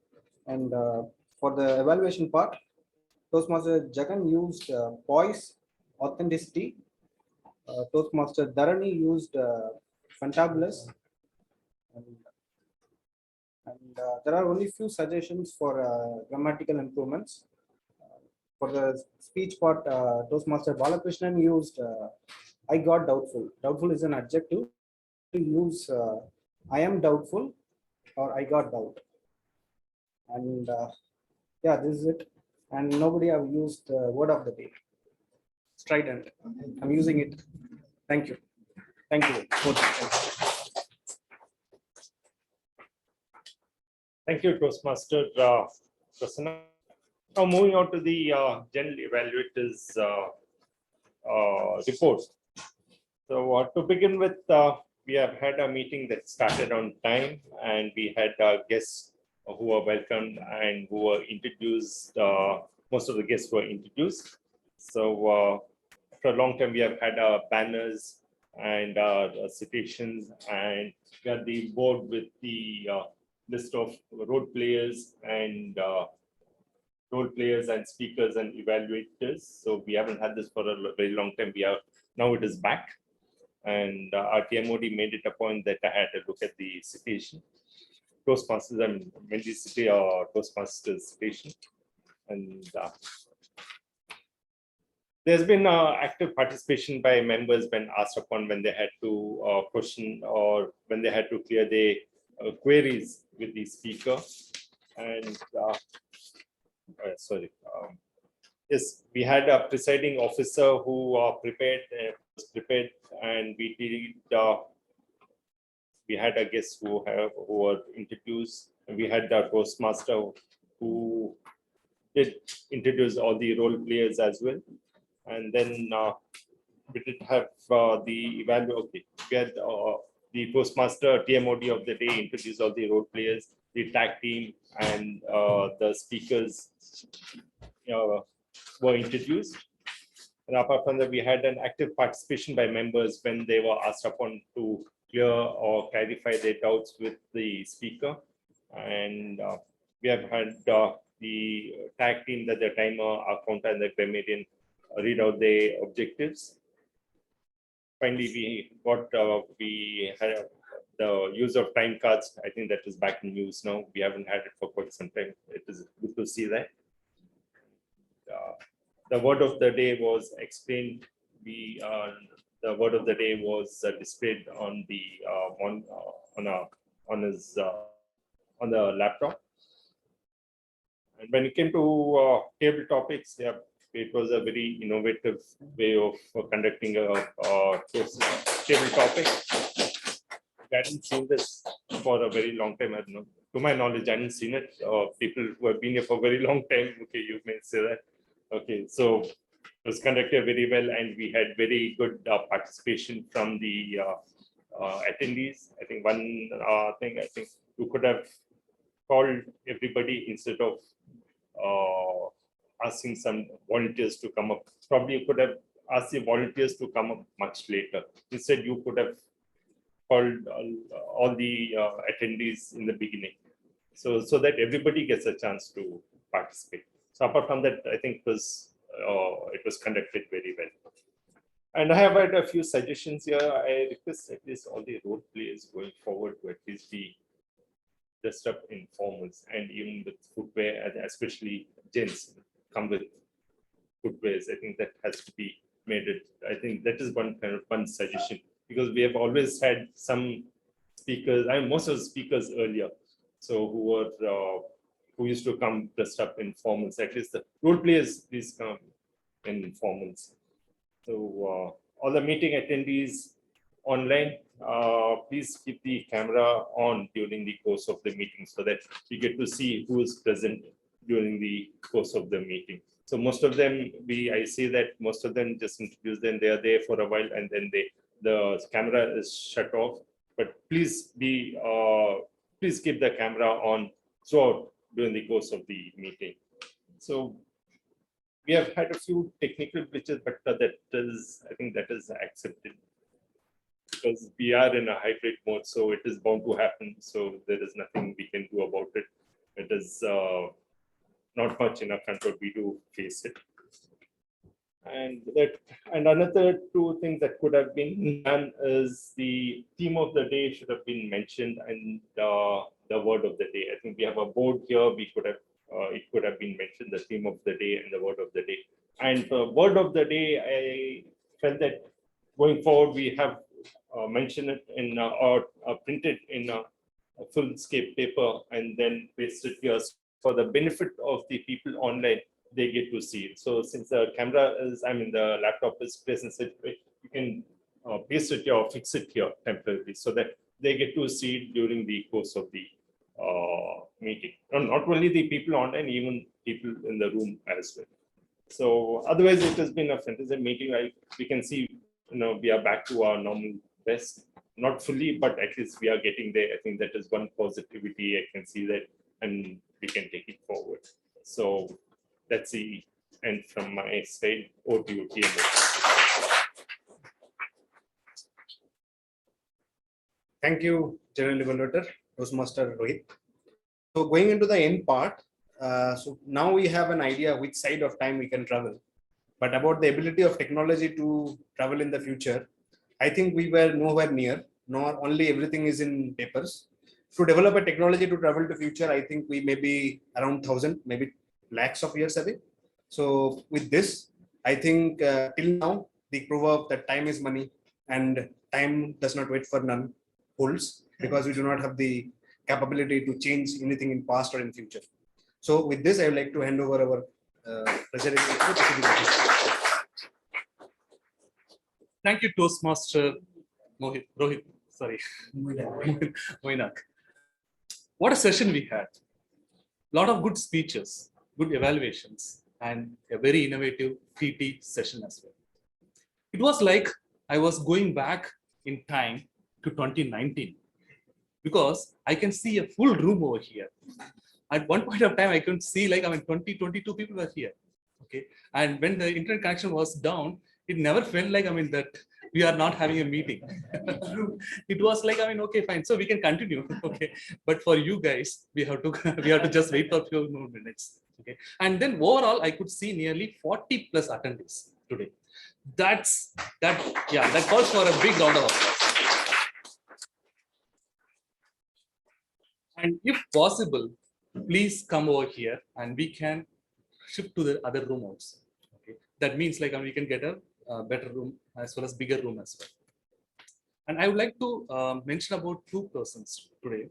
And for the evaluation part, Toastmaster Jagan used poise, authenticity. Toastmaster Dharani used fantabulous. And there are only few suggestions for grammatical improvements. For the speech part, Toastmaster Balakrishnan used I got doubtful. Doubtful is an adjective. To use I am doubtful or I got doubt. And yeah, this is it. And nobody have used word of the day. Strident. I'm using it. Thank you. Thank you. Thank you, Toastmaster Prasanna. Now moving on to the general evaluators report. So to begin with, we have had a meeting that started on time, and we had guests who were welcomed and who were introduced. Most of the guests were introduced. So after a long time, we have had banners and citations, and we had the board with the list of role players and speakers and evaluators. So we haven't had this for a very long time. Now it is back. And our TMOD made it a point that I had to look at the citation. Toastmasters and Medley City or Toastmasters citation. And there's been active participation by members when asked upon, when they had to question or when they had to clear their queries with the speaker. And yes, we had a presiding officer who was prepared, and we did. We had a guest who were introduced, and we had the Toastmaster who did introduce all the role players as well. And then we did have the evaluator. Okay, we had the Toastmaster TMOD of the day introduced all the role players, the tag team, and the speakers were introduced. And apart from that, we had an active participation by members when they were asked upon to clear or clarify their doubts with the speaker. And we have had the tag team, that the timer, our counter, and the grammarian read out their objectives. Finally, we had the use of time cards. I think that is back in use now. We haven't had it for quite some time. It is good to see that. The word of the day was explained. The word of the day was displayed on the on the laptop. And when it came to table topics, yeah, it was a very innovative way of conducting a table topic. I hadn't seen this for a very long time. I don't know. To my knowledge, I hadn't seen it. People who have been here for a very long time, okay, you may say that. Okay, so it was conducted very well, and we had very good participation from the attendees. I think one thing, I think you could have called everybody instead of asking some volunteers to come up. Probably you could have asked the volunteers to come up much later. Instead, you could have called all the attendees in the beginning, so that everybody gets a chance to participate. So apart from that, I think it was conducted very well. And I have had a few suggestions here. I request at least all the role players going forward to at least be dressed up in formals, and even with footwear, and especially gents come with footwears. I think that has to be made it. I think that is one suggestion, because we have always had some speakers, most of the speakers earlier, so who used to come dressed up in formals. At least the role players, please come in formals. So all the meeting attendees online, please keep the camera on during the course of the meeting, so that you get to see who is present during the course of the meeting. So most of them, I see that most of them just introduce them. They are there for a while, and then the camera is shut off. But please please keep the camera on throughout during the course of the meeting. So we have had a few technical glitches, but I think that is accepted, because we are in a hybrid mode, so it is bound to happen. So there is nothing we can do about it. It is not much in our control. We do face it. And another two things that could have been done is the theme of the day should have been mentioned, and the word of the day. I think we have a board here. We could have it could have been mentioned, the theme of the day and the word of the day. And the word of the day, I felt that going forward we have mentioned it in or printed in a full-scape paper and then pasted here for the benefit of the people online. They get to see it. So since the camera is, the laptop is placed in such a way, you can paste it here or fix it here temporarily, so that they get to see it during the course of the meeting. And not only the people online, even people in the room as well. So otherwise, it has been a fantastic meeting. We can see, we are back to our normal best. Not fully, but at least we are getting there. I think that is one positivity. I can see that, and we can take it forward. So that's the end from my side. Over to you, TMO. Thank you, General Evaluator, Toastmaster Rohit. So going into the end part, so now we have an idea which side of time we can travel. But about the ability of technology to travel in the future, I think we were nowhere near, nor only everything is in papers. To develop a technology to travel to future, I think we may be around 1,000, maybe lakhs of years away. So with this, I think till now, the proverb that time is money and time does not wait for none holds, because we do not have the capability to change anything in past or in future. So with this, I would like to hand over our presentation. Thank you, Toastmaster Rohit. Sorry, Moinak. What a session we had. A lot of good speeches, good evaluations, and a very innovative PT session as well. It was like I was going back in time to 2019, because I can see a full room over here. At one point of time, I could see 20, 22 people were here. Okay, and when the internet connection was down, it never felt like that we are not having a meeting. It was like, I mean, okay, fine. So we can continue. Okay. But for you guys, we have to just wait for a few more minutes. Okay. And then overall, I could see nearly 40 plus attendees today. That calls for a big round of applause. And if possible, please come over here and we can shift to the other room also. Okay. That means like we can get a better room as well as bigger room as well. And I would like to mention about two persons today.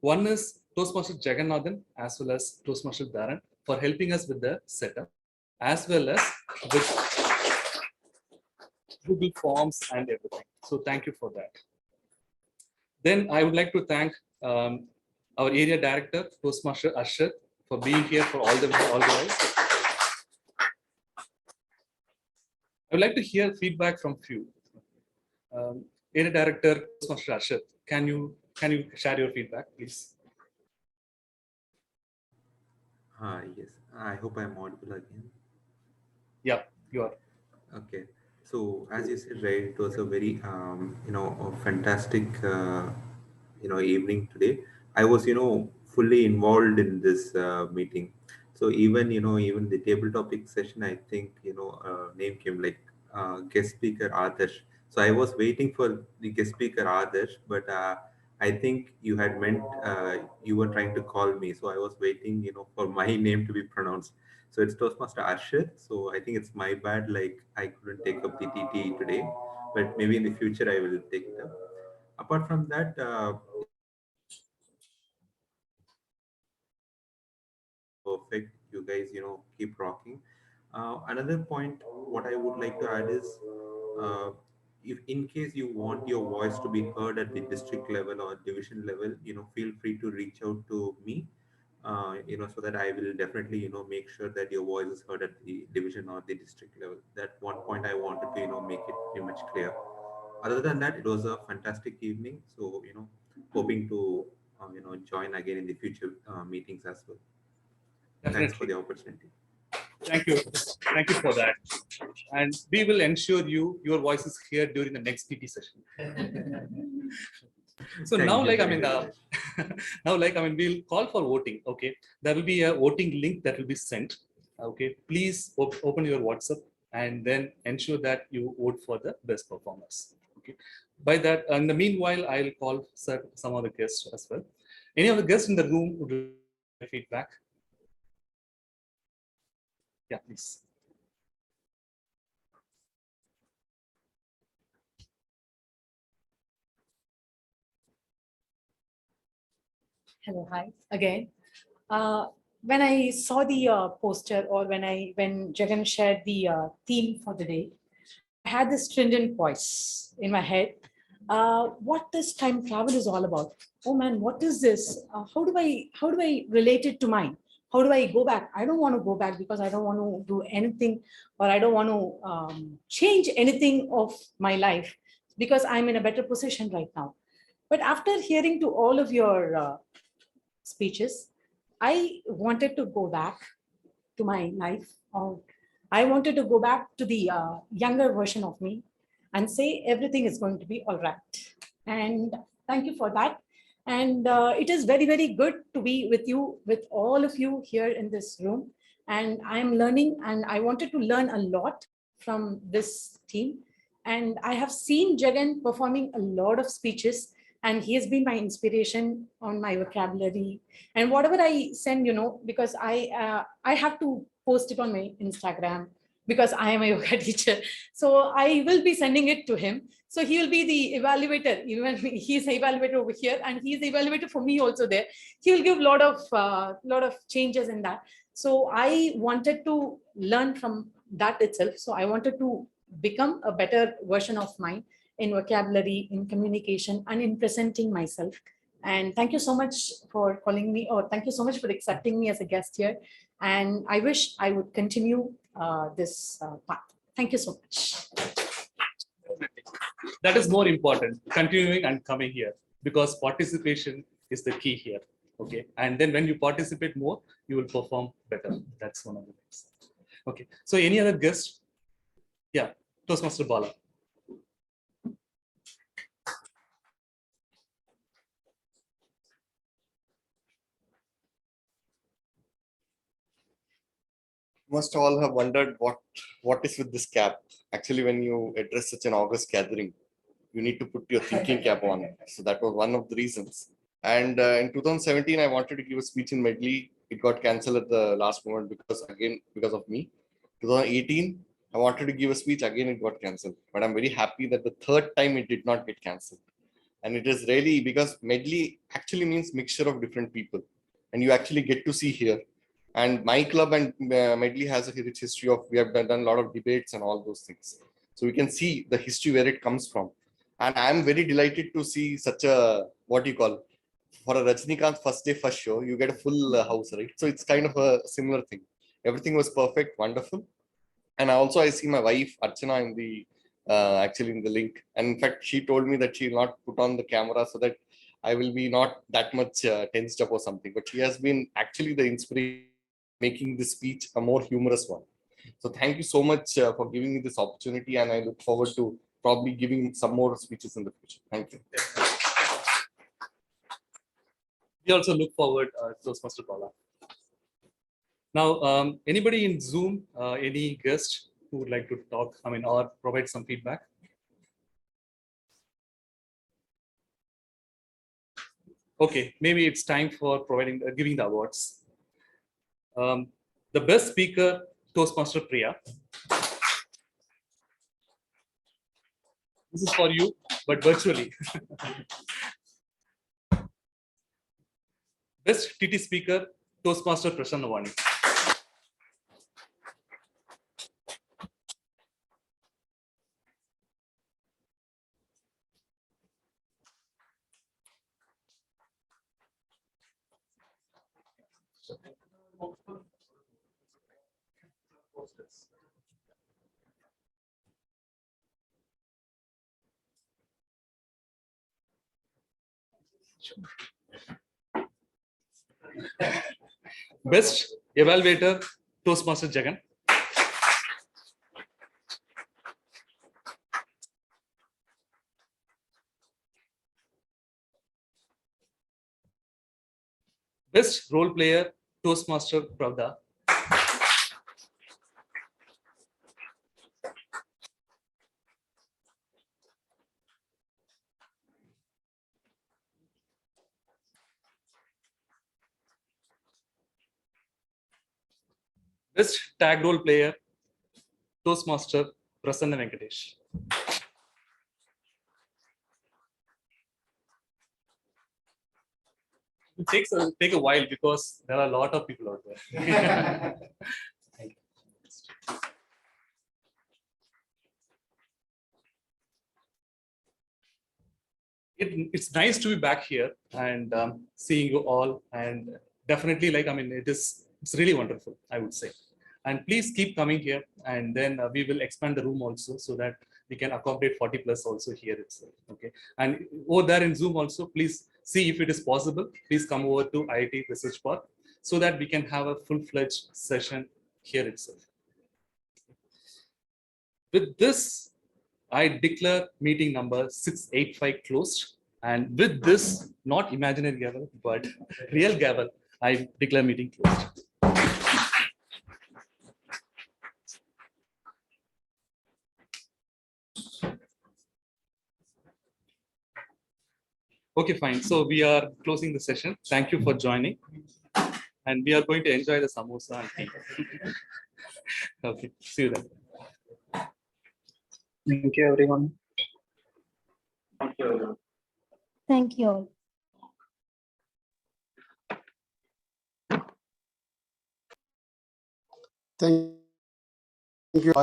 One is Toastmaster Jagannathan as well as Toastmaster Dharan for helping us with the setup as well as with Google Forms and everything. So thank you for that. Then I would like to thank our area director, Toastmaster Arshad, for being here for all the while. I would like to hear feedback from few. Area Director, Toastmaster Arshad, can you share your feedback, please? Yes, I hope I'm audible again. Yeah, you are. Okay. So as you said, right, it was a very a fantastic evening today. I was fully involved in this meeting. So even the table topic session, I think name came like guest speaker Adarsh. So I was waiting for the guest speaker Adarsh, but I think you had meant you were trying to call me. So I was waiting for my name to be pronounced. So it's Toastmaster Arshad. So I think it's my bad. Like I couldn't take up the TT today, but maybe in the future I will take it up. Apart from that, perfect. You guys, keep rocking. Another point, what I would like to add is, if in case you want your voice to be heard at the district level or division level, feel free to reach out to me. So that I will definitely, make sure that your voice is heard at the division or the district level. That one point I wanted to, make it pretty much clear. Other than that, it was a fantastic evening. So, hoping to, join again in the future meetings as well. Thanks for the opportunity. Thank you. Thank you for that. And we will ensure your voice is here during the next PT session. So Thank now, you like, I very mean, we'll call for voting. Okay. There will be a voting link that will be sent. Okay. Please open your WhatsApp and then ensure that you vote for the best performers. Okay. By that, in the meanwhile, I'll call some other guests as well. Any of the guests in the room would like feedback? Yeah, please. Hello, hi again. When I saw the poster or when Jagan shared the theme for the day, I had this stringent voice in my head. What this time travel is all about? Oh man, what is this? How do I relate it to mine? How do I go back? I don't want to go back because I don't want to do anything, or I don't want to change anything of my life because I'm in a better position right now. But after hearing to all of your speeches, I wanted to go back to my life. I wanted to go back to the younger version of me and say everything is going to be all right. And thank you for that. And it is very, very good to be with you, with all of you here in this room. And I'm learning, and I wanted to learn a lot from this team. And I have seen Jagan performing a lot of speeches, and he has been my inspiration on my vocabulary and whatever I send, because I have to post it on my Instagram because I am a yoga teacher. So I will be sending it to him. So he will be the evaluator. Even he's the evaluator over here, and he's the evaluator for me also there. He will give a lot of changes in that. So I wanted to learn from that itself. So I wanted to become a better version of mine in vocabulary, in communication, and in presenting myself. And thank you so much for calling me, or thank you so much for accepting me as a guest here. And I wish I would continue this path. Thank you so much. That is more important, continuing and coming here, because participation is the key here. Okay. And then when you participate more, you will perform better. That's one of the things. Okay. So any other guests? Yeah, Toastmaster Bala. must all have wondered what is with this cap. Actually, when you address such an august gathering, you need to put your thinking cap on. So that was one of the reasons. And in 2017, I wanted to give a speech in Medley. It got cancelled at the last moment because of me. 2018, I wanted to give a speech. Again, it got cancelled. But I'm very happy that the third time it did not get cancelled. And it is really because Medley actually means mixture of different people. And you actually get to see here. And my club and Medley has a rich history of, we have done a lot of debates and all those things. So we can see the history where it comes from. And I'm very delighted to see such a, what do you call, for a Rajinikanth first day, first show, you get a full house, right? So it's kind of a similar thing. Everything was perfect, wonderful. And also I see my wife, Archana, in the, actually in the link. And in fact, she told me that she will not put on the camera so that I will be not that much tensed up or something. But she has been actually the inspiration, making this speech a more humorous one. So thank you so much for giving me this opportunity, and I look forward to probably giving some more speeches in the future. Thank you. We also look forward to Toastmaster Bala. Now, anybody in Zoom, any guest who would like to talk, or provide some feedback? Okay, maybe it's time for giving the awards. The best speaker, Toastmaster Priya. This is for you, but virtually. Best TT speaker, Toastmaster Prasannavani. Best evaluator, Toastmaster Jagan. Best role player, Toastmaster Pravda. Best tag role player, Toastmaster Prasanna Venkatesh. It take a while because there are a lot of people out there. It's nice to be back here and seeing you all, and definitely it's really wonderful, I would say. And please keep coming here, and then we will expand the room also so that we can accommodate 40 plus also here itself. Okay, and over there in Zoom also, please see if it is possible. Please come over to IIT Research Park so that we can have a full-fledged session here itself. With this, I declare meeting number 685 closed. And with this, not imaginary gavel, but real gavel, I declare meeting closed. Okay, fine. So we are closing the session. Thank you for joining. And we are going to enjoy the samosa and tea. Okay, see you then. Thank you, everyone. Thank you, everyone. Thank you all. Thank you.